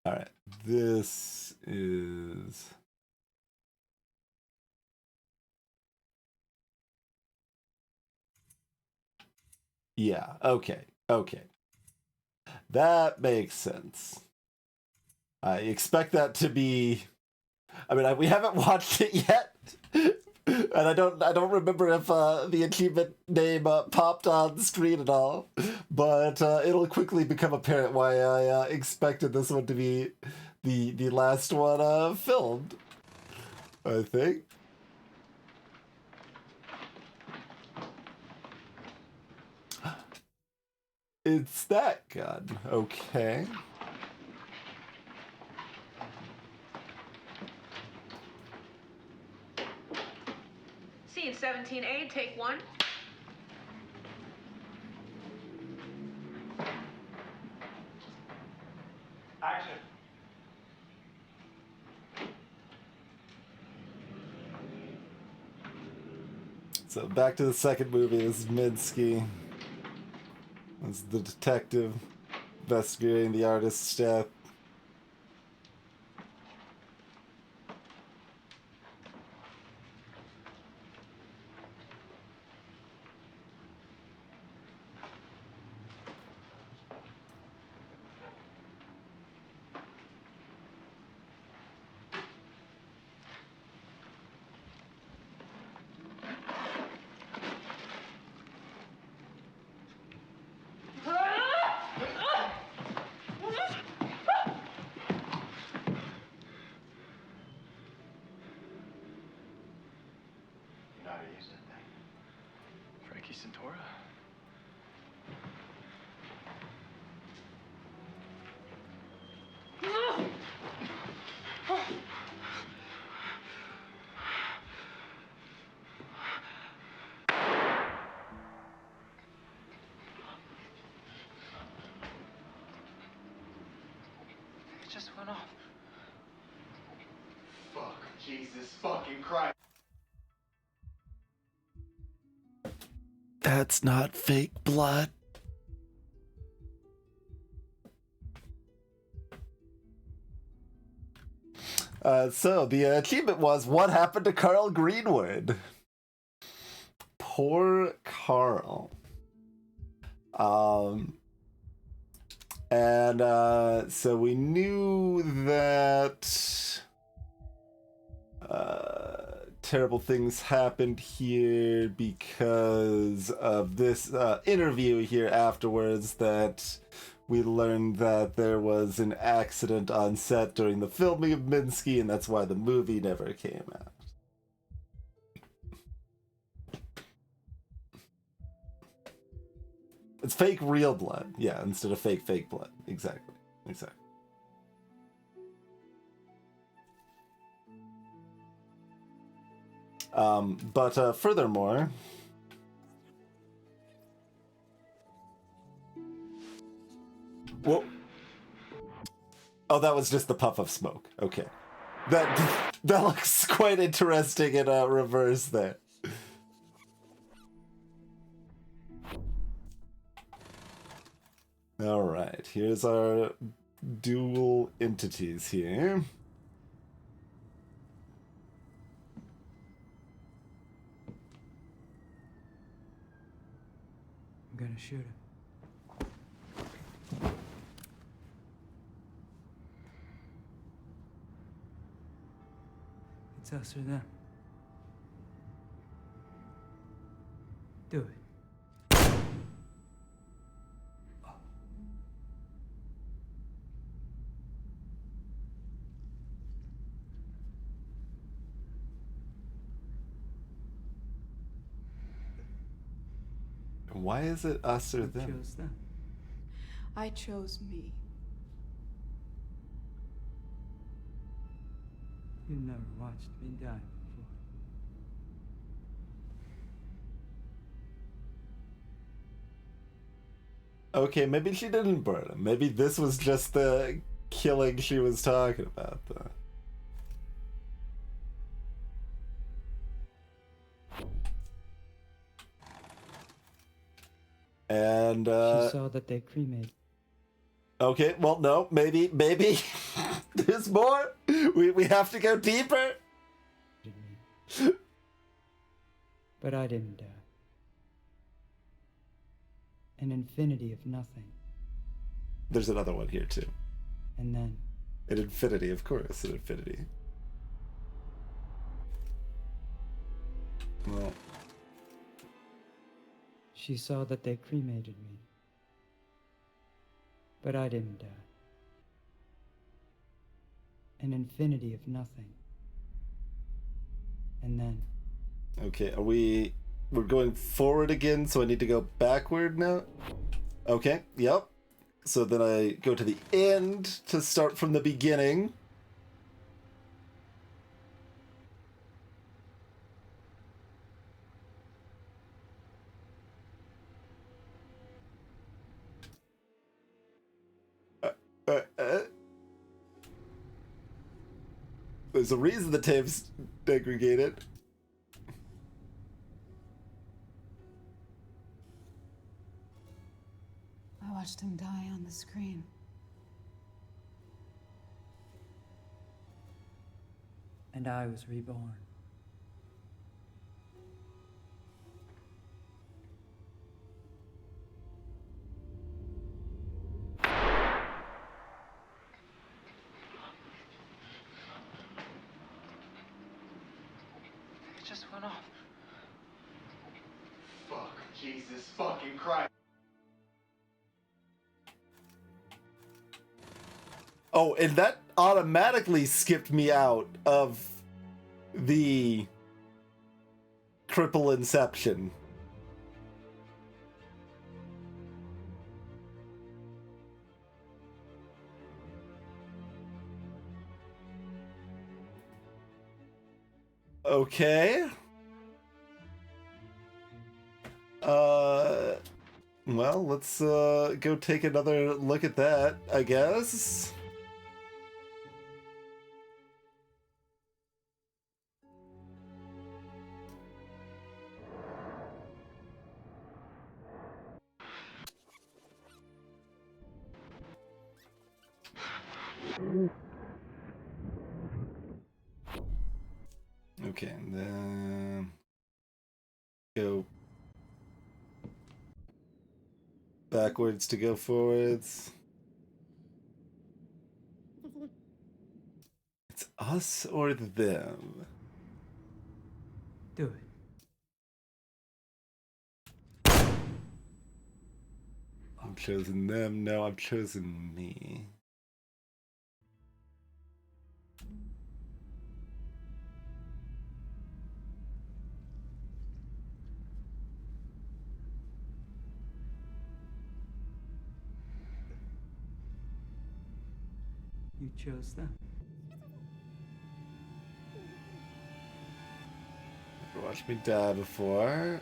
All right, this is. Yeah. Okay. Okay. That makes sense. I expect that to be. I mean, we haven't watched it yet, and I don't remember if the achievement name popped on the screen at all. But it'll quickly become apparent why I expected this one to be the last one filmed. I think. It's that gun. Okay. Scene 17A, take 1. So back to the second movie. This is Minsky. This is the detective investigating the artist's death. You know how to use that thing? Frankie Santora? It just went off. Fuck, Jesus fucking Christ. That's not fake blood. So the achievement was, what happened to Carl Greenwood? Poor Carl. So we knew that terrible things happened here because of this interview here afterwards, that we learned that there was an accident on set during the filming of Minsky, and that's why the movie never came out. It's fake real blood. Yeah, instead of fake blood. Exactly. Exactly. But furthermore... Whoa. Oh, that was just the puff of smoke. Okay. That looks quite interesting in reverse there. All right, here's our dual entities here. I'm gonna shoot him. It's us or them. Do it. Why is it us or them? Chose them. I chose me. You've never watched me die before. Okay, maybe she didn't burn him. Maybe this was just the killing she was talking about, though. And, She saw that they cremated. Okay, well, no, maybe there's more. We have to go deeper. But I didn't die. An infinity of nothing. There's another one here, too. And then... An infinity, of course, an infinity. Well... She saw that they cremated me. But I didn't die. An infinity of nothing. And then... Okay, we're going forward again, so I need to go backward now? Okay, yep. So then I go to the end to start from the beginning. There's a reason the tape's degraded. watched him die on the screen. And I was reborn. It just went off. Fuck, Jesus fucking Christ. Oh, and that automatically skipped me out of the cripple inception. Okay. Well, let's go take another look at that, I guess. Okay, and then go backwards to go forwards. It's us or them. Do it. I'm choosing them. No, I'm choosing me. You chose them. Never watched me die before.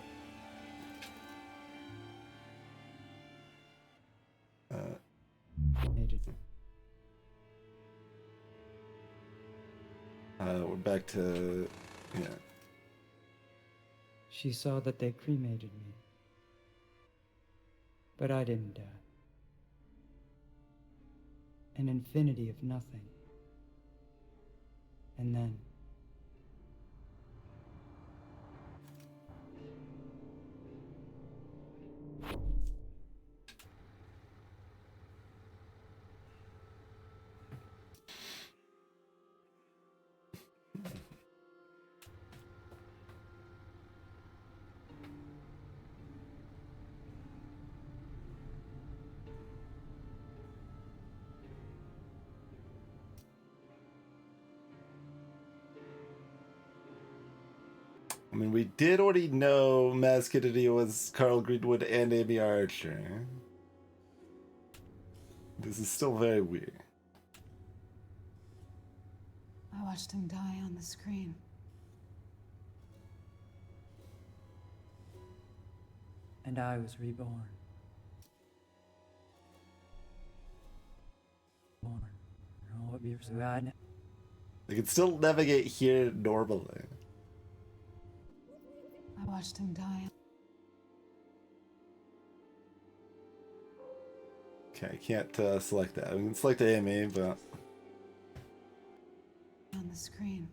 We're back to, yeah. She saw that they cremated me. But I didn't die. An infinity of nothing. And then... I mean, we did already know Maz Kennedy was Carl Greenwood and Amy Archer. This is still very weird. I watched him die on the screen. And I was reborn. Born. Oh, what years ago? They can still navigate here normally. I watched him die. Okay, I can't select that. I can select Amy, but... On the screen.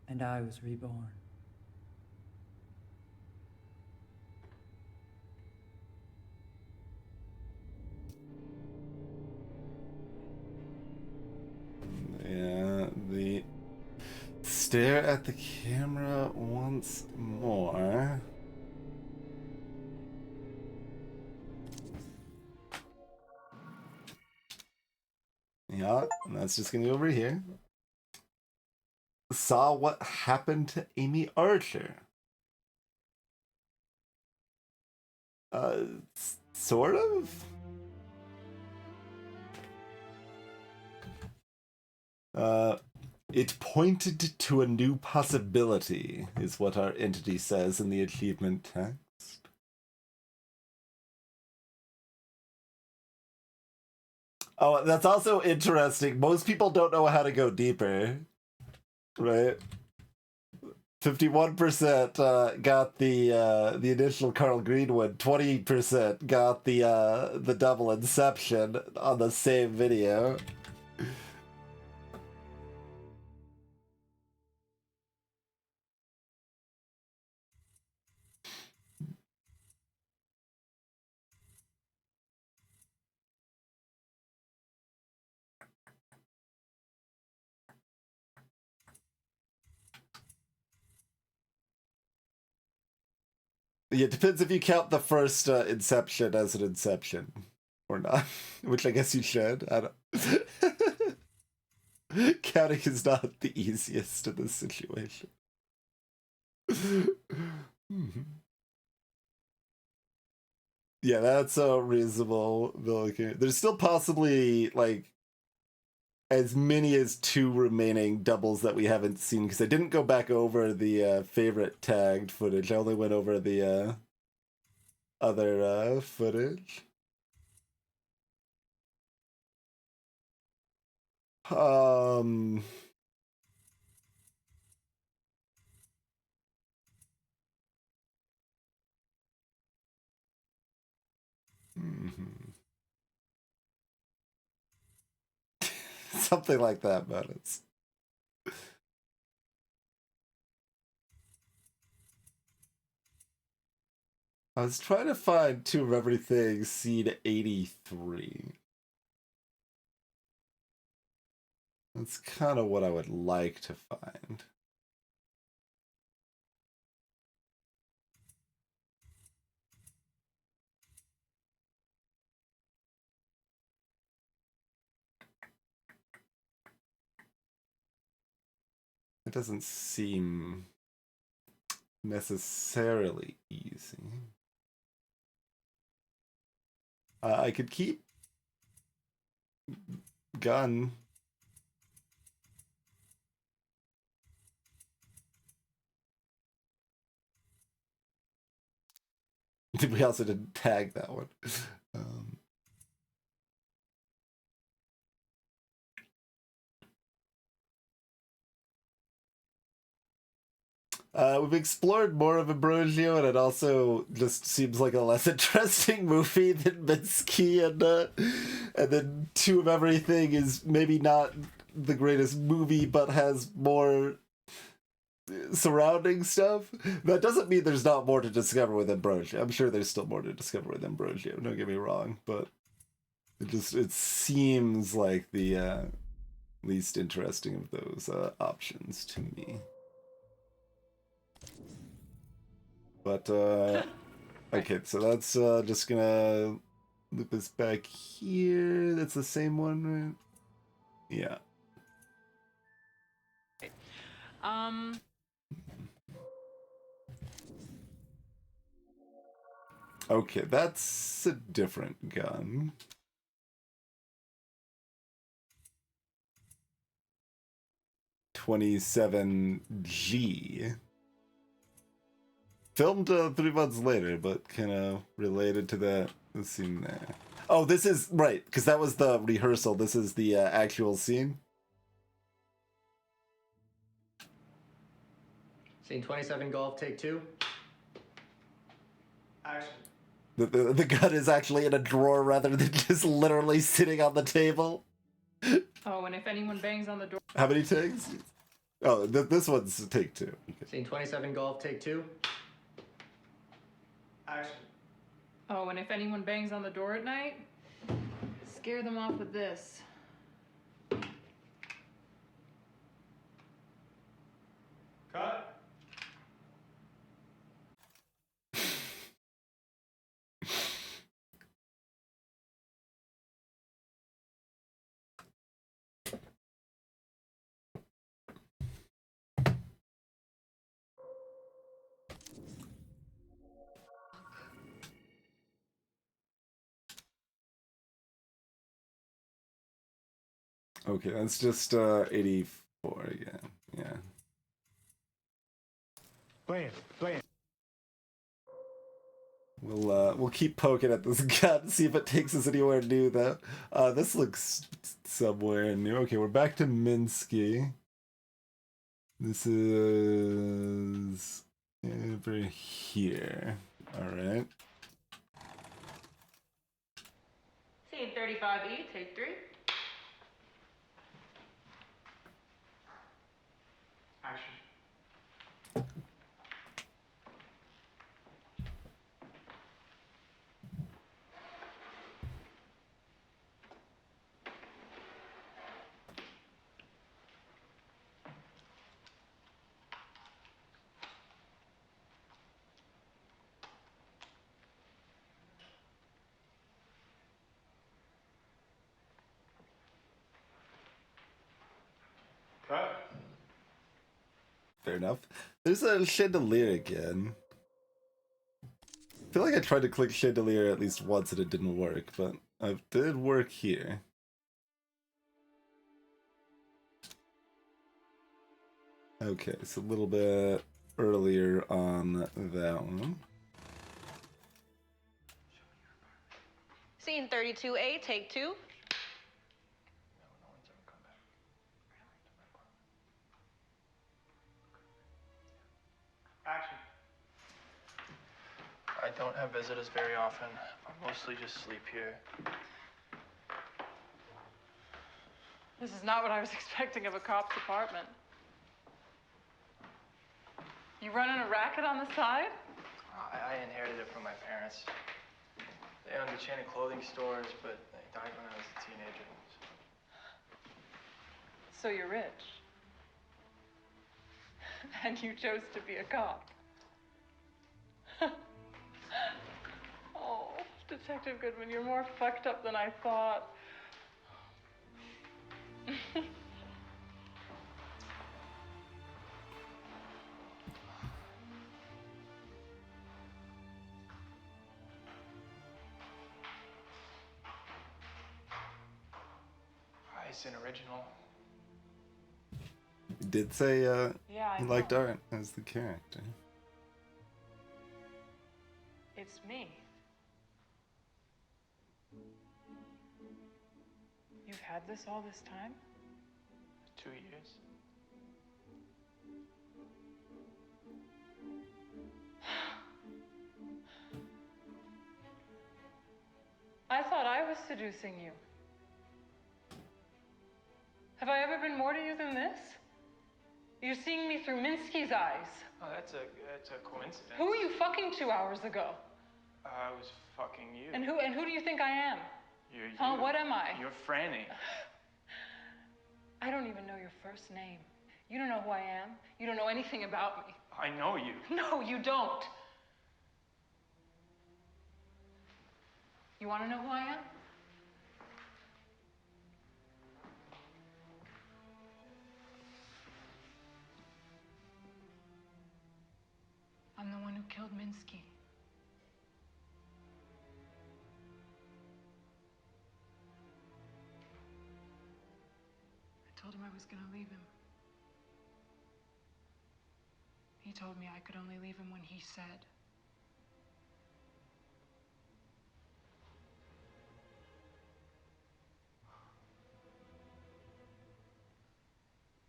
And I was reborn. Yeah, the... Stare at the camera once more. Yeah, and that's just gonna go over here. Saw what happened to Amy Archer. Sort of? It pointed to a new possibility, is what our entity says in the achievement text. Oh, that's also interesting. Most people don't know how to go deeper, right? 51% got the initial Carl Greenwood. 20% got the double Inception on the same video. Yeah, it depends if you count the first Inception as an Inception or not, which I guess you should. I don't. Counting is not the easiest in this situation. Yeah, that's a reasonable Milligan. There's still possibly like as many as 2 remaining doubles that we haven't seen because I didn't go back over the favorite tagged footage. I only went over the other footage. Mhm. Something like that, but it's. I was trying to find Two of Everything Seed 83. That's kind of what I would like to find. It doesn't seem necessarily easy. I could keep gun. We also didn't tag that one. We've explored more of Ambrosio, and it also just seems like a less interesting movie than Minsky, and then Two of Everything is maybe not the greatest movie, but has more surrounding stuff. That doesn't mean there's not more to discover with Ambrosio. I'm sure there's still more to discover with Ambrosio, don't get me wrong, but it seems like the least interesting of those options to me. But, okay, so that's just gonna loop us back here. That's the same one, right? Yeah. Okay, that's a different gun. $27G. Filmed 3 months later, but kind of related to that scene there. Oh, this is right, because that was the rehearsal. This is the actual scene. Scene 27 Golf, take 2. Action. The gun is actually in a drawer rather than just literally sitting on the table. Oh, and if anyone bangs on the door. How many takes? Oh, this one's take 2. Okay. Scene 27 Golf, take 2. Action. Oh, and if anyone bangs on the door at night, scare them off with this. Cut. Okay, that's just 84 again. Yeah. Play it. We'll keep poking at this gun, see if it takes us anywhere new though. This looks somewhere new. Okay, we're back to Minsky. This is over here. Alright. Scene 35E, take 3. Action. Cut. Fair enough. There's a chandelier again. I feel like I tried to click chandelier at least once and it didn't work, but it did work here. Okay, it's a little bit earlier on that one. Scene 32A, take 2. Action. I don't have visitors very often. I mostly just sleep here. This is not what I was expecting of a cop's apartment. You running a racket on the side? I inherited it from my parents. They owned a chain of clothing stores, but they died when I was a teenager. So you're rich. And you chose to be a cop. Oh, Detective Goodman, you're more fucked up than I thought. It's an original. He did say Yeah, he I liked know. Art as the character. It's me. You've had this all this time? 2 years. I thought I was seducing you. Have I ever been more to you than this? You're seeing me through Minsky's eyes. Oh, that's a coincidence. Who were you fucking 2 hours ago? I was fucking you. And who do you think I am? You're you. Huh? What am I? You're Franny. I don't even know your first name. You don't know who I am. You don't know anything about me. I know you. No, you don't. You want to know who I am? I'm the one who killed Minsky. I told him I was gonna leave him. He told me I could only leave him when he said.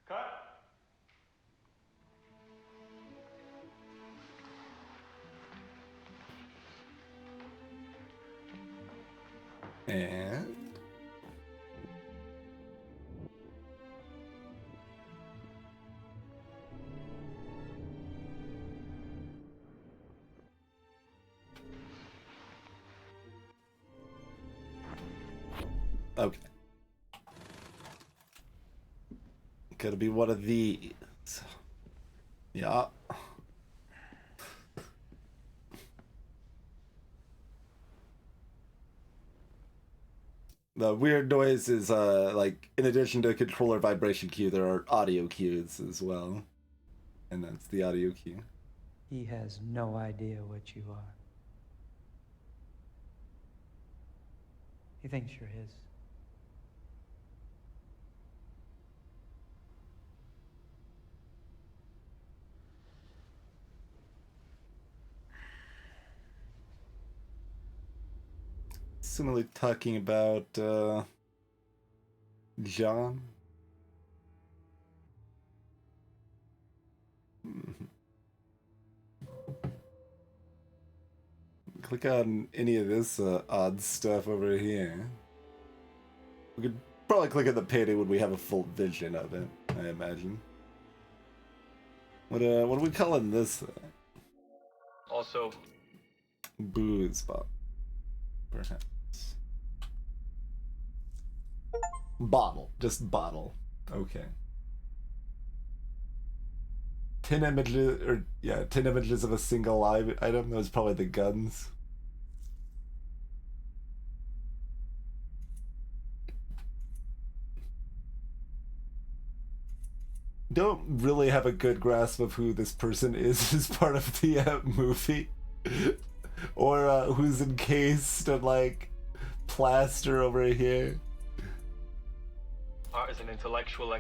Cut. And okay. Gotta be one of these. Yeah. The weird noise is like in addition to a controller vibration cue, there are audio cues as well. And that's the audio cue. He has no idea what you are. He thinks you're his. Similarly talking about John. Mhm. click on any of this odd stuff over here. We could probably click on the painting when we have a full vision of it, I imagine. What are we calling this thing? Also, Booze bottle, perhaps. Bottle, just bottle. Okay. 10 images, or yeah, 10 images of a single item. That was probably the guns. Don't really have a good grasp of who this person is as part of the movie, or who's encased in like plaster over here. art is an intellectual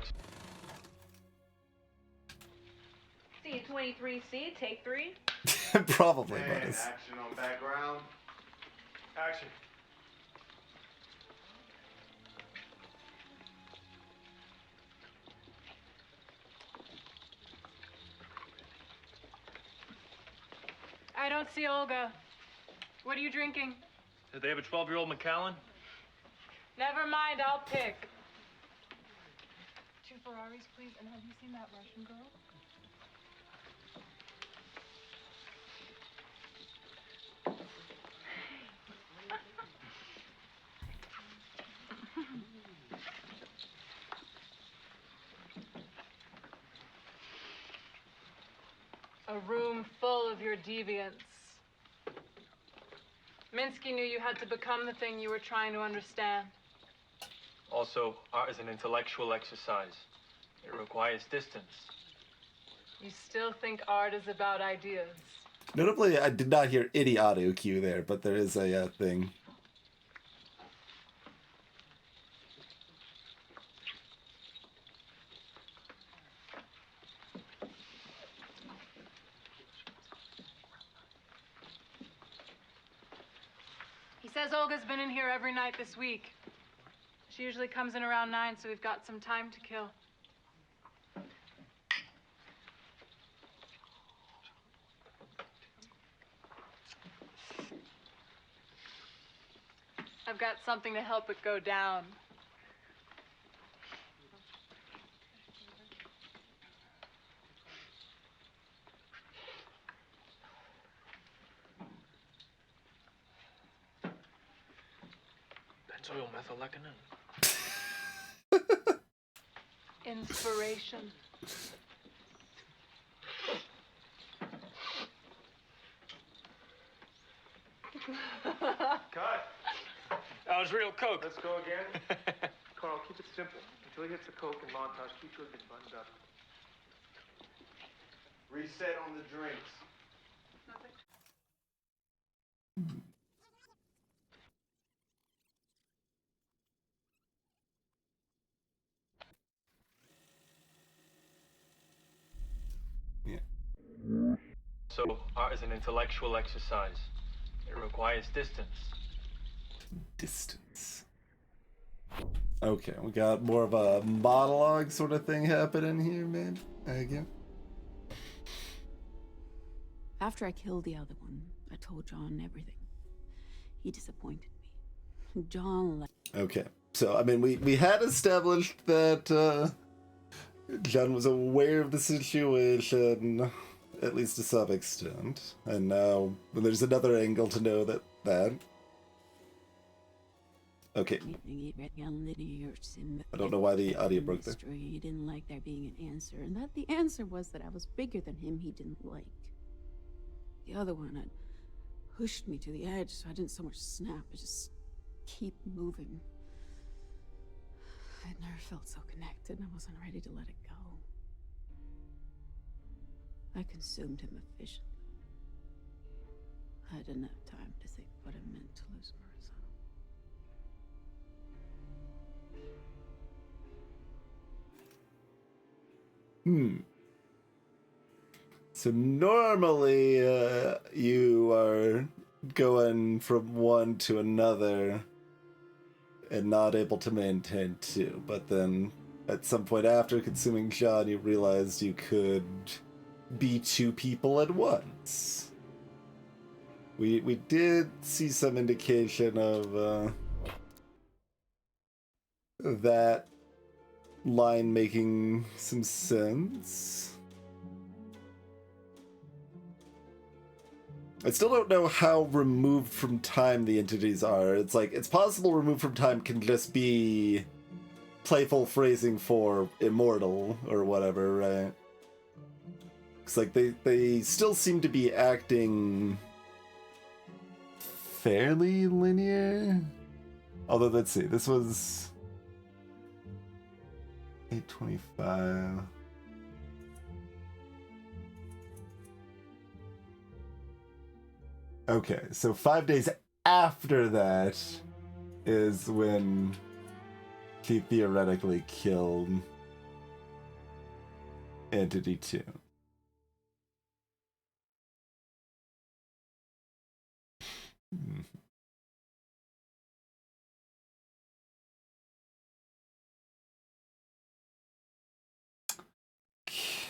Scene 23C, take 3. Probably, And Butters. action on background. Action. I don't see Olga. What are you drinking? Did they have a 12-year-old Macallan? Never mind, I'll pick. 2 Ferraris, please. And have you seen that Russian girl? A room full of your deviants. Minsky knew you had to become the thing you were trying to understand. Also, art is an intellectual exercise. It requires distance. You still think art is about ideas. Notably, I did not hear any audio cue there, but there is a thing. He says Olga's been in here every night this week. She usually comes in around 9, so we've got some time to kill. I've got something to help it go down. Benzoylmethylecinin. Inspiration. Cut. That was real coke. Let's go again. Carl, keep it simple. Until he hits the coke and montage, keep your good buttoned up. Reset on the drinks. So, art is an intellectual exercise. It requires distance. Distance. Okay, we got more of a monologue sort of thing happening here, man. Again. After I killed the other one, I told John everything. He disappointed me. John left. Okay, so I mean, we had established that John was aware of the situation, at least to some extent, and now there's another angle to know that. Okay. I don't know why the audio broke there. He didn't like there being an answer, and that the answer was that I was bigger than him he didn't like. The other one had pushed me to the edge, so I didn't so much snap, I just keep moving. I'd never felt so connected, and I wasn't ready to let it go. I consumed him efficiently. I didn't have time to think what it meant to lose Marissa. So normally, you are going from one to another and not able to maintain two, but then at some point after consuming John, you realized you could be two people at once. We did see some indication of that line making some sense. I still don't know how removed from time the entities are. It's like, it's possible removed from time can just be playful phrasing for immortal or whatever, right? It's like they still seem to be acting fairly linear. Although, let's see, this was 825. Okay, so 5 days after that is when he theoretically killed Entity 2.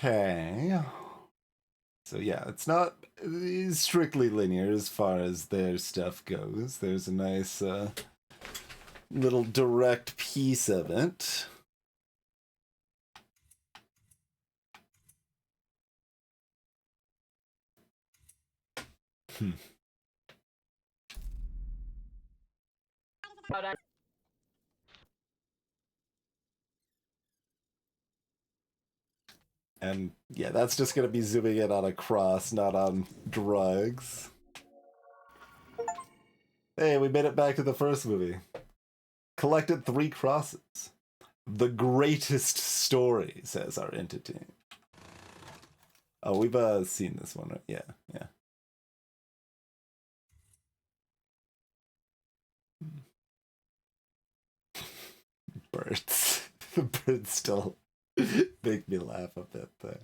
Okay. So yeah, it's not strictly linear as far as their stuff goes. There's a nice little direct piece of it. And yeah, that's just going to be zooming in on a cross, not on drugs. Hey, we made it back to the first movie. Collected 3 crosses. The greatest story, says our entity. Oh, we've seen this one, right? Yeah, yeah. Birds. The birds still make me laugh a bit there.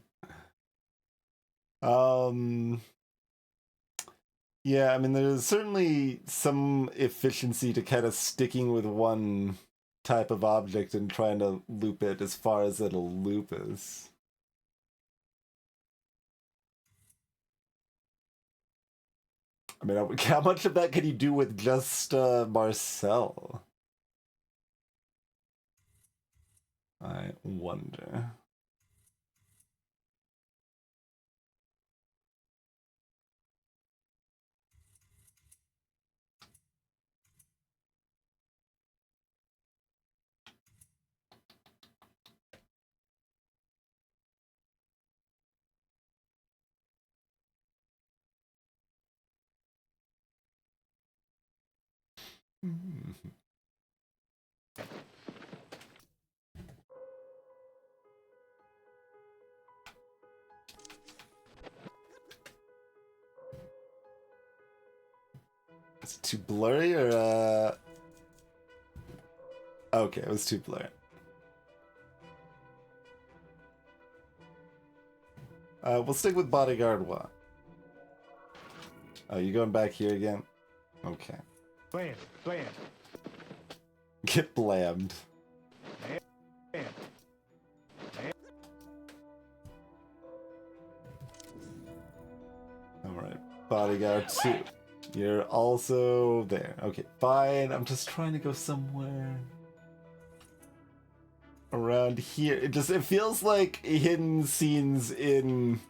Yeah, I mean, there's certainly some efficiency to kind of sticking with one type of object and trying to loop it as far as it'll loop us. I mean, how much of that can you do with just Marcel? I wonder. Is it too blurry or okay, it was too blurry. We'll stick with Bodyguard 1. Oh, you going back here again? Okay. Blam, blam. Get blammed. Bam. Alright, Bodyguard 2. You're also there. Okay, fine. I'm just trying to go somewhere around here. It feels like hidden scenes in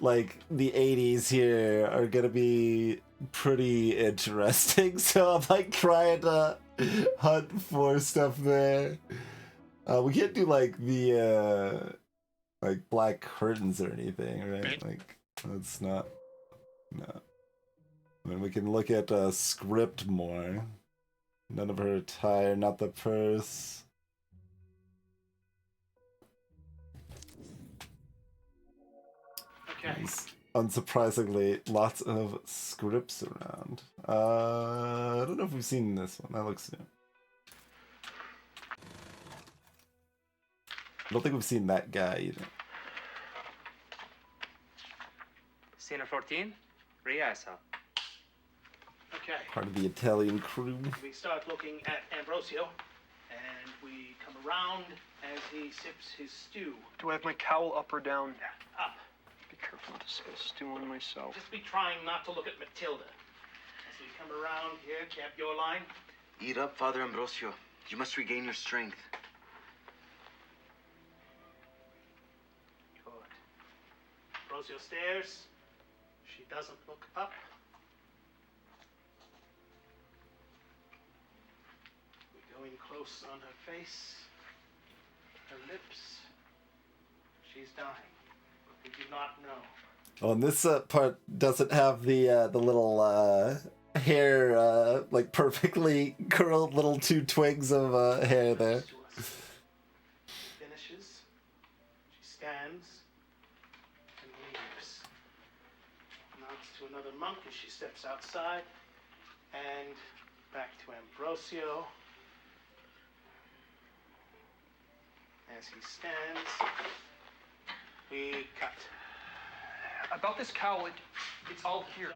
like the 80s here are gonna be pretty interesting. So I'm like trying to hunt for stuff there. We can't do like the like black curtains or anything, right? Like that's not no. I mean, we can look at script more. None of her attire, not the purse. Okay. Unsurprisingly, lots of scripts around. I don't know if we've seen this one. That looks new. I don't think we've seen that guy either. Scene 14, Riesa. Okay. Part of the Italian crew. We start looking at Ambrosio, and we come around as he sips his stew. Do I have my cowl up or down? Up. Be careful. I'll discuss doing myself. Just be trying not to look at Matilda. As we come around here, cap your line. Eat up, Father Ambrosio. You must regain your strength. Good. Ambrosio stares. She doesn't look up. We go in close on her face, her lips. She's dying. We do not know. Oh, and this part doesn't have the little hair, like perfectly curled little two twigs of hair there. Finishes. She stands and leaves. Nods to another monk as she steps outside. And back to Ambrosio. As he stands, we cut. About this cowl, it's all here.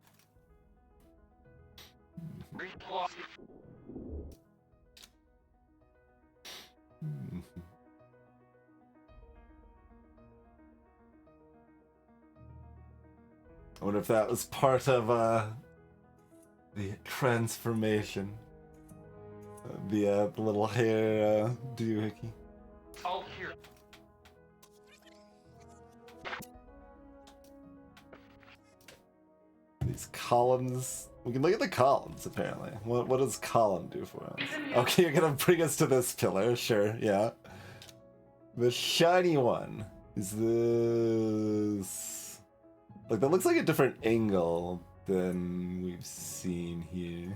I wonder if that was part of the transformation. The little hair doohickey. All here. These columns. We can look at the columns, apparently. What does column do for us? Okay, you're gonna bring us to this pillar, sure, yeah. The shiny one. Is this... Like, that looks like a different angle than we've seen here.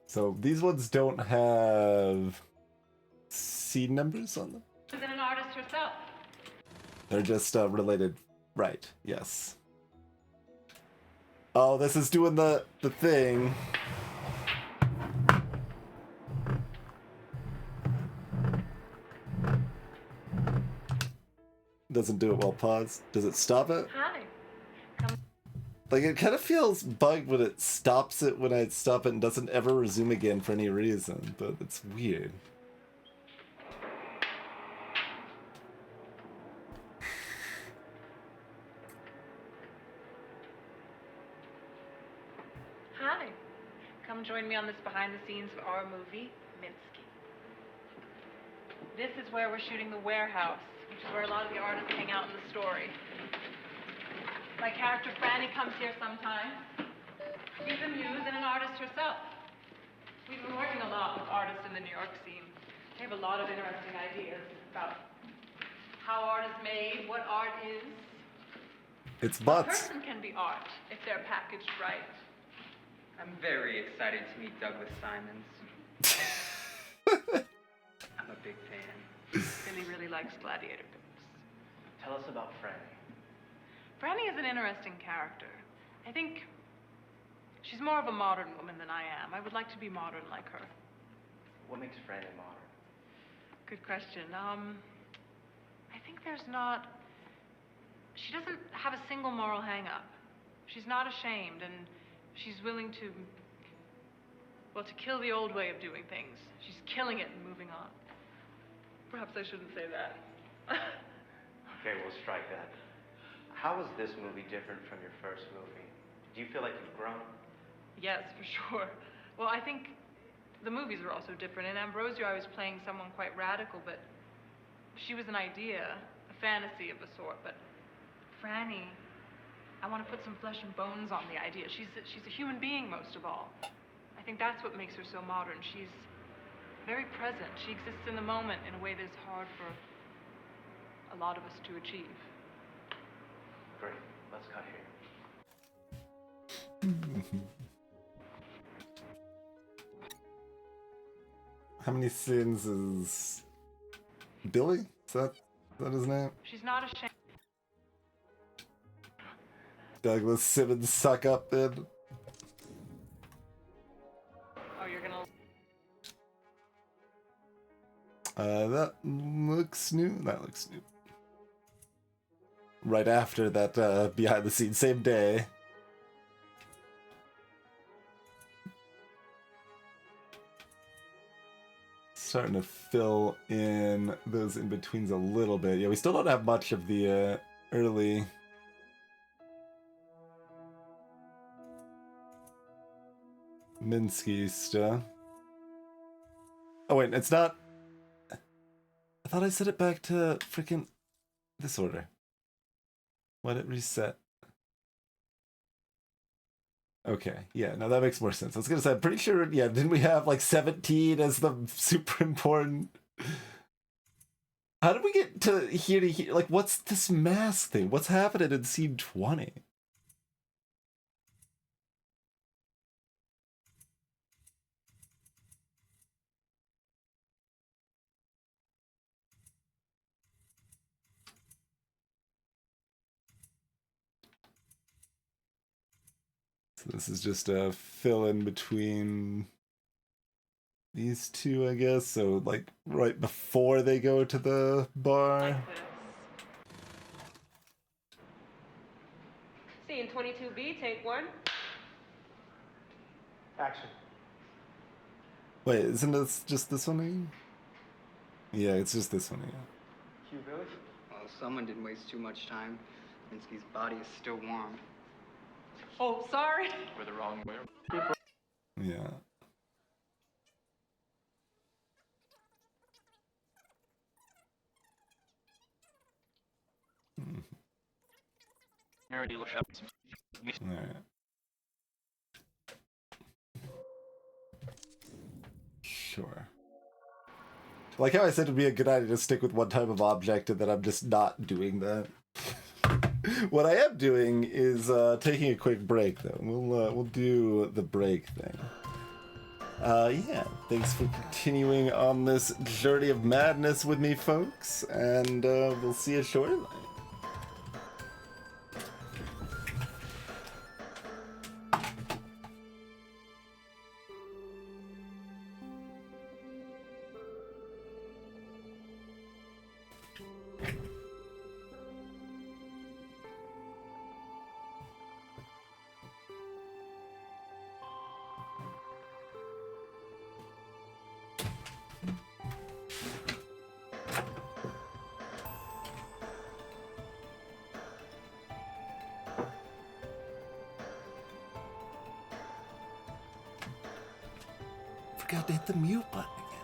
So these ones don't have seed numbers on them? She's an artist herself. They're just related. Right, yes. Oh, this is doing the thing. Doesn't do it while paused. Does it stop it? Hi. Like, it kind of feels bugged when it stops it when I stop it and doesn't ever resume again for any reason, but it's weird. Hi. Come join me on this behind the scenes of our movie, Minsky. This is where we're shooting The Warehouse, which is where a lot of the artists hang out in the story. My character Franny comes here sometimes. She's a muse and an artist herself. We've been working a lot with artists in the New York scene. They have a lot of interesting ideas about how art is made, what art is. It's A butts. person can be art if they're packaged right. I'm very excited to meet Douglas Simons. I'm a big fan. Billy really likes gladiator books. Tell us about Franny. Franny is an interesting character. I think she's more of a modern woman than I am. I would like to be modern like her. What makes Franny modern? Good question. I think there's not... She doesn't have a single moral hang-up. She's not ashamed, and she's willing to... well, to kill the old way of doing things. She's killing it and moving on. Perhaps I shouldn't say that. Okay, we'll strike that. How is this movie different from your first movie? Do you feel like you've grown? Yes, for sure. Well, I think the movies are also different. In Ambrosio, I was playing someone quite radical, but she was an idea, a fantasy of a sort. But Franny, I want to put some flesh and bones on the idea. She's a human being, most of all. I think that's what makes her so modern. She's very present. She exists in the moment in a way that's hard for a lot of us to achieve. Great. Let's cut here. How many sins is Billy? Is that his name? She's not ashamed. Douglas Simmons suck up then. Oh, you're gonna... That looks new. That looks new. Right after that behind the scenes, same day. Starting to fill in those in-betweens a little bit. Yeah, we still don't have much of the early... Minsky stuff. Oh wait, it's not... I thought I set it back to freaking this order. Why did it reset? Okay, yeah, no, that makes more sense. I was gonna say, I'm pretty sure, yeah, didn't we have like 17 as the super important? How did we get to here? Like, what's this mask thing? What's happening in scene 20? So this is just a fill in between these two, I guess. So like right before they go to the bar. Scene 22B, take 1. Action. Wait, isn't this just this one again? Yeah, it's just this one again. Cue Billy? Well, someone didn't waste too much time. Minsky's body is still warm. Oh, sorry. We're the wrong way. Yeah. Already look up. Alright. Sure. Like how I said it'd be a good idea to stick with one type of object and that I'm just not doing that. What I am doing is taking a quick break though. We'll do the break thing. Yeah, thanks for continuing on this journey of madness with me, folks, and we'll see you shortly. Forgot to hit the mute button again.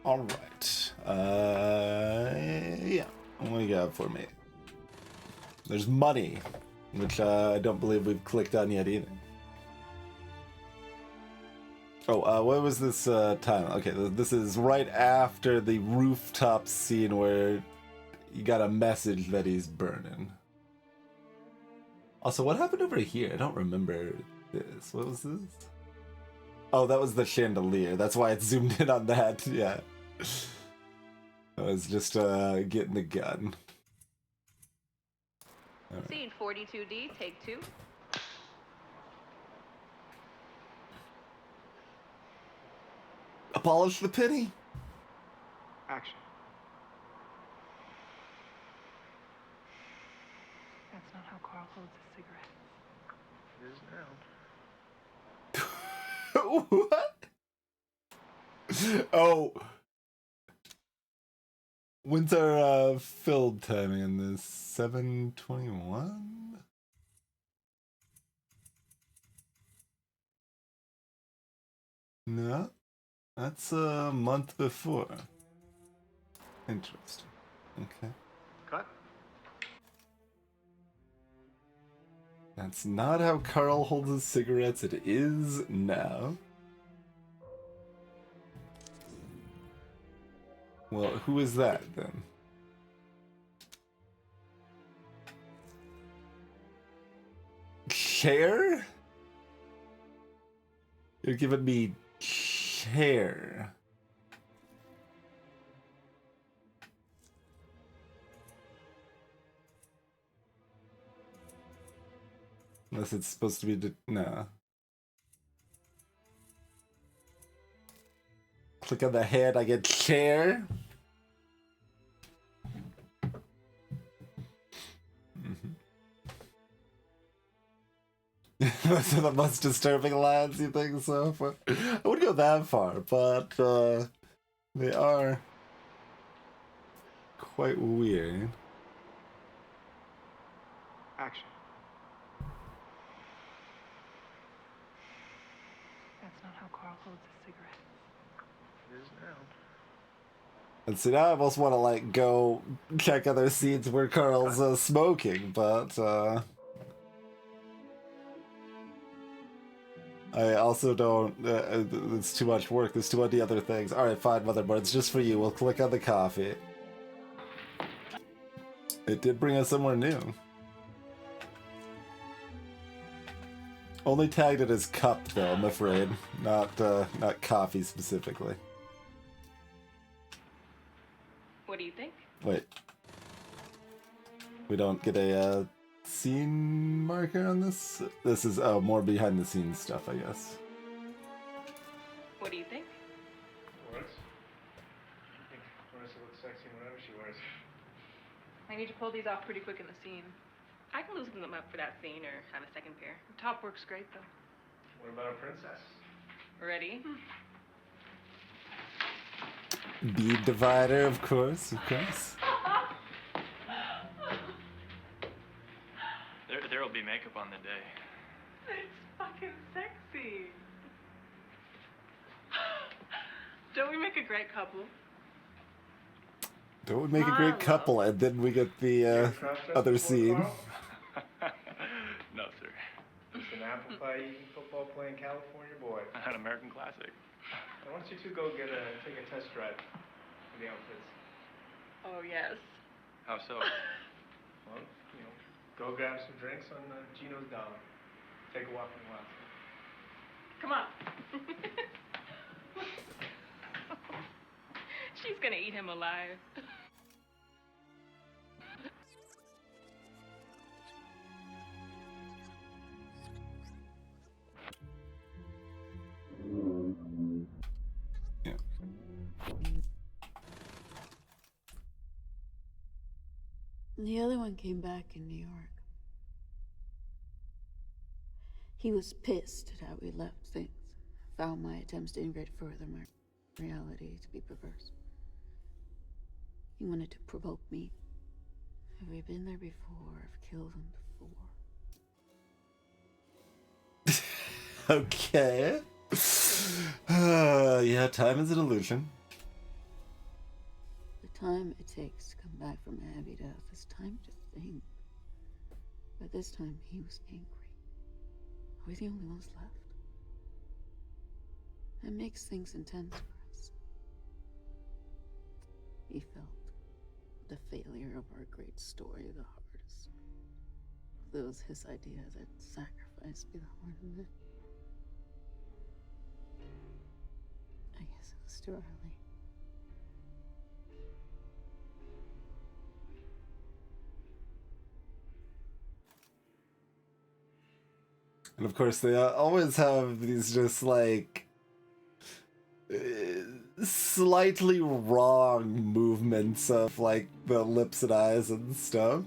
All right. Yeah. What do you got for me? There's money, which I don't believe we've clicked on yet either. Oh, what was this time? Okay, this is right after the rooftop scene where you got a message that he's burning. Also, what happened over here? I don't remember this. What was this? Oh, that was the chandelier. That's why it zoomed in on that. Yeah. I was just getting the gun. Right. Scene 42D, take 2. Abolish the pity. Action. That's not how Carl holds a cigarette. What? Oh. When's our film timing in this? 7:21? No. That's a month before. Interesting. Okay. Cut. That's not how Carl holds his cigarettes. It is now. Well, who is that then? Chair? You're giving me chair. Unless it's supposed to be... No. Click on the head, I get chair. Those are the most disturbing lines, you think so? I wouldn't go that far, but they are quite weird. Action. That's not how Carl holds a cigarette. It is now. And see, now I almost want to, like, go check other scenes where Carl's smoking, but I also don't, it's too much work, there's too many other things. Alright, fine, motherboard, it's just for you, we'll click on the coffee. It did bring us somewhere new. Only tagged it as cup, though, I'm afraid. Not coffee specifically. What do you think? Wait. We don't get a scene marker on this? This is, oh, more behind the scenes stuff, I guess. What do you think? Works. I think Marissa looks sexy in whatever she wears. I need to pull these off pretty quick in the scene. I can loosen them up for that scene or have a second pair. The top works great, though. What about a princess? Ready? Bead divider, of course, of course. There'll be makeup on the day. It's fucking sexy. Don't we make a great couple? Don't we make a great couple, and then we get the other scene. No, sir. Just an apple pie eating, football playing California boy. An American classic. Why don't you two go take a test drive of the outfits? Oh, yes. How so? Well, you know, go grab some drinks on Gino's Dollar. Take a walk in the lot. Come on. She's gonna eat him alive. Yeah. The other one came back in New York. He was pissed at how we left things. Found my attempts to integrate further my reality to be perverse. He wanted to provoke me. Have we been there before? I've killed him before. Okay. Yeah, time is an illusion. The time it takes to come back from a heavy death is time to think. But this time he was angry. Are we the only ones left? That makes things intense for us. He felt the failure of our great story the hardest. If it was his idea that sacrifice be the heart of it. I guess it was too early. And of course, they always have these just like slightly wrong movements of like the lips and eyes and stuff.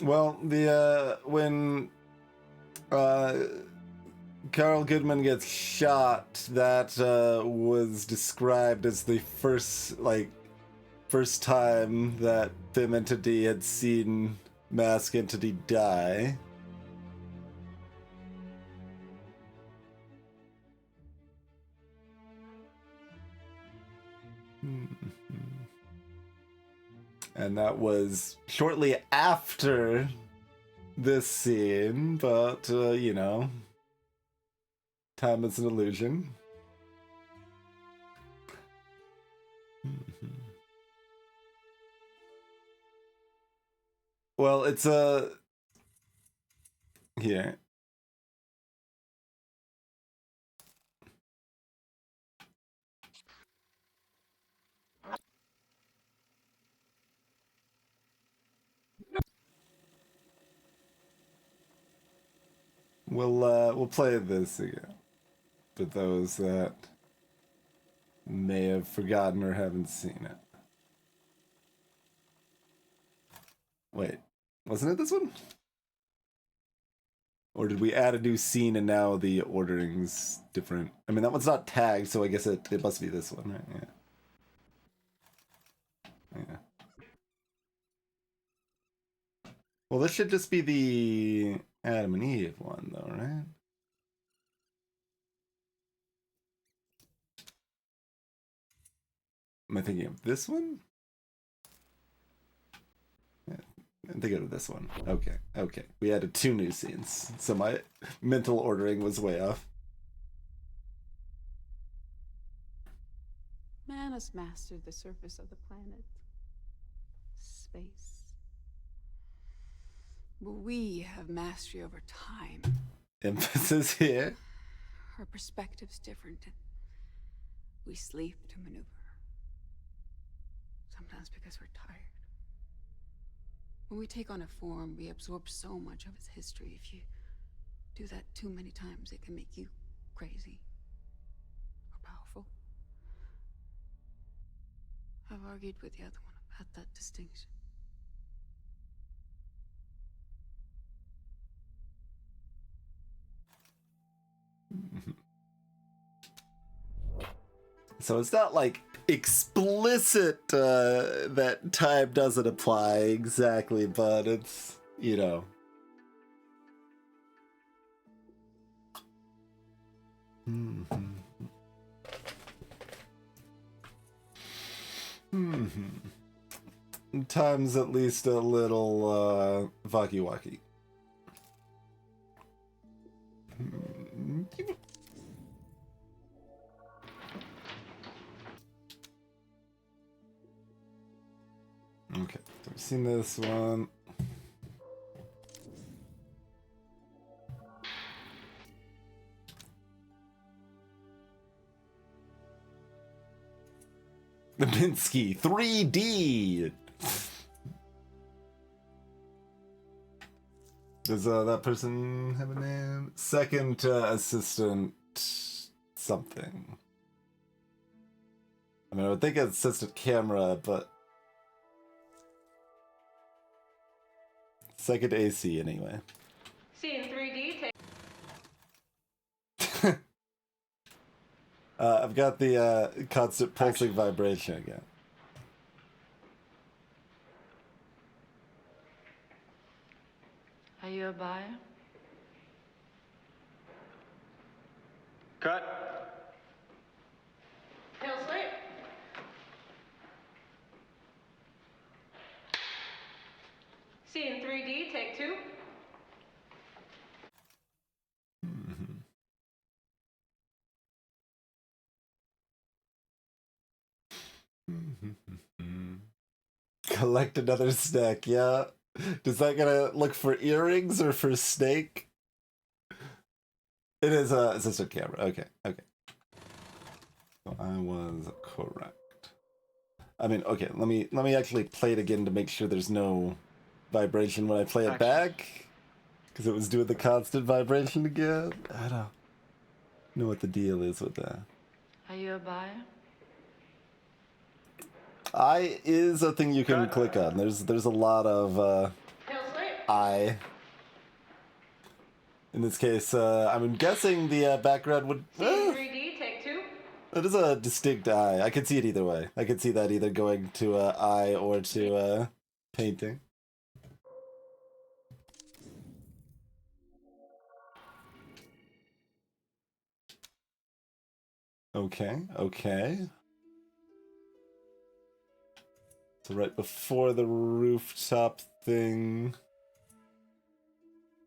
Well, the when Carol Goodman gets shot, that was described as the first time that Fem Entity had seen Mask Entity die. And that was shortly after this scene, but, you know, time is an illusion. Well, it's here. We'll play this again for those that may have forgotten or haven't seen it. Wait, wasn't it this one? Or did we add a new scene and now the ordering's different? I mean, that one's not tagged, so I guess it must be this one, right? Yeah. Yeah. Well, this should just be the Adam and Eve one, though, right? Am I thinking of this one? Yeah, I'm thinking of this one. Okay, okay. We added 2 new scenes, so my mental ordering was way off. Man has mastered the surface of the planet. Space. But we have mastery over time. Emphasis here. Our perspective's different. We sleep to maneuver. Sometimes because we're tired. When we take on a form, we absorb so much of its history. If you do that too many times, it can make you crazy. Or powerful. I've argued with the other one about that distinction. So it's not like explicit that time doesn't apply exactly, but it's, you know. Time's at least a little wacky-wacky. Okay, so we've seen this one. The Minsky 3D. Does that person have a name? Second assistant something. I mean, I would think it's assistant camera, but second AC anyway. Seeing 3D, take I've got the constant pulsing vibration again. Are you a buyer? Cut. Tail slate. Seeing 3D, take 2. Collect another snack, yeah. Does that gonna look for earrings or for snake? It is a assistant camera. Okay, okay. So I was correct. I mean, okay, let me actually play it again to make sure there's no vibration when I play it back. Because it was doing the constant vibration again. I don't know what the deal is with that. Are you a buyer? I is a thing you can click on. There's a lot of I. In this case, I'm guessing the background would. Seeing 3D, take 2. It is a distinct eye. I could see it either way. I could see that either going to eye or to painting. Okay, okay. So right before the rooftop thing.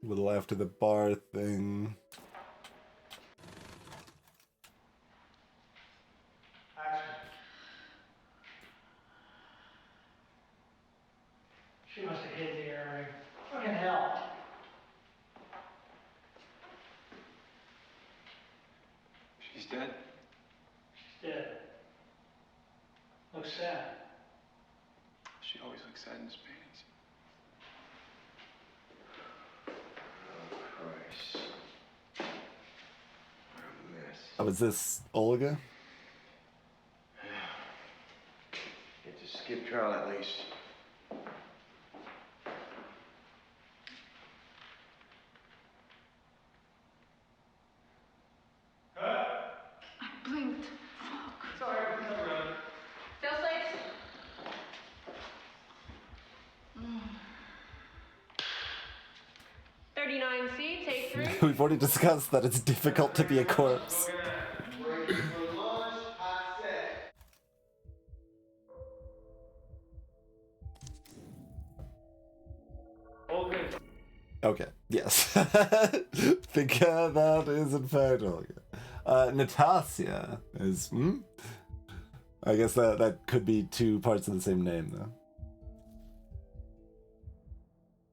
A little after the bar thing. She must have hid the earring. Fucking hell. She's dead. She's dead. Looks sad. She always looks sad in his paintings. Oh, Christ. What a mess. Oh, is this Olga? Get to skip trial at least. I blinked. Sorry, tail slates. Mm. 39C, take 3. We've already discussed that it's difficult to be a corpse. Okay, yes. Think that is in fact Olga. Natasha is, I guess that could be two parts of the same name, though.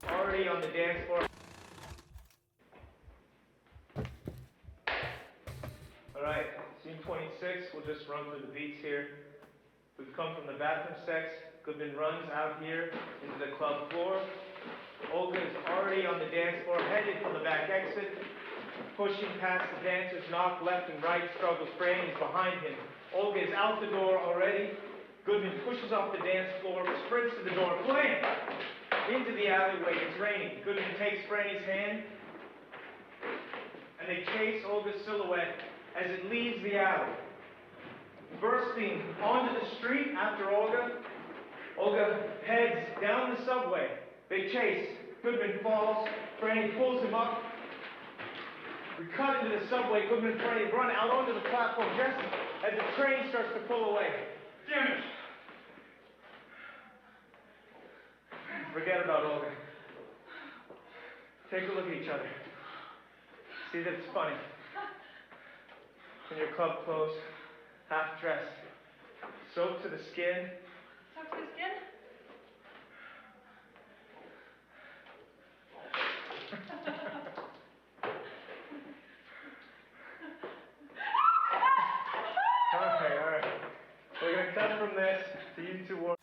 Already on the dance floor. Alright, scene 26, we'll just run through the beats here. We've come from the bathroom sex. Goodman runs out here into the club floor. Olga is already on the dance floor, headed for the back exit. Pushing past the dancers, knock left and right, struggles. Franny's behind him. Olga is out the door already. Goodman pushes off the dance floor, sprints to the door, blam! Into the alleyway. It's raining. Goodman takes Franny's hand, and they chase Olga's silhouette as it leaves the alley. Bursting onto the street after Olga, Olga heads down the subway. They chase. Goodman falls. Franny pulls him up. We cut into the subway. Goodman and Franny run out onto the platform just as the train starts to pull away. Damn it! Forget about Olga. Take a look at each other. See that it's funny. In your club clothes, half dressed, soaked to the skin. Soaked to the skin? All right. We're gonna cut from this to you two war.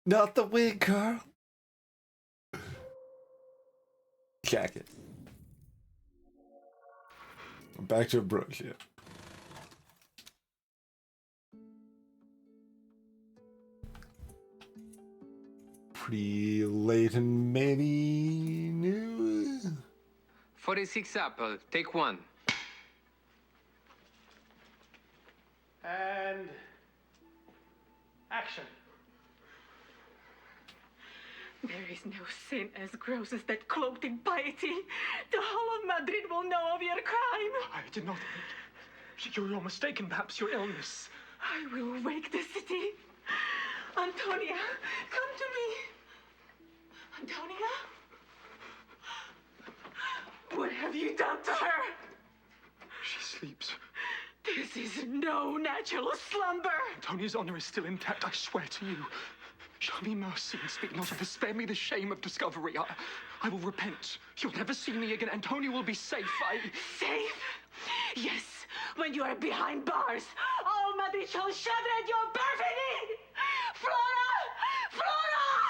Not the wig, Carl. Jacket. Back to Ambrosia. Pretty late and maybe new. 46 apple, take one. And action. There is no sin as gross as that cloaked in piety. The whole of Madrid will know of your crime. I did not. You're mistaken. Perhaps your illness. I will wake the city. Antonia, come to me. Antonia? What have you done to her? She sleeps. This is no natural slumber. Antonia's honor is still intact, I swear to you. Show me mercy and speak not of this. Spare me the shame of discovery. I will repent. You'll never see me again. Antonia will be safe. Safe? Yes, when you are behind bars. All Madrid shall shudder at your perfidy! Flora!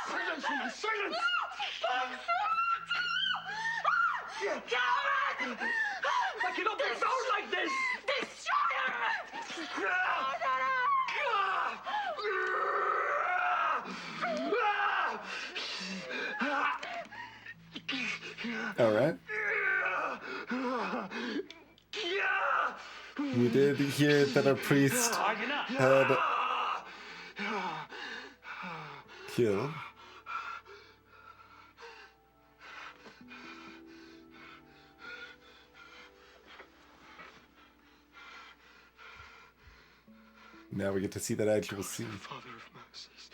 Silence, woman, silence! Coward! I cannot be bound like this! Destroyer! All right. We did hear that a priest had killed. Now we get to see that actual scene. Father of mercies,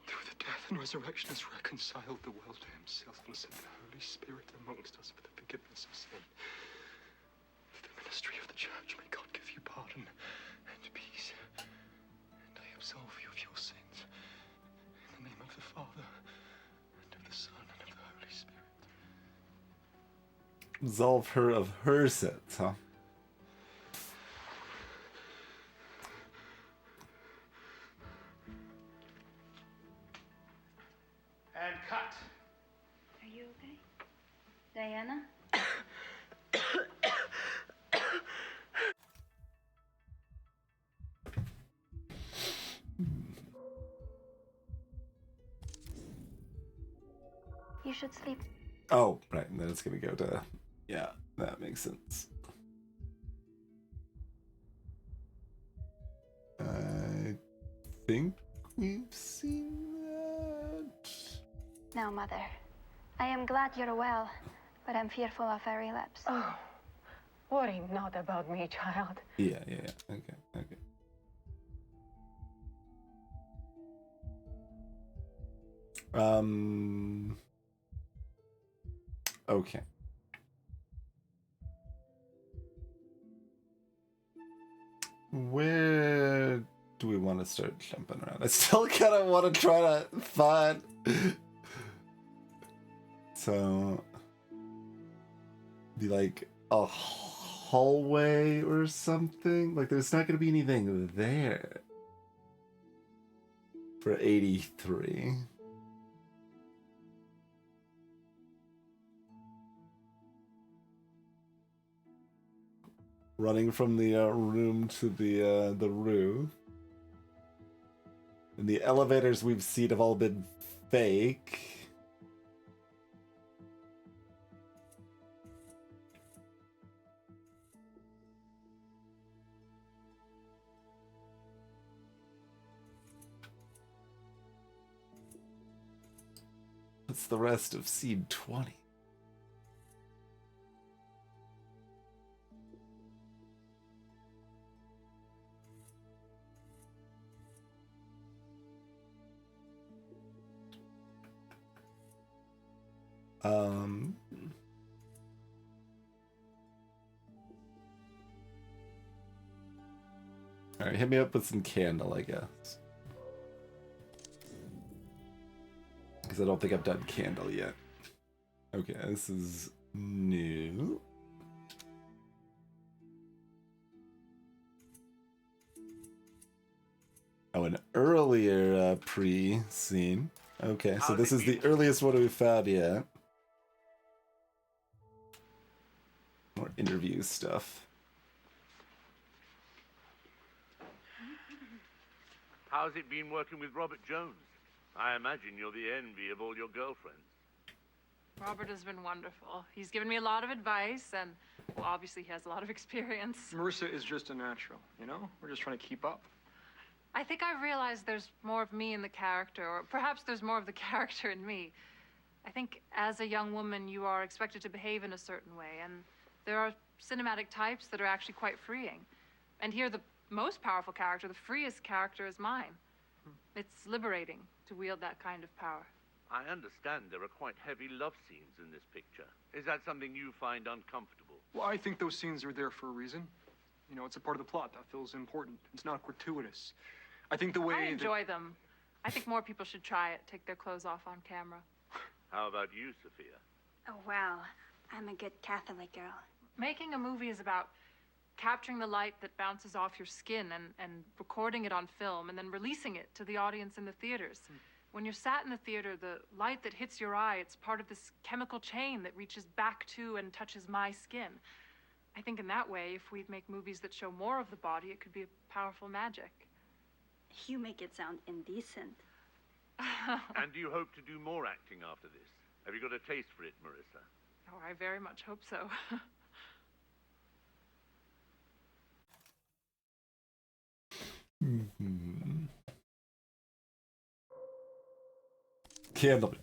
through the death and resurrection has reconciled the world to himself and sent the Holy Spirit amongst us for the forgiveness of sin. Through the ministry of the Church, may God give you pardon and peace. And I absolve you of your sins. In the name of the Father, and of the Son, and of the Holy Spirit. Absolve her of her sins, huh? And cut. Are you okay? Diana? You should sleep. Oh, right, and then it's gonna go to... Yeah, that makes sense. I think we've seen that. No, Mother. I am glad you're well, but I'm fearful of a relapse. Oh, worry not about me, child. Yeah. Okay. Okay. Where do we want to start jumping around? I still kind of want to try to find... So... Be like a hallway or something? Like there's not going to be anything there. For 83. Running from the room to the roof. And the elevators we've seen have all been fake. What's the rest of Seed 20? All right, hit me up with some candle, I guess. Because I don't think I've done candle yet. Okay, this is new. Oh, an earlier pre-scene. Okay, so this is the earliest one we've found yet. more interview stuff. How's it been working with Robert Jones? I imagine you're the envy of all your girlfriends. Robert has been wonderful. He's given me a lot of advice, and, well, obviously he has a lot of experience. Marissa is just a natural, you know? We're just trying to keep up. I think I've realized there's more of me in the character, or perhaps there's more of the character in me. I think as a young woman, you are expected to behave in a certain way, and there are cinematic types that are actually quite freeing. And here, the most powerful character, the freest character, is mine. It's liberating to wield that kind of power. I understand there are quite heavy love scenes in this picture. Is that something you find uncomfortable? Well, I think those scenes are there for a reason. You know, it's a part of the plot that feels important. It's not gratuitous. I think the way I enjoy them. I think more people should try it, take their clothes off on camera. How about you, Sophia? Oh, well, I'm a good Catholic girl. Making a movie is about capturing the light that bounces off your skin and recording it on film and then releasing it to the audience in the theaters. When you're sat in the theater, the light that hits your eye, it's part of this chemical chain that reaches back to and touches my skin. I think in that way, if we'd make movies that show more of the body, it could be a powerful magic. You make it sound indecent. And do you hope to do more acting after this? Have you got a taste for it, Marissa? Oh, I very much hope so. Candleman.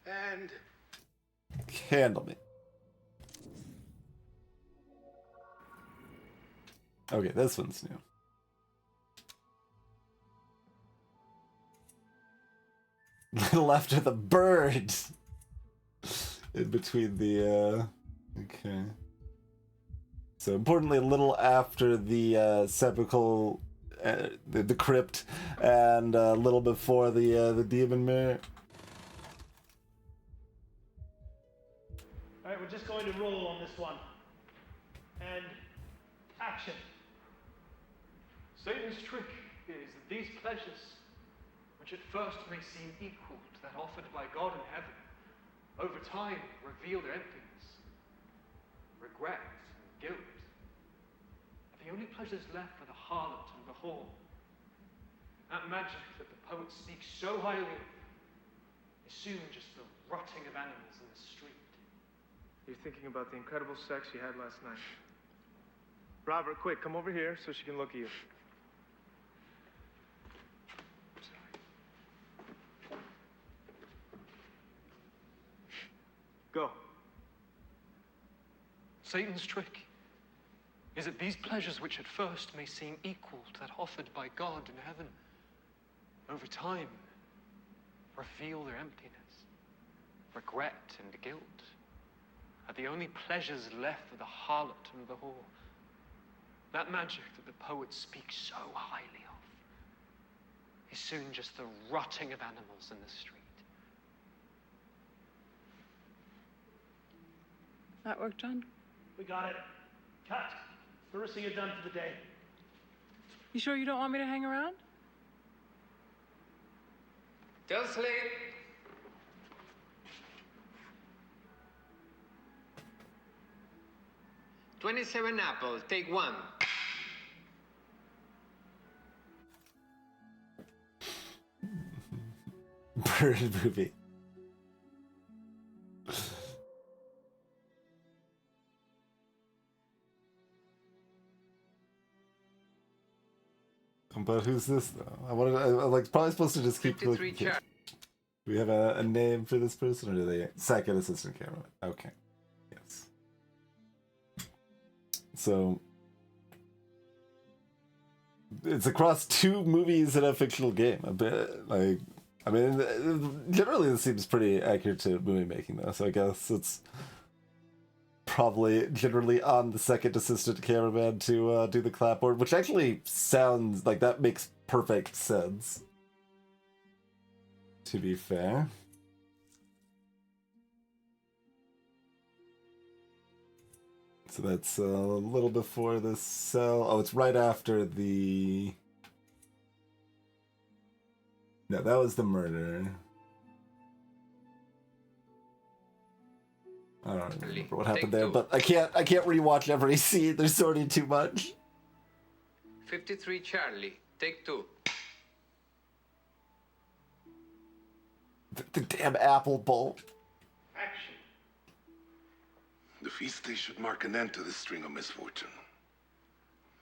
And Candleman. Okay, this one's new. Little after the bird. In between the, okay. So importantly, a little after the sepulchral, the crypt, and a little before the demon mirror. All right, we're just going to roll on this one. And action. Satan's trick is that these pleasures, which at first may seem equal to that offered by God in heaven, over time reveal their emptiness, regret, and guilt, are the only pleasures left for the harlot and the whore. That magic that the poet speaks so highly of is soon just the rotting of animals in the street. You're thinking about the incredible sex you had last night. Robert, quick, come over here so she can look at you. Go. Satan's trick is that these pleasures, which at first may seem equal to that offered by God in heaven, over time reveal their emptiness, regret, and guilt, are the only pleasures left for the harlot and the whore. That magic that the poet speaks so highly of is soon just the rotting of animals in the street. That work, John? We got it. Cut. Marissa, you're done for the day. You sure you don't want me to hang around? Just late. $27 apples, take one. Bird movie. But who's this though? I'm like probably supposed to just keep looking. Do we have a name for this person, or do they second assistant camera? Okay. Yes. So it's across two movies and a fictional game. A bit like, I mean, generally this seems pretty accurate to movie making though. So I guess it's probably generally on the second assistant cameraman to do the clapboard, which actually sounds like that makes perfect sense, to be fair. So that's a little before the cell. Oh, it's right after the... No, that was the murder. I don't remember what happened there, but I can't rewatch every scene. There's already too much. 53 Charlie, take 2. The damn apple bowl. Action. The feast day should mark an end to this string of misfortune.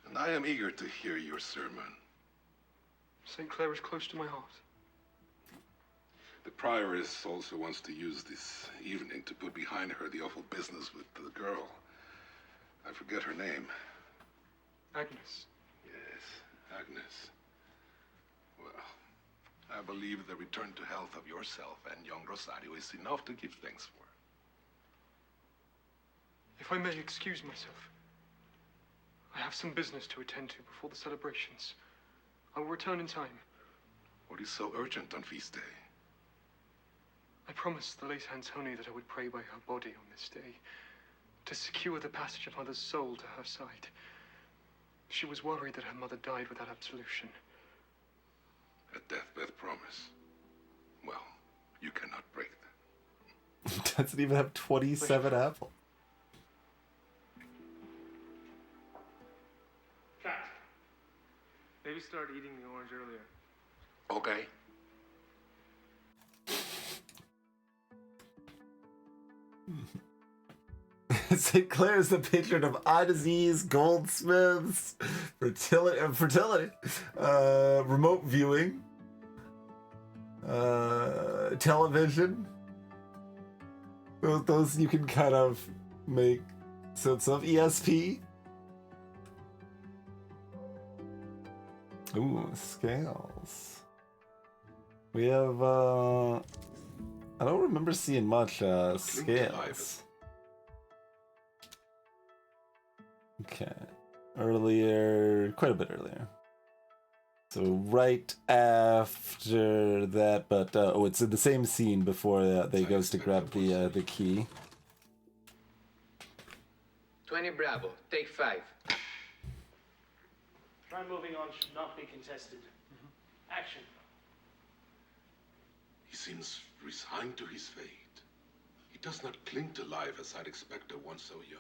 And I am eager to hear your sermon. St. Clair is close to my heart. The prioress also wants to use this evening to put behind her the awful business with the girl. I forget her name. Agnes. Yes, Agnes. Well, I believe the return to health of yourself and young Rosario is enough to give thanks for. If I may excuse myself, I have some business to attend to before the celebrations. I will return in time. What is so urgent on feast day? I promised the late Antoni that I would pray by her body on this day to secure the passage of Mother's soul to her side. She was worried that her mother died without absolution. A deathbed promise. Well, you cannot break that. Doesn't even have 27 apples. Cut. Maybe start eating the orange earlier. Okay. St. Clair is the patron of eye disease, goldsmiths, fertility, remote viewing, television. Those you can kind of make sense of. ESP. Ooh, scales. We have, I don't remember seeing much, scales. Okay. Earlier, quite a bit earlier. So right after that, but, oh, it's in the same scene before they goes to grab the key. 20 Bravo, take 5. Try moving on should not be contested. Action. He seems resigned to his fate. He does not cling to life as I'd expect of one so young.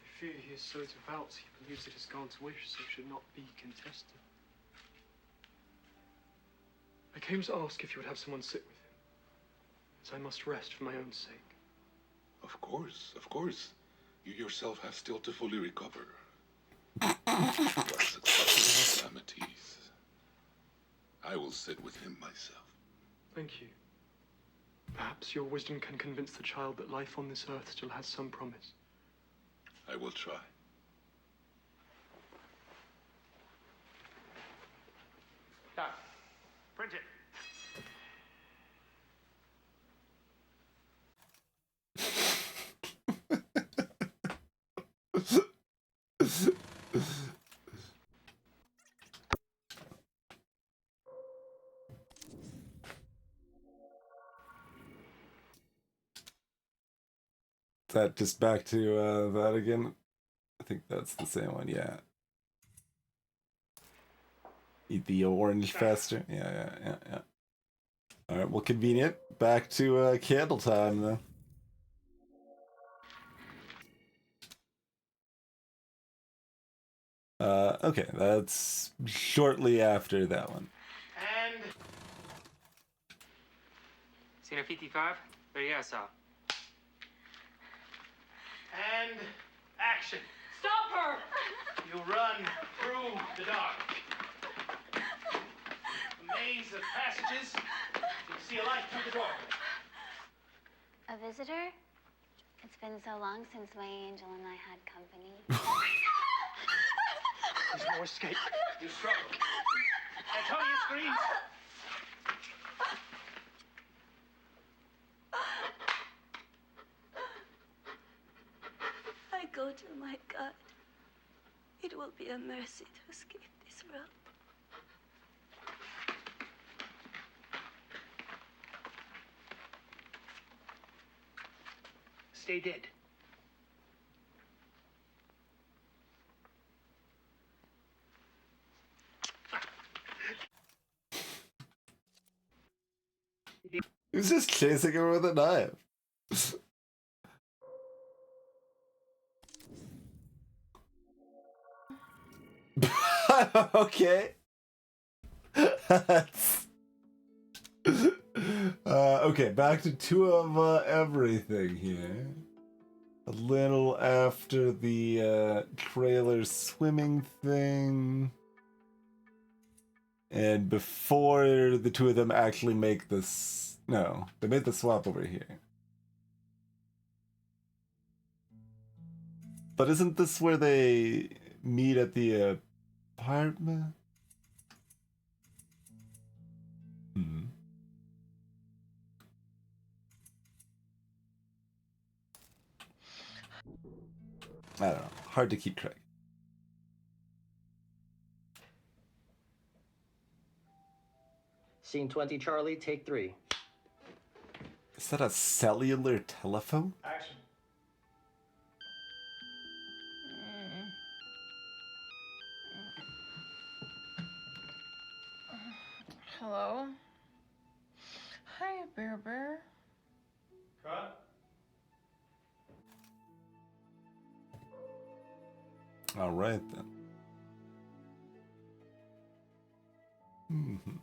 I fear he is so devout, he believes it is God's wish, so it should not be contested. I came to ask if you would have someone sit with him, as I must rest for my own sake. Of course, of course. You yourself have still to fully recover. What successive calamities. I will sit with him myself. Thank you. Perhaps your wisdom can convince the child that life on this earth still has some promise. I will try. Cut. Print it. That just back to that again? I think that's the same one, yeah. Eat the orange faster. Yeah. Alright, well, convenient. Back to candle time, though. Okay, that's shortly after that one. And... Scene 55, Berryessa. And... action. Stop her! You run through the dark. A maze of passages. You see a light through the doorway. A visitor? It's been so long since my angel and I had company. There's no escape. You struggle. Antonia screams. I go to my God. It will be a mercy to escape this realm. Stay dead. He was just chasing her with a knife. Okay. Okay, back to two of everything here. A little after the trailer swimming thing. And before the two of them actually make this... No, they made the swap over here. But isn't this where they meet at the apartment? Hmm. I don't know. Hard to keep track. Scene 20, Charlie, take 3. Is that a cellular telephone? Action. Hello? Hi, Bear Bear. Cut. All right then. Mm-hmm.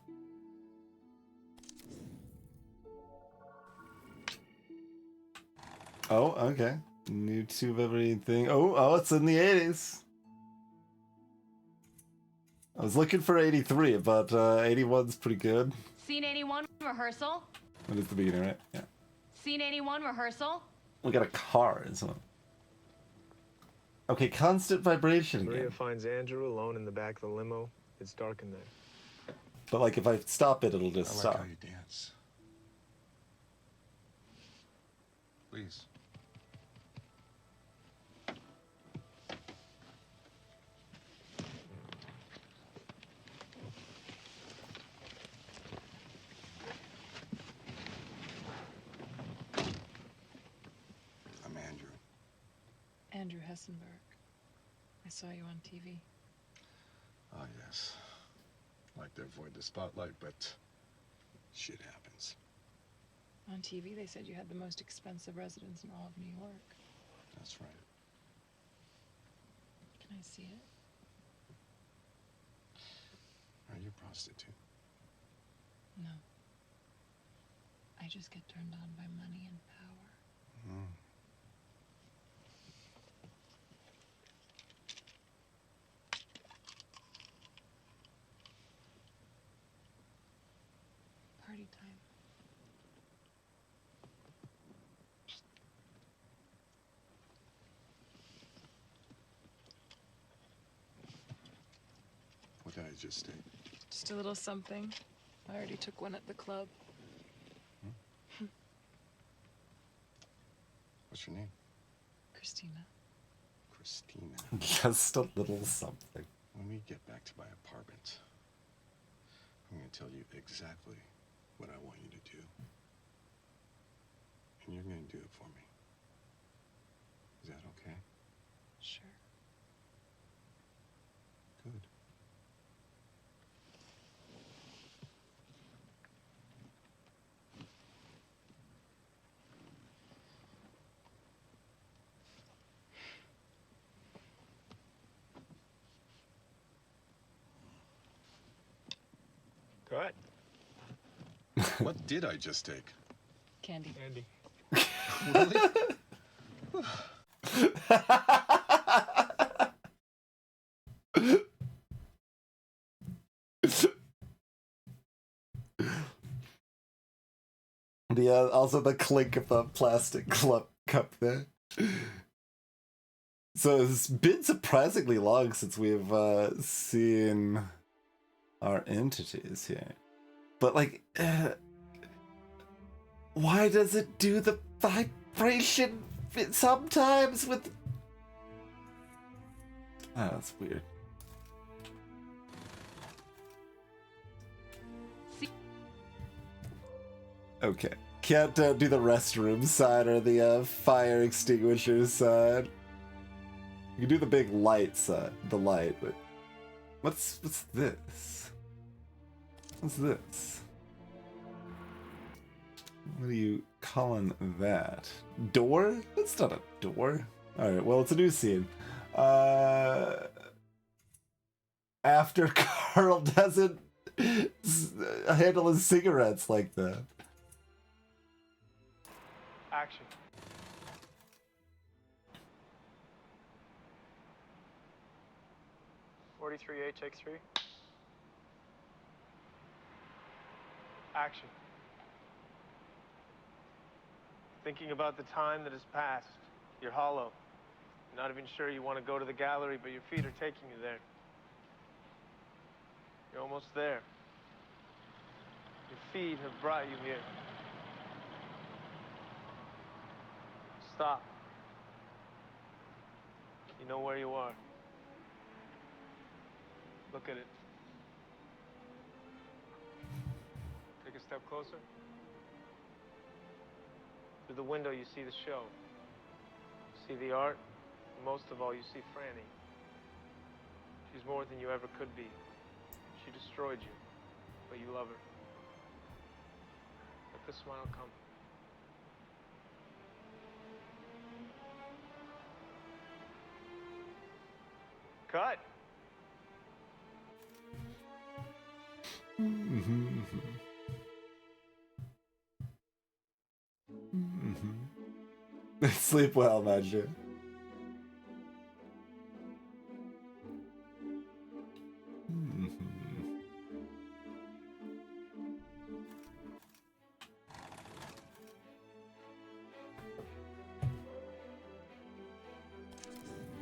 Oh, okay. New two of everything. Oh, it's in the 80s. I was looking for 83, but 81's pretty good. Scene 81 rehearsal. That is the beginning, right? Yeah. Scene 81 rehearsal. We got a car as well. Okay, constant vibration Maria again. finds Andrew alone in the back of the limo. It's dark in there. But like, if I stop it, it'll just I like stop. how you dance. Please. I'm Andrew. Andrew Hessenberg. I saw you on TV. Ah, yes. Like to avoid the spotlight, but shit happens. On TV, they said you had the most expensive residence in all of New York. That's right. Can I see it? Are you a prostitute? No. I just get turned on by money and power. Mm. Party time. What did I just say? Just a little something. I already took one at the club. What's your name? Christina. Christina. Just a little something. When we get back to my apartment, I'm going to tell you exactly what I want you to do. And you're going to do it for me. Is that okay? Sure. Good. Go ahead. What did I just take? Candy. Andy. Really? Also the clink of the plastic cup there. So it's been surprisingly long since we've seen our entities here. But like, why does it do the vibration sometimes with... Oh, that's weird. Okay. Can't do the restroom side or the fire extinguisher side. You can do the big light side, the light, but what's this? What's this? What are you calling that? Door? That's not a door. Alright, well, it's a new scene. After Carl doesn't handle his cigarettes like that. Action. '43A, take 3. Action. Thinking about the time that has passed. You're hollow. You're not even sure you want to go to the gallery, but your feet are taking you there. You're almost there. Your feet have brought you here. Stop. You know where you are. Look at it. Take a step closer. Through the window, you see the show. You see the art. And most of all, you see Franny. She's more than you ever could be. She destroyed you, but you love her. Let the smile come. Cut. Sleep well, Madge.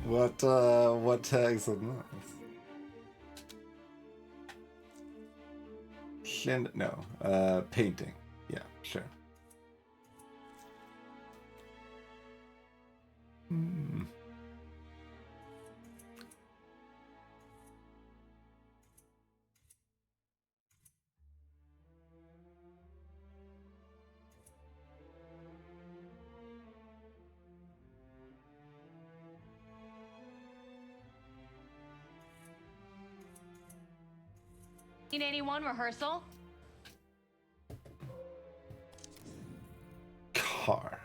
What tags on this? No, painting. Yeah, sure. Scene 81 rehearsal. Car.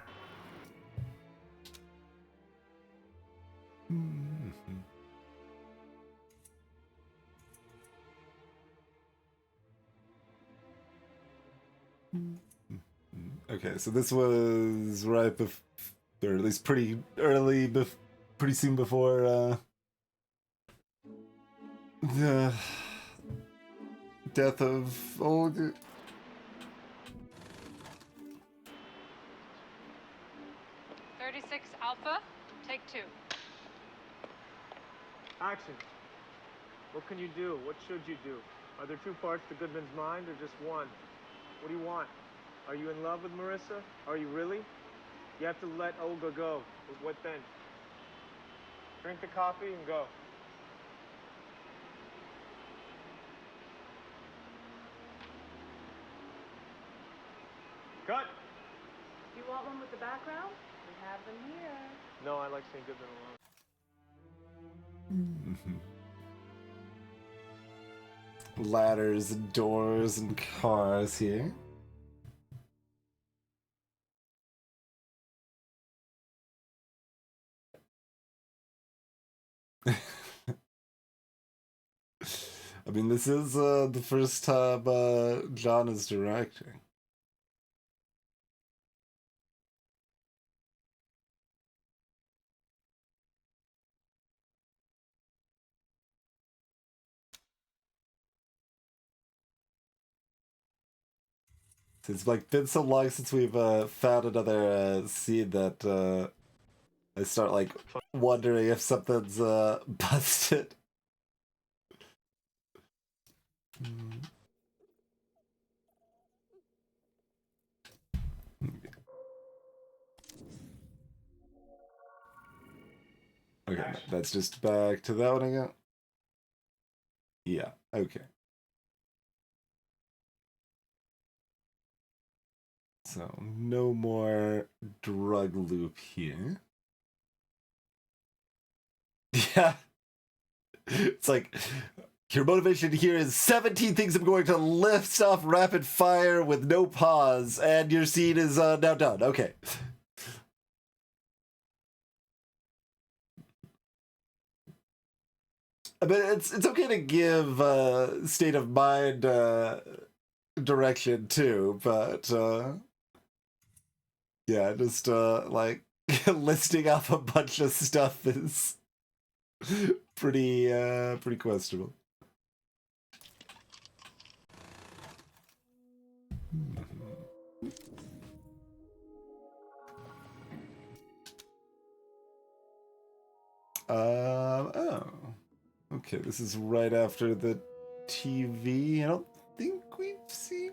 Okay, so this was right before, or at least pretty early, pretty soon before the death of old. 36 Alpha, take 2. Action. What can you do? What should you do? Are there 2 parts to Goodman's mind or just one? What do you want? Are you in love with Marissa? Are you really? You have to let Olga go. But what then? Drink the coffee and go. Cut! You want one with the background? We have them here. No, I like seeing Goodman alone. Ladders and doors and cars here. I mean, this is the first time John is directing. It's like been so long since we've found another scene that I start like wondering if something's busted. Okay, that's just back to that one again. Yeah, okay. So, no more drug loop here. Yeah. It's like, Your motivation here is 17 things I'm going to lift off rapid fire with no pause, and your scene is now done. Okay. But it's okay to give state of mind direction too, but yeah, just like listing off a bunch of stuff is pretty questionable. Oh. Okay, this is right after the TV. I don't think we've seen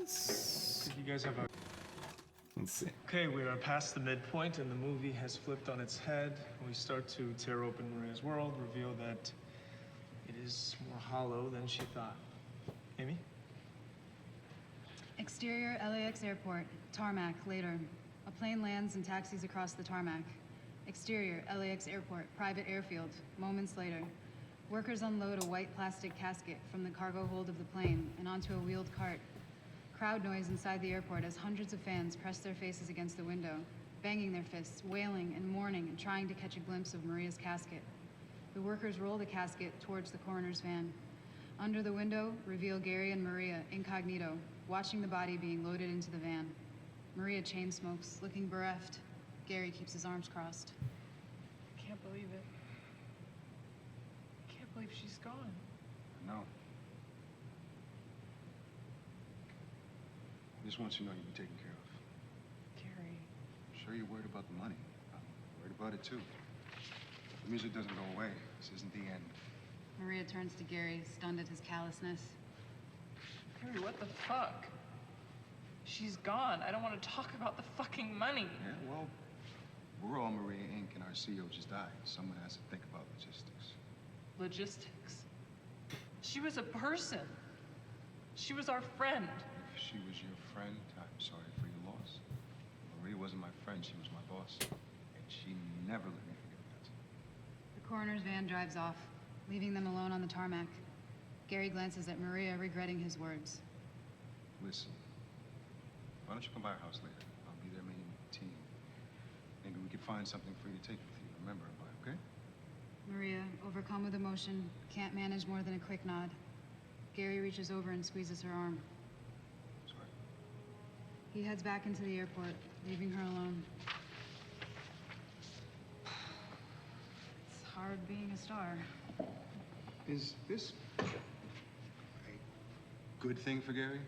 this. Did you guys have a... Let's see. Okay, we are past the midpoint and the movie has flipped on its head. We start to tear open Maria's world, reveal that it is more hollow than she thought. Amy? Exterior LAX airport, tarmac, later. A plane lands and taxis across the tarmac. Exterior LAX airport, private airfield, moments later. Workers unload a white plastic casket from the cargo hold of the plane and onto a wheeled cart. Crowd noise inside the airport as hundreds of fans press their faces against the window, banging their fists, wailing and mourning and trying to catch a glimpse of Maria's casket. The workers roll the casket towards the coroner's van. Under the window, reveal Gary and Maria, incognito, watching the body being loaded into the van. Maria chain smokes, looking bereft. Gary keeps his arms crossed. I can't believe it. I can't believe she's gone. No. I just want you to know you'll be taken care of. Gary. I'm sure you're worried about the money. I'm worried about it too. If the music doesn't go away, this isn't the end. Maria turns to Gary, stunned at his callousness. Gary, what the fuck? She's gone. I don't want to talk about the fucking money. Yeah, well, we're all Maria Inc. and our CEO just died. Someone has to think about logistics. Logistics? She was a person. She was our friend. If she was your friend, I'm sorry for your loss. Maria wasn't my friend, she was my boss. And she never let me forget that. The coroner's van drives off, leaving them alone on the tarmac. Gary glances at Maria, regretting his words. Listen, why don't you come by our house later? I'll be there meeting with the team. Maybe we could find something for you to take with you. Remember, okay? Maria, overcome with emotion, can't manage more than a quick nod. Gary reaches over and squeezes her arm. Sorry. He heads back into the airport, leaving her alone. It's hard being a star. Is this a good thing for Gary?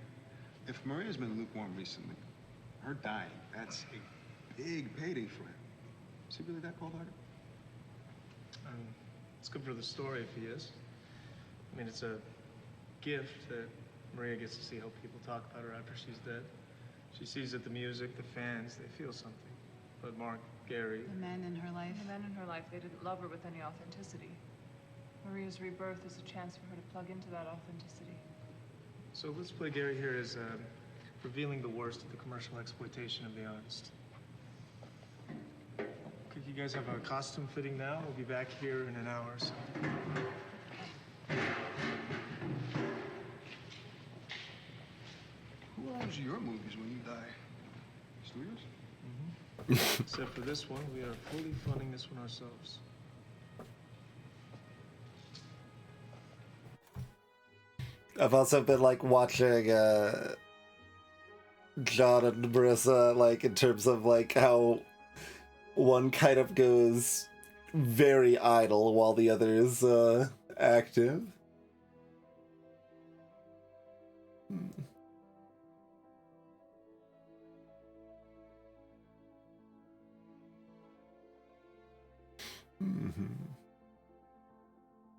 If Maria's been lukewarm recently, her dying, that's a big payday for him. Is he really that cold-hearted? It's good for the story if he is. I mean, it's a gift that Maria gets to see how people talk about her after she's dead. She sees that the music, the fans, they feel something. But Mark, Gary... The men in her life. The men in her life, they didn't love her with any authenticity. Maria's rebirth is a chance for her to plug into that authenticity. So let's play Gary here as revealing the worst of the commercial exploitation of the artist. Could you guys have a costume fitting now? We'll be back here in an hour or so. Who owns your movies when you die? Studios? Mm-hmm. Except for this one, we are fully funding this one ourselves. I've also been like watching John and Marissa, like in terms of like how one kind of goes very idle while the other is active.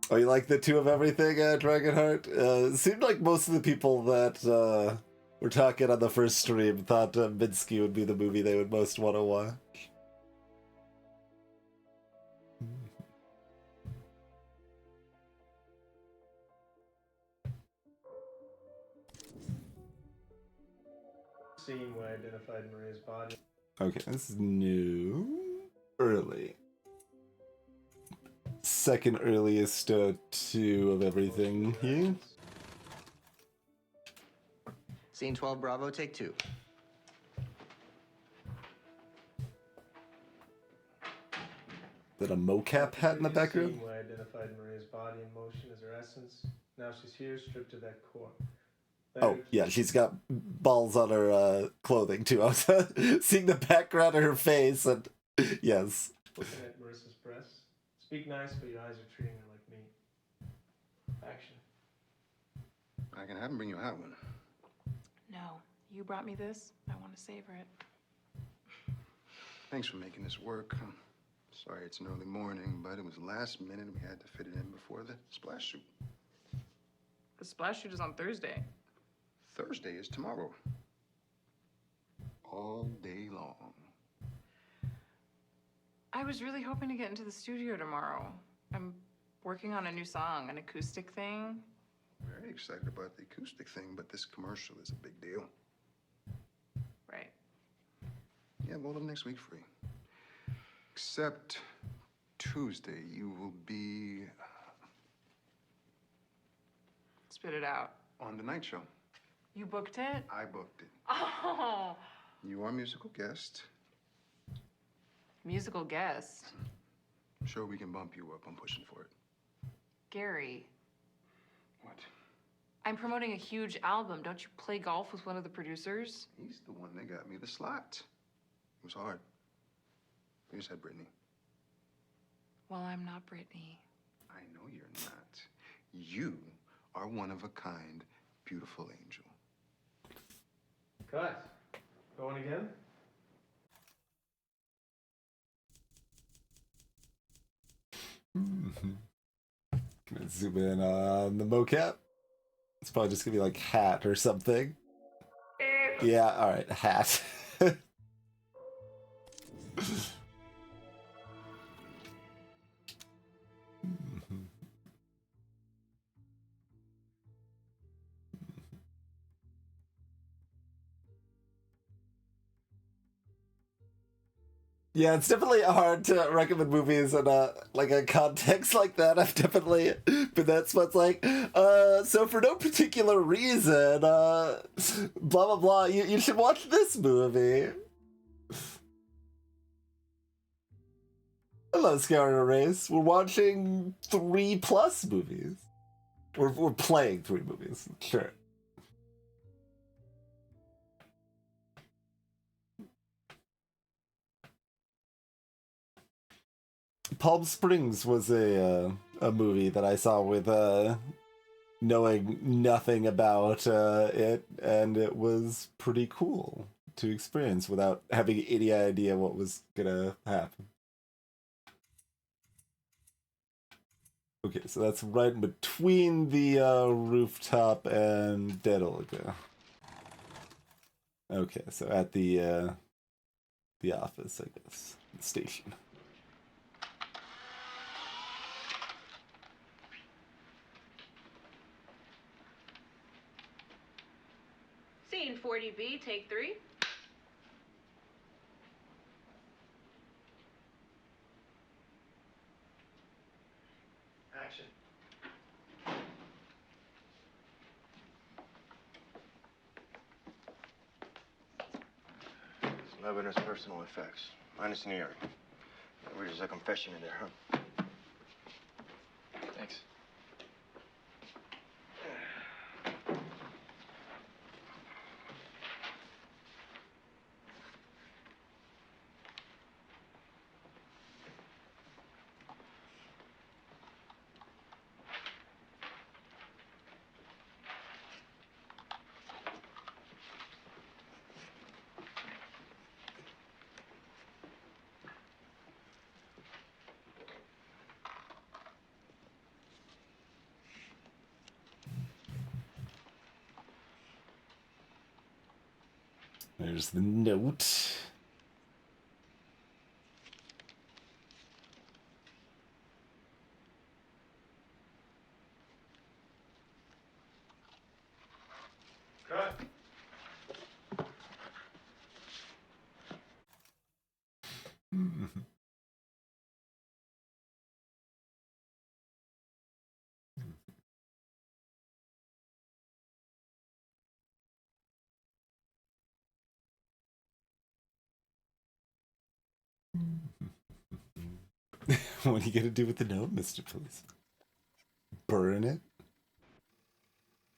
Oh, you like the two of everything, Dragonheart? It seemed like most of the people that were talking on the first stream thought Minsky would be the movie they would most want to watch. Scene where I identified Maria's body. Okay, this is new. Early. second earliest 2 of everything here. Scene 12, Bravo, take 2. Is that a mocap hat in the background? Scene where I identified Maria's body in motion as her essence. Now she's here, stripped to that core. Oh, yeah, she's got balls on her clothing, too. I was seeing the background of her face, and yes. Looking at Marissa's breasts. Speak nice, but your eyes are treating her like meat. Action. I can have him bring you a hot one. No, you brought me this. I want to savor it. Thanks for making this work. I'm sorry it's an early morning, but it was last minute. We had to fit it in before the splash shoot. The splash shoot is on Thursday. Thursday is tomorrow. All day long. I was really hoping to get into the studio tomorrow. I'm working on a new song, an acoustic thing. Very excited about the acoustic thing, but this commercial is a big deal. Right. Yeah, we'll have next week free. Except Tuesday, you will be... Spit it out. On the night show. You booked it? I booked it. Oh! You are a musical guest. Musical guest. I'm sure we can bump you up. I'm pushing for it. Gary. What? I'm promoting a huge album. Don't you play golf with one of the producers? He's the one that got me the slot. It was hard. You just had Brittany. Well, I'm not Brittany. I know you're not. You are one of a kind, beautiful angel. Cut. Going again? Gonna zoom in on the mocap. It's probably just gonna be like hat or something. Yeah, alright, hat. Yeah, it's definitely hard to recommend movies in a context like that. I've definitely been that spot's like, so for no particular reason, blah blah blah, you should watch this movie. Hello, Scour Race. We're watching 3+ movies. We're playing 3 movies, sure. Palm Springs was a movie that I saw with knowing nothing about it, and it was pretty cool to experience without having any idea what was gonna happen. Okay, so that's right in between the rooftop and Daedalus. Okay, so at the office, I guess, the station. Scene 40B, take 3. Action. Some evidence, personal effects. Minus an earring. There's a confession in there, huh? Thanks. There's the note. Cut. What are you gonna do with the note, Mr. Police? Burn it?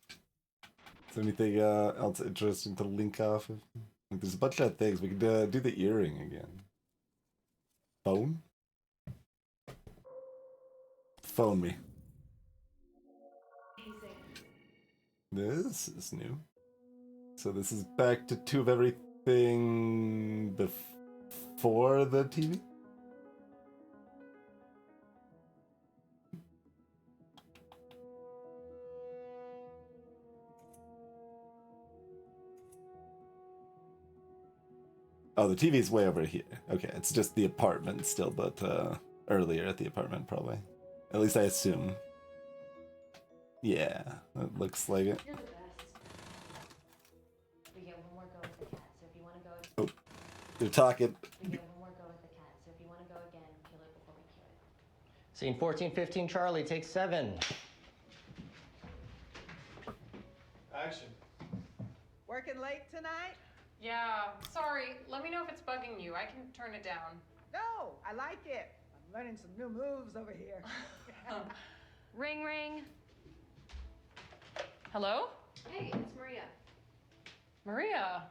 Is there anything else interesting to link off of? Like, there's a bunch of things. We could do the earring again. Phone? Phone me. This is new. So this is back to 2 of everything before the TV? Oh, the TV's way over here. Okay, it's just the apartment still, but earlier at the apartment, probably. At least I assume. Yeah, it looks like it. You're the best. We get one more go with the cat, so if you want to go... Oh, they're talking. We get one more go with the cat, so if you want to go again, kill it before we kill it. Scene 1415, Charlie, take 7. Action. Working late tonight? Yeah, sorry. Let me know if it's bugging you. I can turn it down. No, I like it. I'm learning some new moves over here. Ring, ring. Hello? Hey, it's Maria. Maria.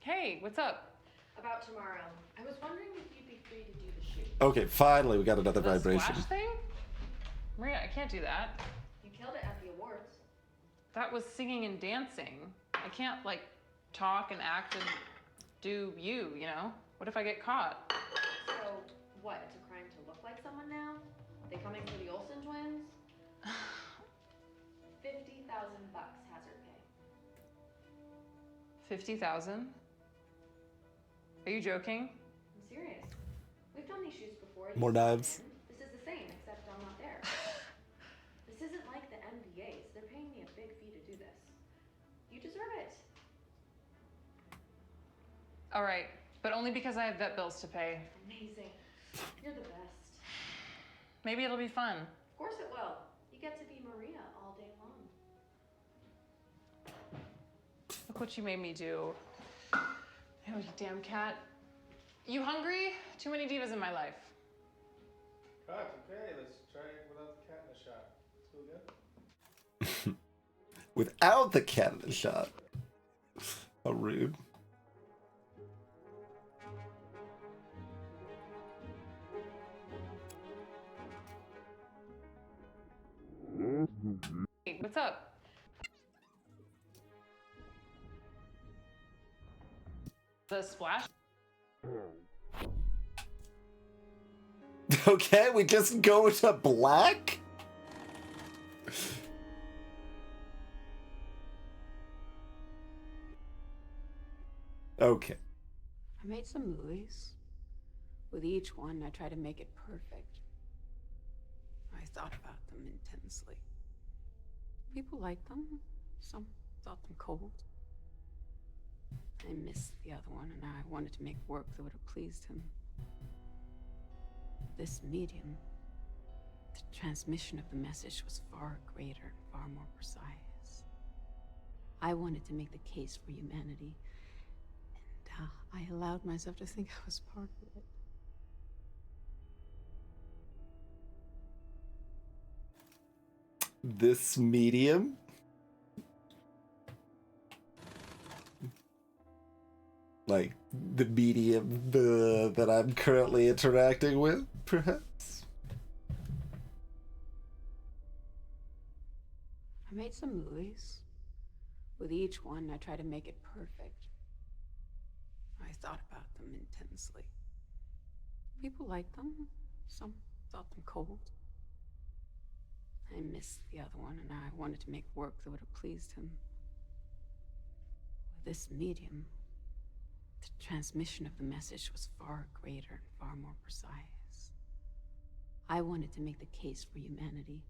Hey, what's up? About tomorrow. I was wondering if you'd be free to do the shoot. Okay, finally we got another The vibration. splash thing? Maria, I can't do that. You killed it at the awards. That was singing and dancing. I can't, like, talk and act and do you know? What if I get caught? So, what? It's a crime to look like someone now? They coming for the Olsen twins? $50,000 hazard pay. 50,000? Are you joking? I'm serious. We've done these shoots before. More knives. This is the same, except I'm not there. This isn't like the NBA's. They're paying me a big fee to do this. You deserve it. All right, but only because I have vet bills to pay. Amazing. You're the best. Maybe it'll be fun. Of course it will. You get to be Maria all day long. Look what you made me do. Oh, you damn cat. You hungry? Too many divas in my life. Cut, okay, let's try it without the cat in the shot. Still good? Without the cat in the shot. How rude. Hey, what's up? The splash? Okay, we just go to black? Okay. I made some movies. With each one, I try to make it perfect. I thought about them intensely. People liked them. Some thought them cold. I missed the other one, and I wanted to make work that would have pleased him. This medium, the transmission of the message was far greater and far more precise. I wanted to make the case for humanity, and I allowed myself to think I was part of it. This medium? Like, the medium that I'm currently interacting with, perhaps? I made some movies. With each one, I tried to make it perfect. I thought about them intensely. People liked them. Some thought them cold. I missed the other one, and I wanted to make work that would have pleased him. With this medium, the transmission of the message was far greater and far more precise. I wanted to make the case for humanity,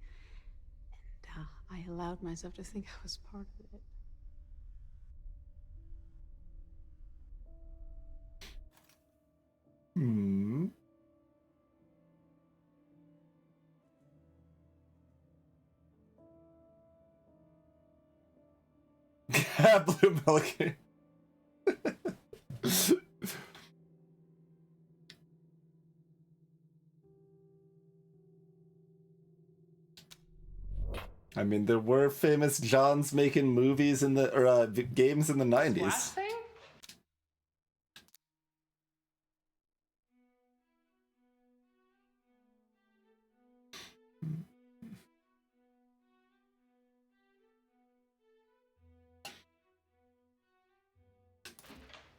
and I allowed myself to think I was part of it. Hmm. Blue Pelican. I mean, there were famous Johns making movies in the games in the 90s. Last thing?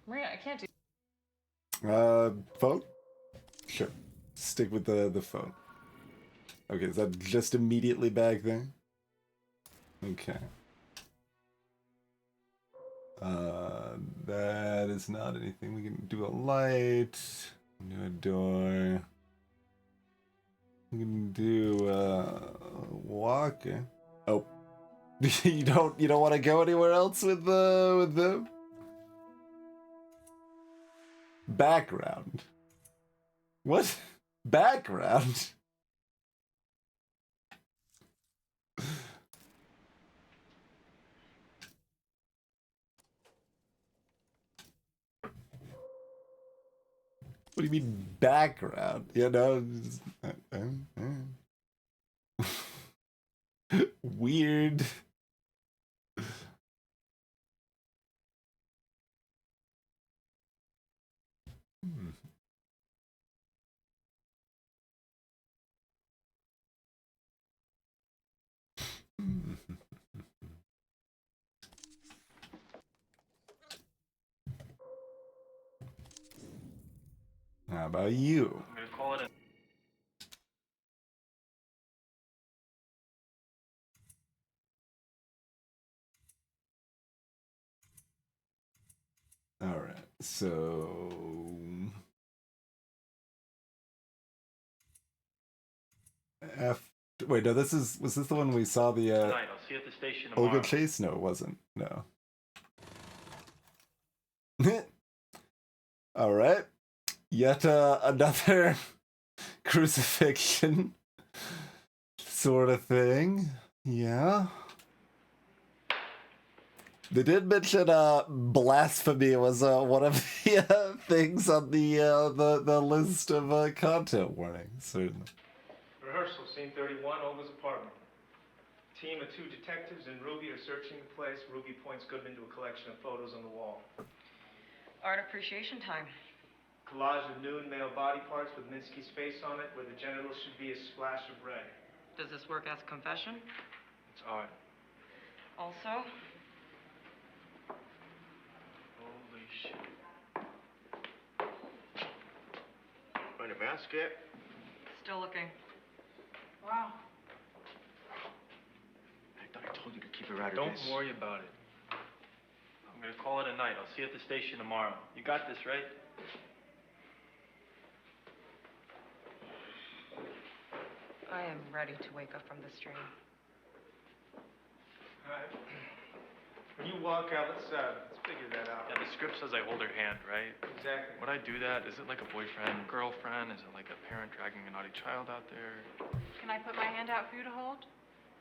Maria, I can't do. Phone? Sure. Stick with the phone. Okay, is that just immediately back there? Okay. That is not anything. We can do a light, do a door. We can do walk. Oh, you don't want to go anywhere else with the background. What background? What do you mean background? You know, weird. How about you? I'm gonna call it a... All right, so wait, no, was this the one we saw the Tonight, I'll see you at the station tomorrow. Olga chase? No, it wasn't. No. All right, yet another crucifixion sort of thing. Yeah. They did mention blasphemy was one of the things on the list of content warnings. Certainly. Rehearsal, scene 31, Olga's apartment. Team of 2 detectives and Ruby are searching the place. Ruby points Goodman to a collection of photos on the wall. Art appreciation time. Collage of nude male body parts with Minsky's face on it, where the genitals should be a splash of red. Does this work as confession? It's art. Also, Holy shit. Find a basket. still looking. Wow. I thought I told you to keep her out of Don't this. worry about it. I'm gonna call it a night. I'll see you at the station tomorrow. You got this, right? I am ready to wake up from this dream. Alright. When you walk out, let's figure that out. Yeah, the script says I hold her hand, right? Exactly. Would I do that? Is it like a boyfriend, girlfriend? Is it like a parent dragging a naughty child out there? Can I put my hand out for you to hold?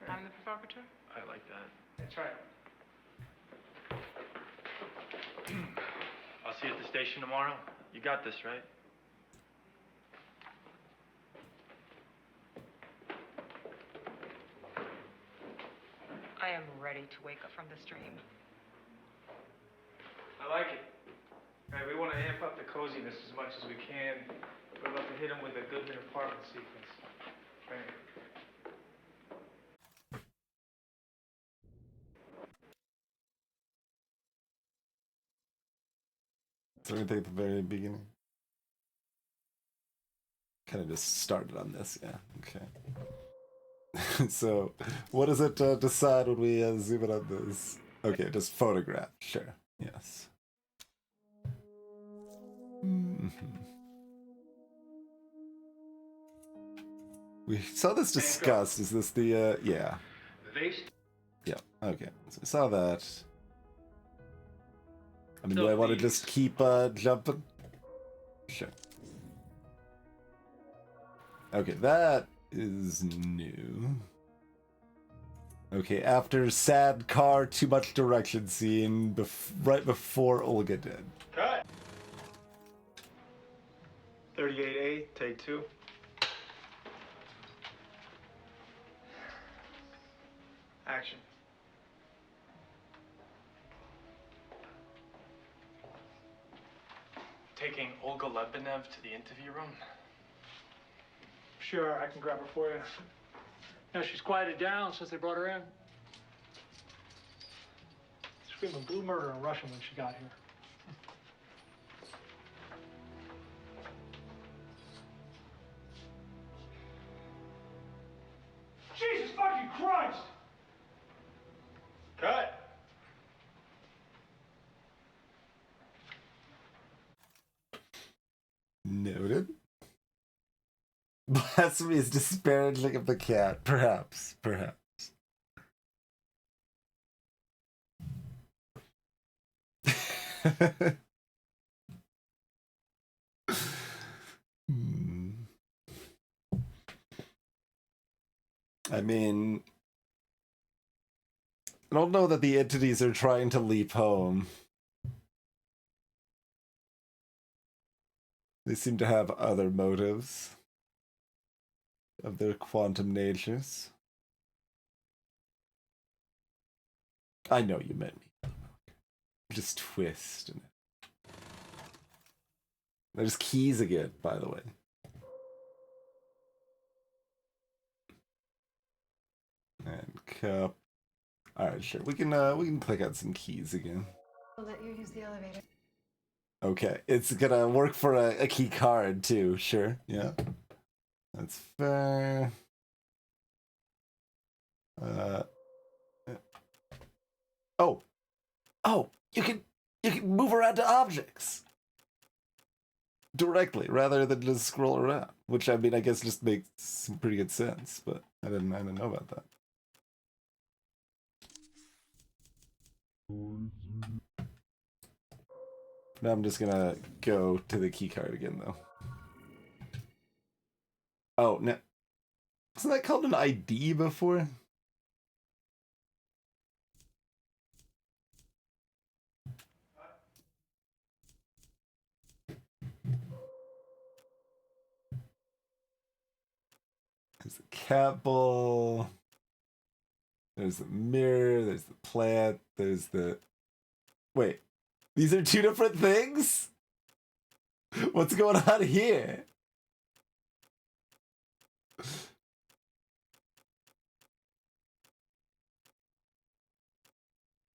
I'm the provocateur. I like that. That's right. I'll see you at the station tomorrow. You got this, right? I am ready to wake up from this dream. I like it. All right, we want to amp up the coziness as much as we can. We're about to hit him with a Goodman apartment sequence. Right. So we take the very beginning. Kind of just started on this, yeah. Okay. So, what does it decide when we zoom in on this? Okay, just photograph. Sure. Yes. We saw this discussed. Is this the yeah? Yeah. Okay. So we saw that. I mean, do I want to just keep jumping? Sure. Okay, that is new. Okay, after sad car, too much direction scene, right before Olga did. Cut. 38A, take 2. Action. Taking Olga Lebenev to the interview room? Sure, I can grab her for you. Now she's quieted down since they brought her in. Screaming blue murder in Russian when she got here. Jesus fucking Christ! Cut. Noted. Blasphemy is disparaging of the cat. Perhaps. Perhaps. Hmm. I mean, I don't know that the entities are trying to leap home. They seem to have other motives of their quantum natures. I know you meant me. Just twist. There's keys again, by the way. And cup. Alright, sure. We can click on some keys again. I'll let you use the elevator. Okay. It's gonna work for a key card too, sure. Yeah. That's fair. Oh. Oh, you can move around to objects directly rather than just scroll around, which I mean I guess just makes some pretty good sense, but I didn't know about that. Now I'm just gonna go to the key card again though. Oh, no. Wasn't that called an ID before? There's the cat bowl. There's the mirror. There's the plant. There's the... Wait. These are two different things? What's going on here?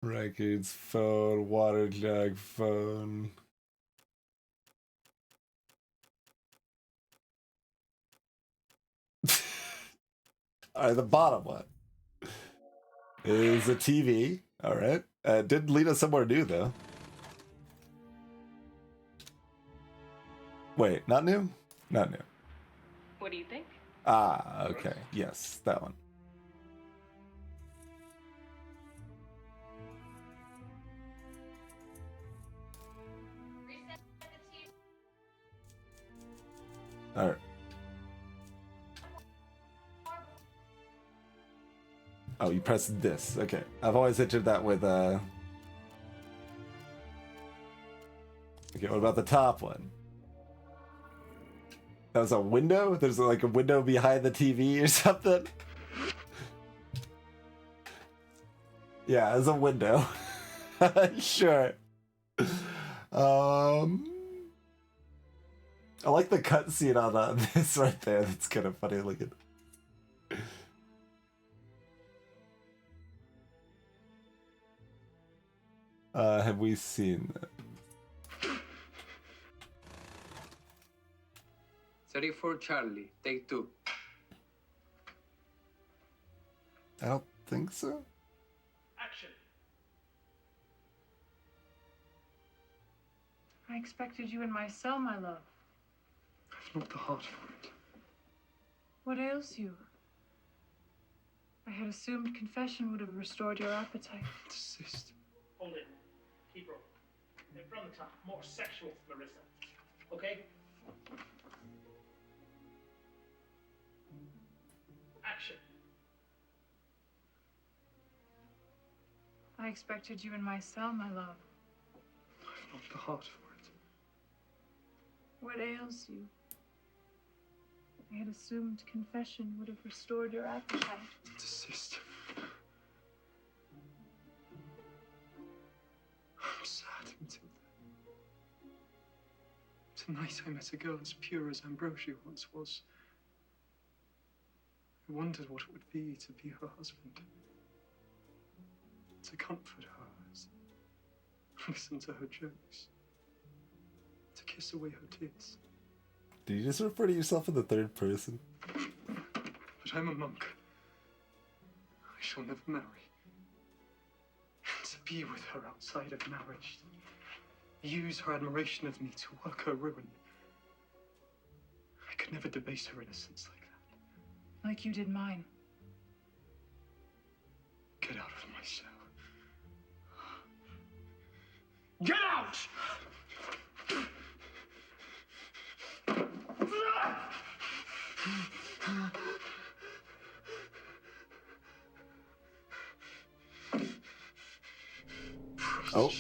Records, phone, water jug, phone. Alright, the bottom one is a TV. Alright. Didn't lead us somewhere new, though. Wait, not new? Not new. What do you think? Ah, okay. Yes, that one. Alright. Oh, you press this. Okay. I've always entered that with, Okay, what about the top one? That was a window? There's like a window behind the TV or something? Yeah, there's a window. Sure. I like the cutscene on this right there. That's kind of funny looking. Have we seen that? 34 Charlie, take 2. I don't think so. Action. I expected you in my cell, my love. I've not the heart for it. What ails you? I had assumed confession would have restored your appetite. Desist. Hold it. Keep rolling. And from the top. More sexual, Marissa. Okay? Action. I expected you in my cell, my love. I've not the heart for it. What ails you? I had assumed confession would have restored your appetite. Desist. Tonight I met a girl as pure as ambrosia once was. I wondered what it would be to be her husband. To comfort her, listen to her jokes. To kiss away her tears. Did you just refer to yourself in the third person? But I'm a monk. I shall never marry. To be with her outside of marriage. Use her admiration of me to work her ruin. I could never debase her innocence like that. Like you did mine. Get out of my cell. Get out! Oh.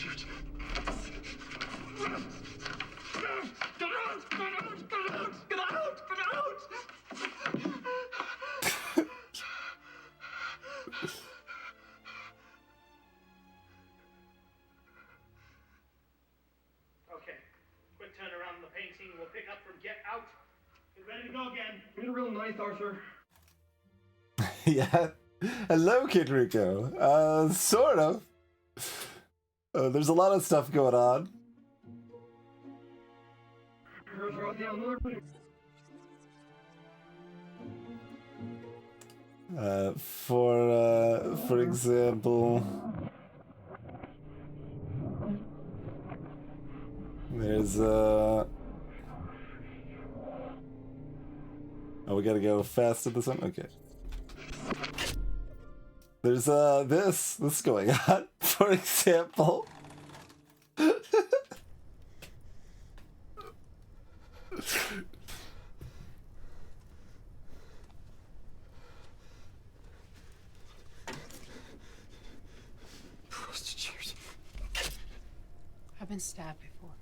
Okay, quick turn around the painting. We'll pick up from get out. Get ready to go again. You're a real knife, Arthur. Yeah. Hello, Kid Rico. Sort of. There's a lot of stuff going on. For example, there's oh, we gotta go fast at this one? Okay. There's this going on, for example. Prostitute. I've been stabbed before.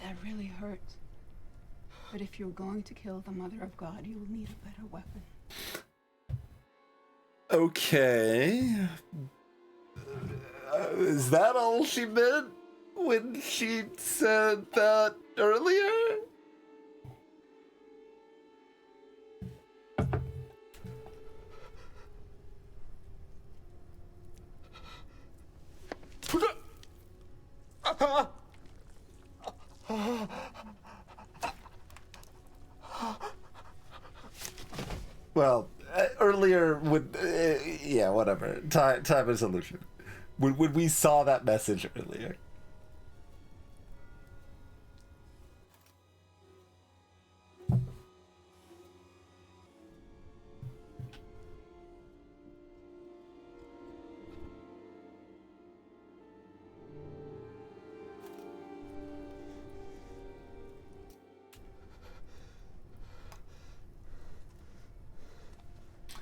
That really hurt. But if you're going to kill the Mother of God, you will need a better weapon. Okay. Is that all she meant when she said that earlier? Well, earlier would yeah, whatever. Time is illusion. When we saw that message earlier.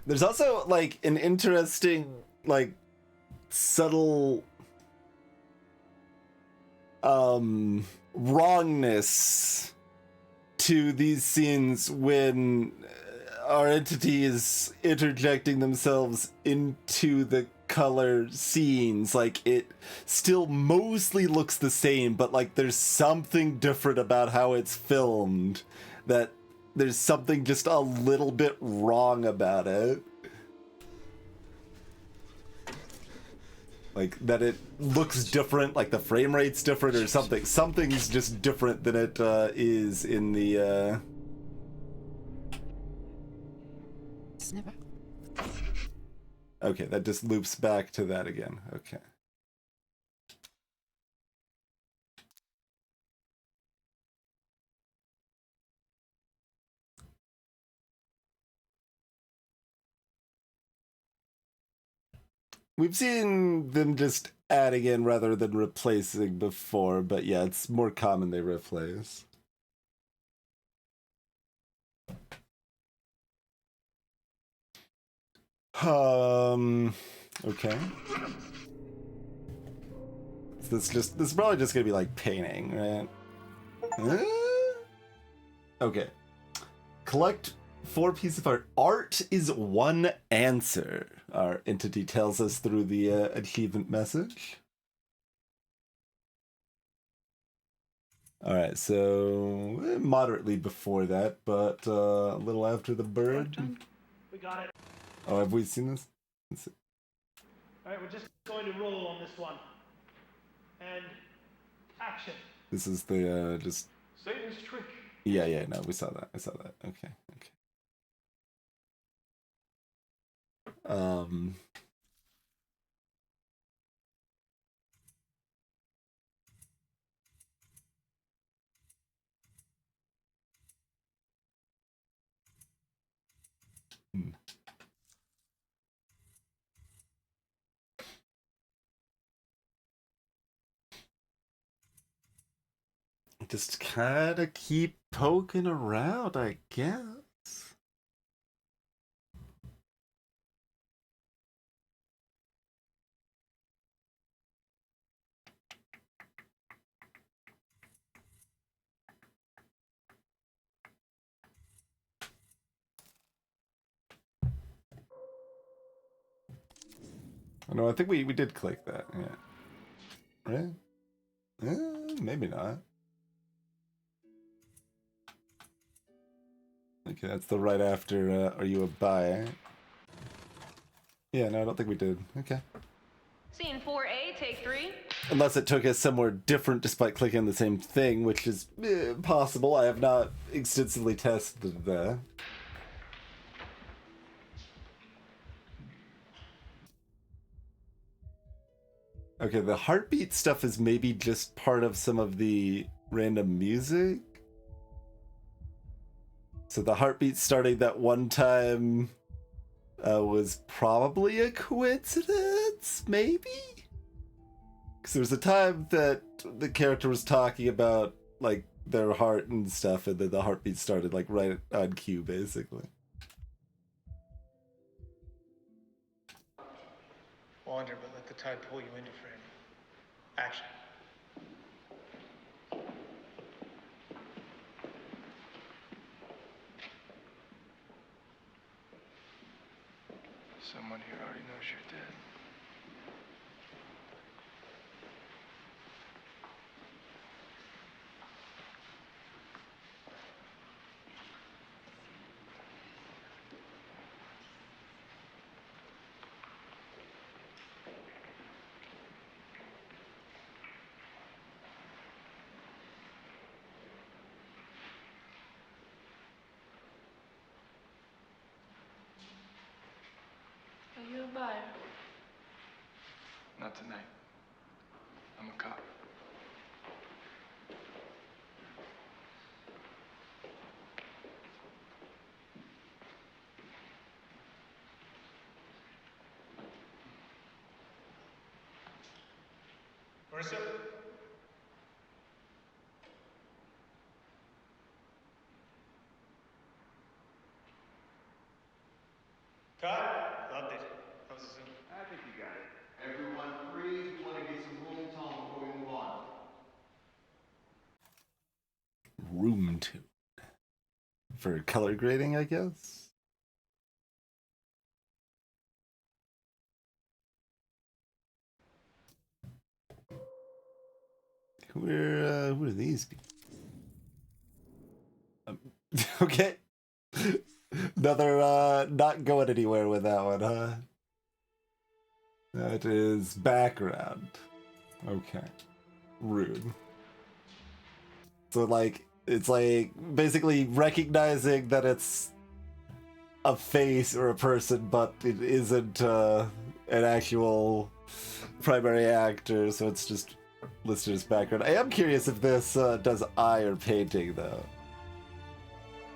There's also like an interesting, like, subtle wrongness to these scenes when our entity is interjecting themselves into the color scenes. Like, it still mostly looks the same, but like there's something different about how it's filmed, that there's something just a little bit wrong about it. Like, that it looks different, like the frame rate's different or something. Something's just different than it is in the... It's never... Okay, that just loops back to that again. Okay. We've seen them just adding in rather than replacing before, but yeah, it's more common they replace. Okay. So this is probably just gonna be like painting, right? Okay. Collect 4 pieces of art. Art is one answer. Our entity tells us through the achievement message. All right, so moderately before that, but a little after the bird. We got it. Oh, have we seen this? Let's see. All right, we're just going to roll on this one. And action. This is the just. Satan's trick. Yeah, no, we saw that. I saw that. Okay. Just kind of keep poking around, I guess. Oh, no, I think we did click that, yeah. Right? Maybe not. Okay, that's the right after, are you a buy? Yeah, no, I don't think we did. Okay. Scene 4A, take 3. Unless it took us somewhere different despite clicking on the same thing, which is possible. I have not extensively tested that. Okay, the heartbeat stuff is maybe just part of some of the random music. So the heartbeat starting that one time was probably a coincidence, maybe? Because there was a time that the character was talking about, like, their heart and stuff, and then the heartbeat started, like, right on cue, basically. Wander, but let the tide pull you into frame. Action. Someone here already knows you're dead. Are you a buyer? Not tonight. I'm a cop. Marissa? Cut. Loved it. That was a zoom. I think you got it. Everyone freeze. We want to get some room tone before we move on. Room tune. For color grading, I guess? Who are these people? Okay. Another, not going anywhere with that one, huh? That is background. Okay. Rude. So, like, it's like basically recognizing that it's a face or a person, but it isn't an actual primary actor, so it's just listed as background. I am curious if this does eye or painting, though.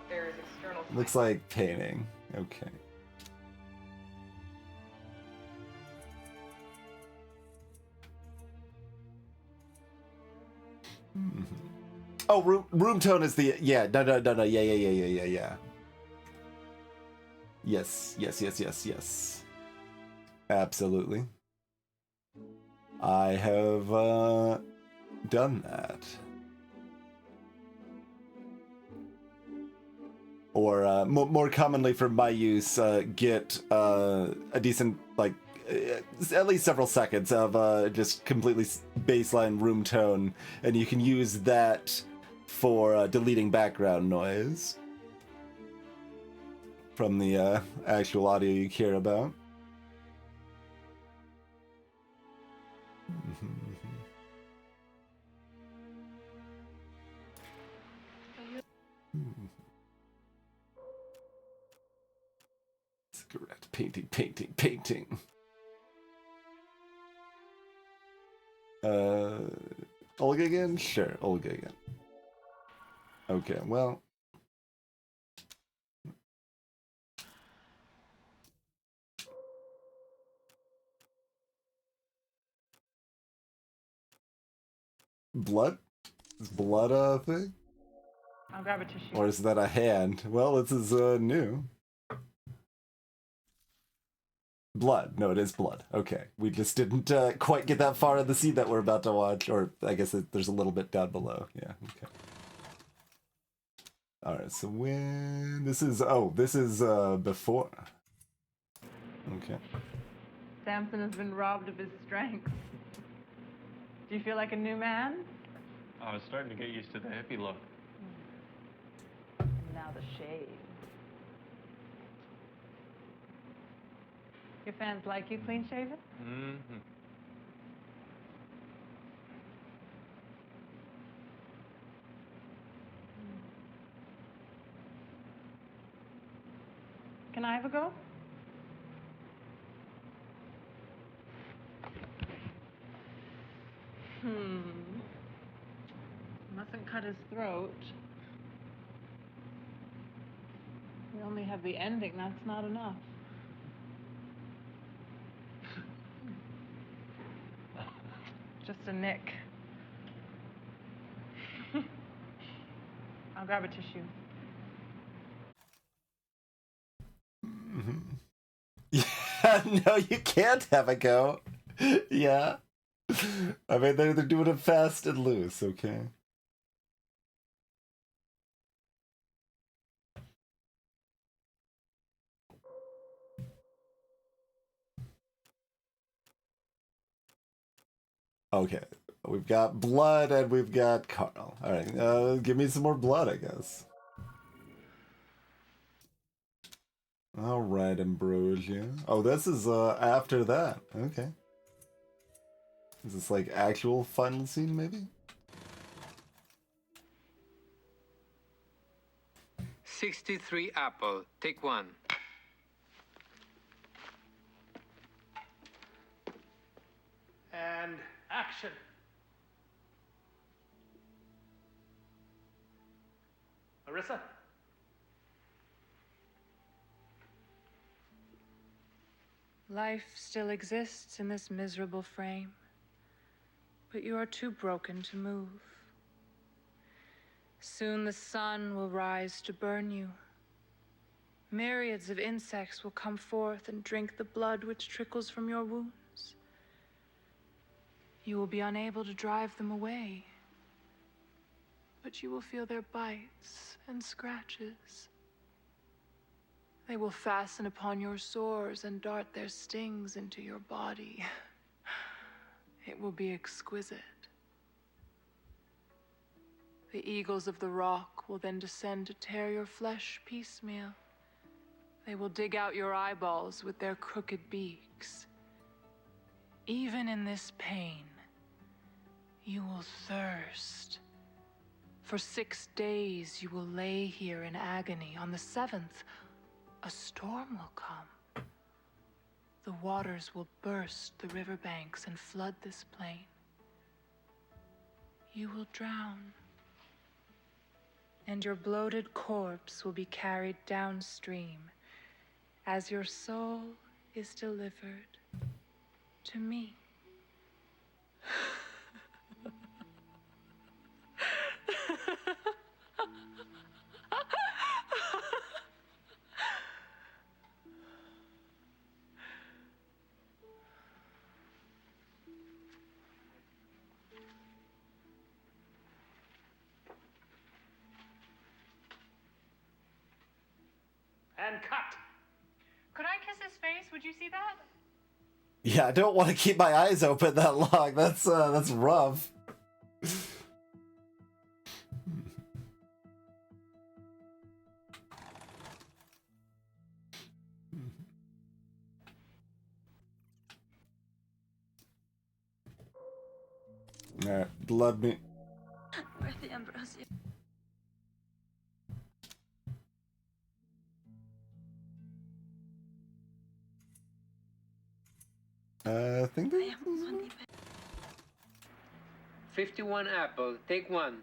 There is external. Looks like painting. Okay. Oh, room tone is the no yeah. Yes. Absolutely. I have done that. or more commonly for my use, get a decent, like, at least several seconds of just completely baseline room tone, and you can use that for deleting background noise from the actual audio you care about. Cigarette, painting. Olga again? Sure, Olga again. Okay, well. Blood? Is blood a thing? I'll grab a tissue. Or is that a hand? Well, this is new. Blood. No, it is blood. Okay. We just didn't quite get that far in the scene that we're about to watch. Or I guess there's a little bit down below. Yeah, okay. Alright, so when... This is... Oh, this is before. Okay. Samson has been robbed of his strength. Do you feel like a new man? I was starting to get used to the hippie look. Now the shave. Your fans like you clean shaven? Mm-hmm. Can I have a go? Mustn't cut his throat. We only have the ending, that's not enough. Just a nick. I'll grab a tissue. Yeah, no, you can't have a go. Yeah. I mean, they're doing it fast and loose, okay? Okay, we've got blood and we've got Carl. Alright, give me some more blood, I guess. Alright, Ambrosia. Oh, this is after that. Okay. Is this like actual final scene, maybe? 63 apple. Take one. And action. Marissa? Life still exists in this miserable frame, but you are too broken to move. Soon the sun will rise to burn you. Myriads of insects will come forth and drink the blood which trickles from your wounds. You will be unable to drive them away, but you will feel their bites and scratches. They will fasten upon your sores and dart their stings into your body. It will be exquisite. The eagles of the rock will then descend to tear your flesh piecemeal. They will dig out your eyeballs with their crooked beaks. Even in this pain, you will thirst. For 6 days you will lay here in agony. On the 7th, a storm will come. The waters will burst the riverbanks and flood this plain. You will drown. And your bloated corpse will be carried downstream as your soul is delivered to me. and cut. Could I kiss his face? Would you see that? Yeah, I don't want to keep my eyes open that long. That's rough. Alright, blood me. Where's the ambrosia? I think that... 51 apple, take 1.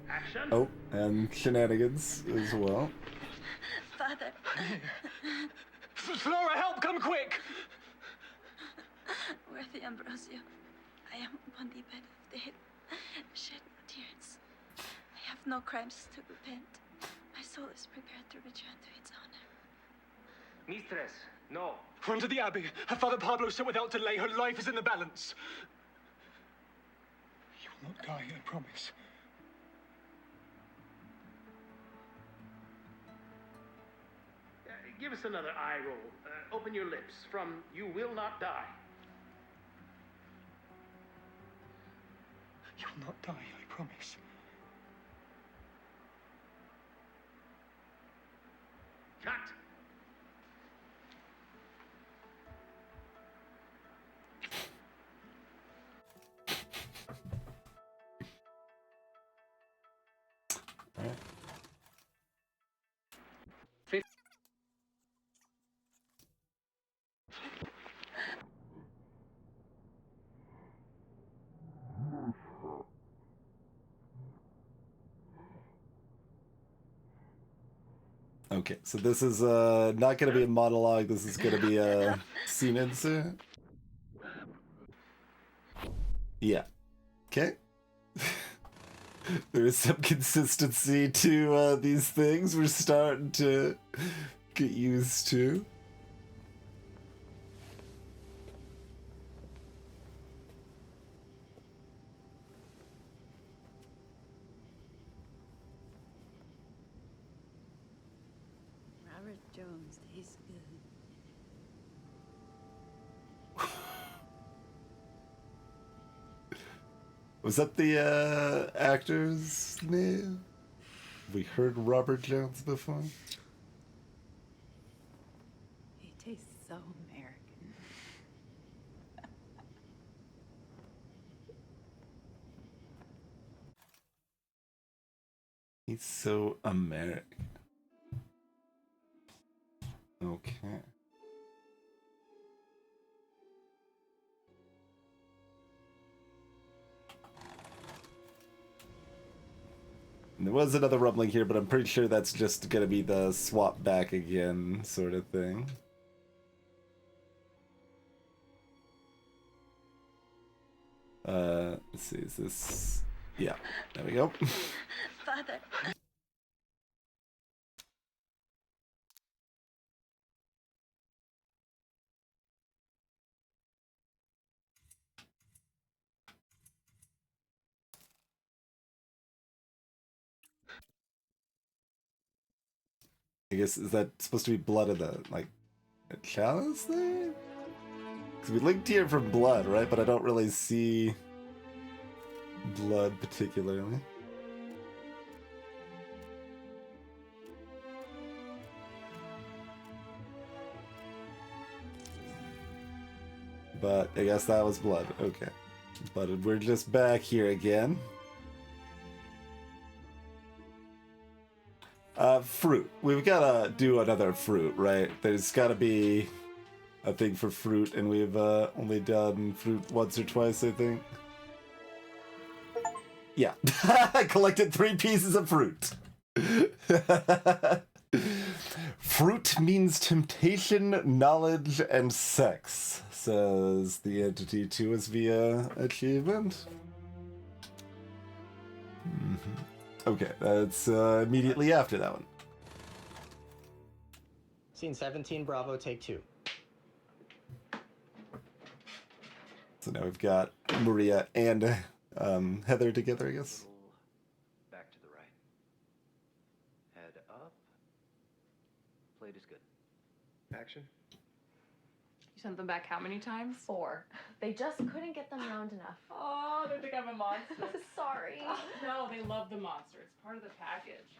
Action. Oh, and shenanigans as well. Father. Flora, help! Come quick! Where's the ambrosia? I am upon the bed of death. Shed no tears. I have no crimes to repent. My soul is prepared to return to its honor. Mistress, no. Run to the Abbey. Her father Pablo said without delay her life is in the balance. You will not die, I promise. Give us another eye roll. Open your lips. From "You will not die." You will not die, I promise. Cut. Okay, so this is not going to be a monologue. This is going to be a scene insert. Yeah. Okay. There is some consistency to these things we're starting to get used to. Robert Jones tastes good. Was that the actor's name? Have we heard Robert Jones before? He tastes so American. He's so American. Okay. And there was another rumbling here, but I'm pretty sure that's just gonna be the swap back again sort of thing. Let's see, is this... Yeah, there we go. Father. I guess, is that supposed to be blood of the, like, a chalice thing? Because we linked here for blood, right? But I don't really see blood particularly. But I guess that was blood. Okay. But we're just back here again. Fruit. We've gotta do another fruit, right? There's gotta be a thing for fruit, and we've only done fruit once or twice, I think. Yeah. I collected 3 pieces of fruit. Fruit means temptation, knowledge, and sex, says the entity to us via achievement. Okay, that's immediately after that one. Scene 17, Bravo, take 2. So now we've got Maria and Heather together, I guess. Back to the right. played is good. Action. You sent them back how many times? 4. They just couldn't get them round enough. Oh, they think I'm a monster. Sorry. No, they love the monster. It's part of the package.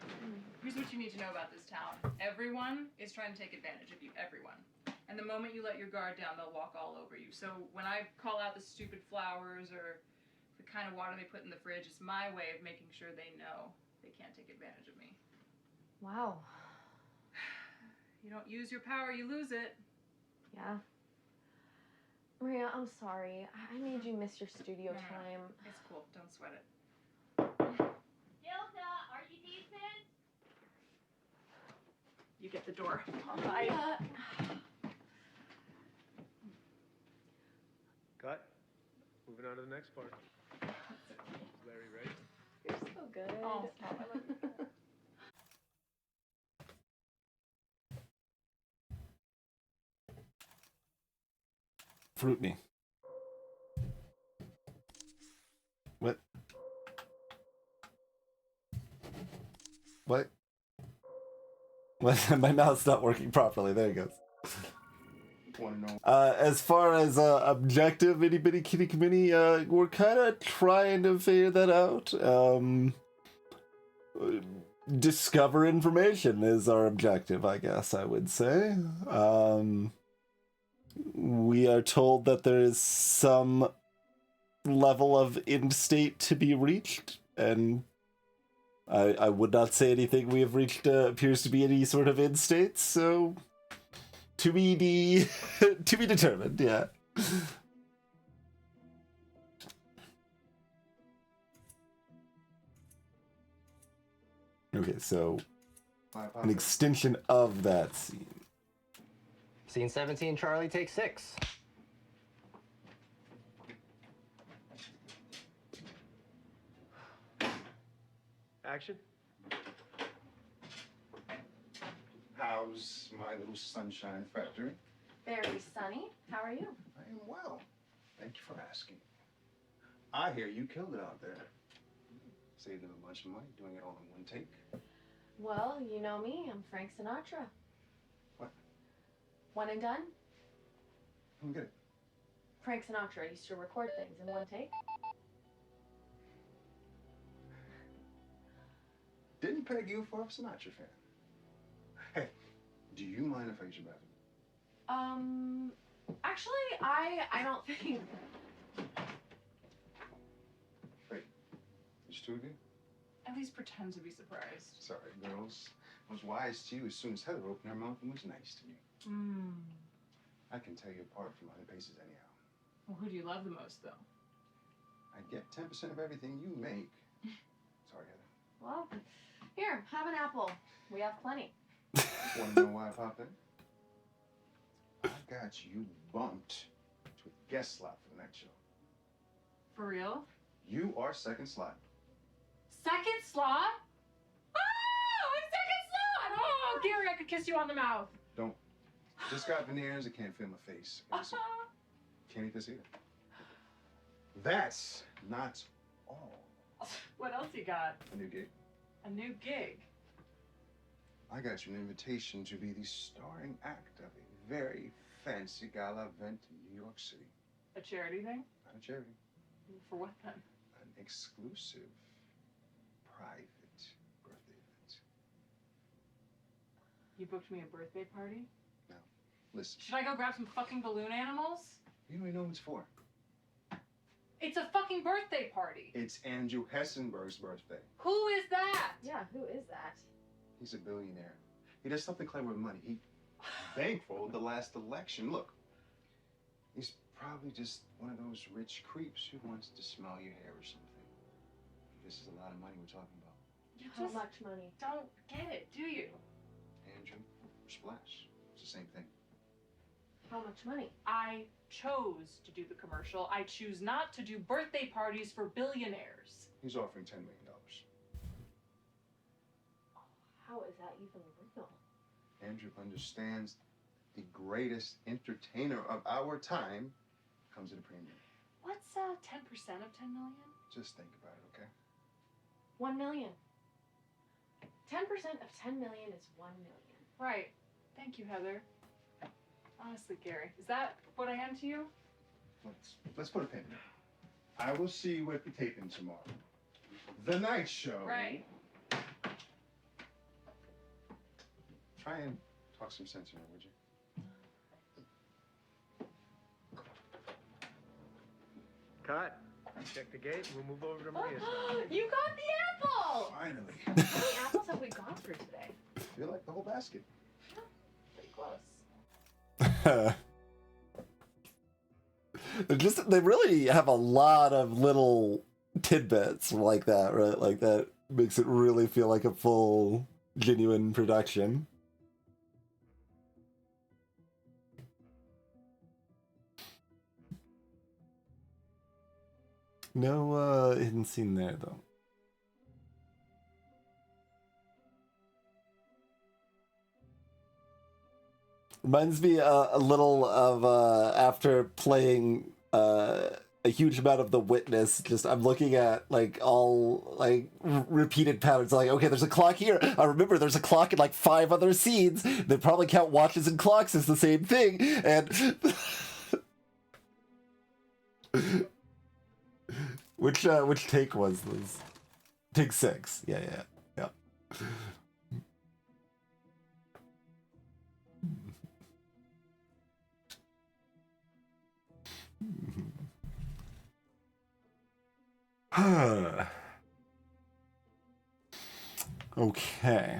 Here's what you need to know about this town. Everyone is trying to take advantage of you. Everyone. And the moment you let your guard down, they'll walk all over you. So when I call out the stupid flowers or the kind of water they put in the fridge, it's my way of making sure they know they can't take advantage of me. Wow. You don't use your power, you lose it. Yeah. Maria, I'm sorry. I made you miss your studio time. It's cool. Don't sweat it. Gilda, are you decent? You get the door. Bye. Cut. Moving on to the next part. Larry, ready? You're so good. Oh, stop. I love you. Fruit me. What? What? My mouth's not working properly. There it goes. As far as objective itty bitty kitty committee, we're kind of trying to figure that out. Discover information is our objective, I guess I would say. We are told that there is some level of end state to be reached, and I would not say anything we have reached appears to be any sort of end state, so to be to be determined, yeah. Okay, so an extension of that scene. Scene 17, Charlie, take 6. Action. How's my little sunshine factory? Very sunny. How are you? I am well. Thank you for asking. I hear you killed it out there. Saved them a bunch of money doing it all in one take. Well, you know me. I'm Frank Sinatra. What? One and done? I don't get it. Frank Sinatra used to record things in one take. Didn't peg you for a Sinatra fan. Hey, do you mind if I use your bathroom? Actually, I don't think. Wait, there's 2 of you? At least pretend to be surprised. Sorry, girls. I was wise to you as soon as Heather opened her mouth and was nice to me. I can tell you apart from 100 paces anyhow. Well, who do you love the most, though? I get 10% of everything you make. Sorry, Heather. Well, here, have an apple. We have plenty. Want to know why I popped in? I got you bumped to a guest slot for the next show. For real? You are second slot. Second slot? Oh, second slot! Oh, Gary, I could kiss you on the mouth. Don't. Just got veneers. I can't feel my face. Can't eat this either. That's not all. What else you got? A new gig. A new gig? I got you an invitation to be the starring act of a very fancy gala event in New York City. A charity thing? Not a charity. For what then? An exclusive, private birthday event. You booked me a birthday party? Now, listen. Should I go grab some fucking balloon animals? You don't even know what it's for. It's a fucking birthday party. It's Andrew Hessenberg's birthday. Who is that? Yeah, who is that? He's a billionaire. He does something clever with money. He bankrolled the last election. Look, he's probably just one of those rich creeps who wants to smell your hair or something. This is a lot of money we're talking about. You How just much money? don't get it, do you? Andrew, splash. It's the same thing. How much money? I chose to do the commercial. I choose not to do birthday parties for billionaires. He's offering $10 million. How is that even real? Andrew understands the greatest entertainer of our time comes at a premium. What's 10% of 10 million? Just think about it, okay? 1 million. 10% of 10 million is 1 million. Right. Thank you, Heather. Honestly, Gary, is that what I am to you? Let's put a pin in it. I will see you at the taping tomorrow. The night show. Right. Try and talk some sense in her, would you? Cut. Check the gate. We'll move over to Maria's side. You got the apple! Finally. How many apples have we gone through today? I feel like the whole basket. Pretty close. They really have a lot of little tidbits like that, right? Like that makes it really feel like a full, genuine production. No hidden scene there, though. Reminds me a little of after playing a huge amount of The Witness. Just I'm looking at like all like repeated patterns. Like, okay, there's a clock here. I remember there's a clock in like 5 other scenes. They probably count watches and clocks as the same thing. And which take was this? Take 6. Yeah. Okay.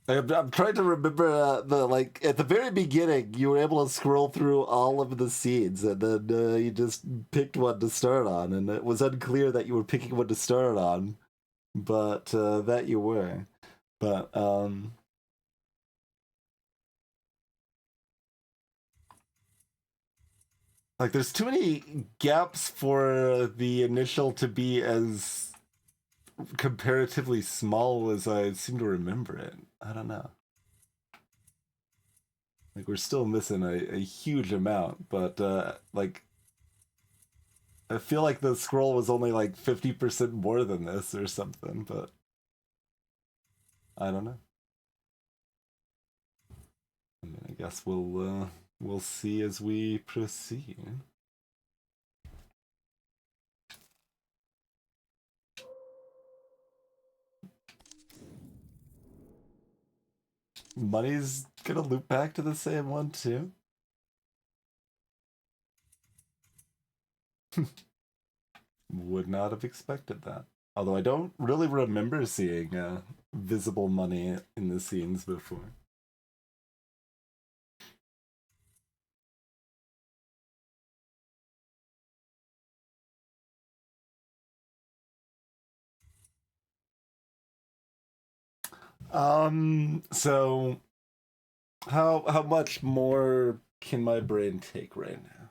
I'm trying to remember the like at the very beginning you were able to scroll through all of the scenes and then you just picked one to start on, and it was unclear that you were picking one to start on, but that you were. But like there's too many gaps for the initial to be as comparatively small as I seem to remember it. I don't know. Like we're still missing a huge amount, but like I feel like the scroll was only like 50% more than this or something, but I don't know. I mean, I guess we'll see as we proceed. Money's gonna loop back to the same one too. Would not have expected that. Although I don't really remember seeing visible money in the scenes before. So how much more can my brain take right now?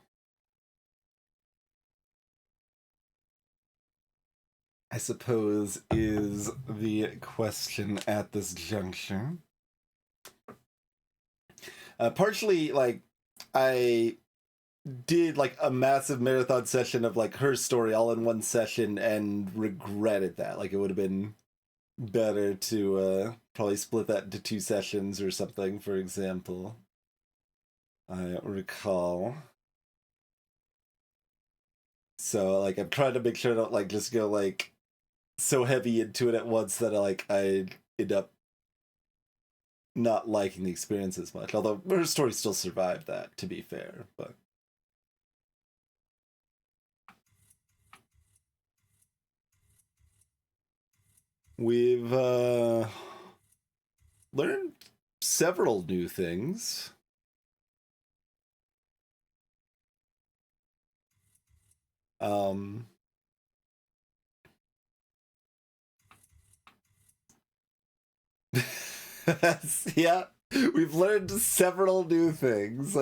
I suppose is the question at this juncture. Partially, like, I did like a massive marathon session of like her story all in one session and regretted that. Like, it would have been better to probably split that into 2 sessions or something, for example. I recall. So, like, I'm trying to make sure I don't, like, just go, like, so heavy into it at once that, I end up not liking the experience as much. Although her story still survived that, to be fair, but... We've, learned several new things. Yeah, we've learned several new things.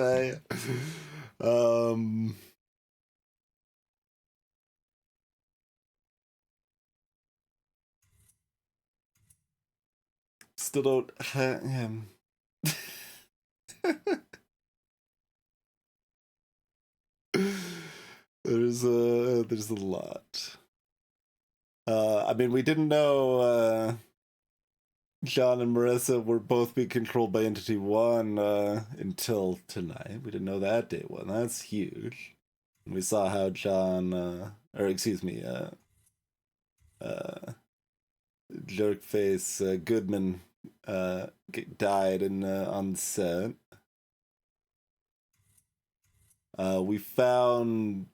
Still don't. There's a lot. I mean, we didn't know John and Marissa were both being controlled by Entity 1 until tonight. We didn't know that day one. That's huge. We saw how John, Jerkface Goodman died on set. We found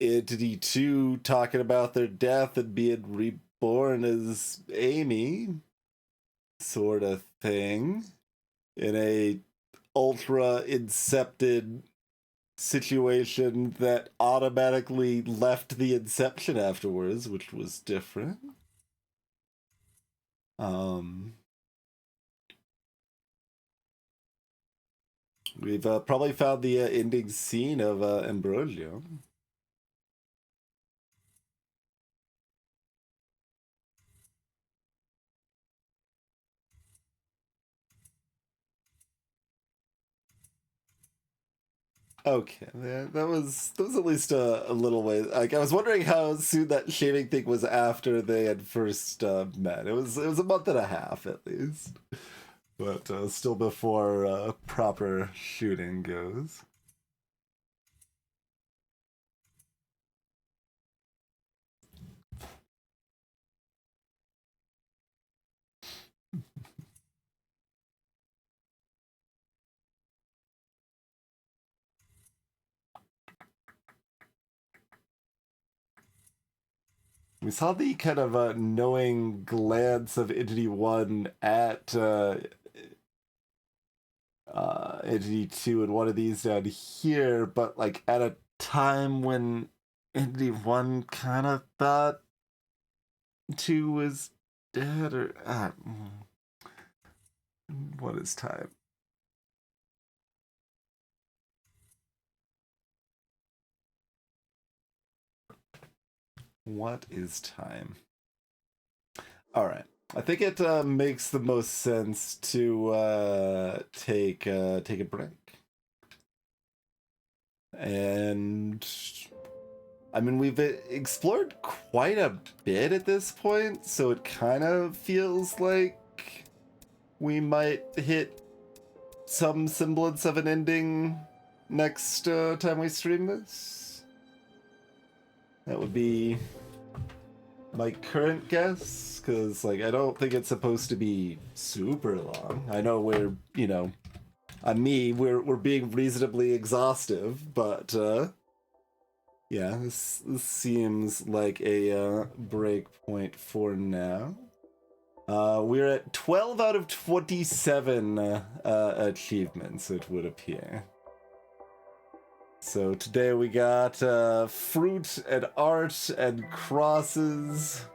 Entity 2 talking about their death and being reborn as Amy, sort of thing, in a ultra incepted situation that automatically left the Inception afterwards, which was different. We've probably found the ending scene of Ambrosio. Okay, that was at least a little way. Like, I was wondering how soon that shaving thing was after they had first met. It was a month and a half at least, but still before proper shooting goes. We saw the kind of knowing glance of Entity 1 at Entity 2 and one of these down here, but like at a time when Entity 1 kind of thought 2 was dead, or what is time? What is time? All right. I think it makes the most sense to take a break. And I mean, we've explored quite a bit at this point, so it kind of feels like we might hit some semblance of an ending next time we stream this. That would be my current guess, because like I don't think it's supposed to be super long. I know we're, you know, we're being reasonably exhaustive, but yeah, this seems like a break point for now. We're at 12 out of 27 achievements, it would appear. So today we got fruit and art and crosses.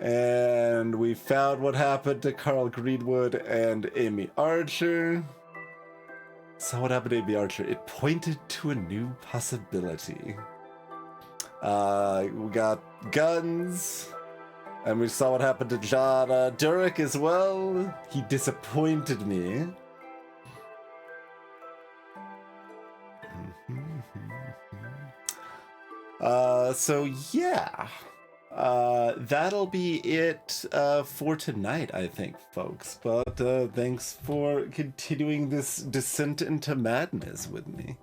And we found what happened to Carl Greenwood and Amy Archer. So what happened to Amy Archer? It pointed to a new possibility. We got guns. And we saw what happened to John Durek as well. He disappointed me. So yeah, that'll be it for tonight, I think, folks. But thanks for continuing this descent into madness with me.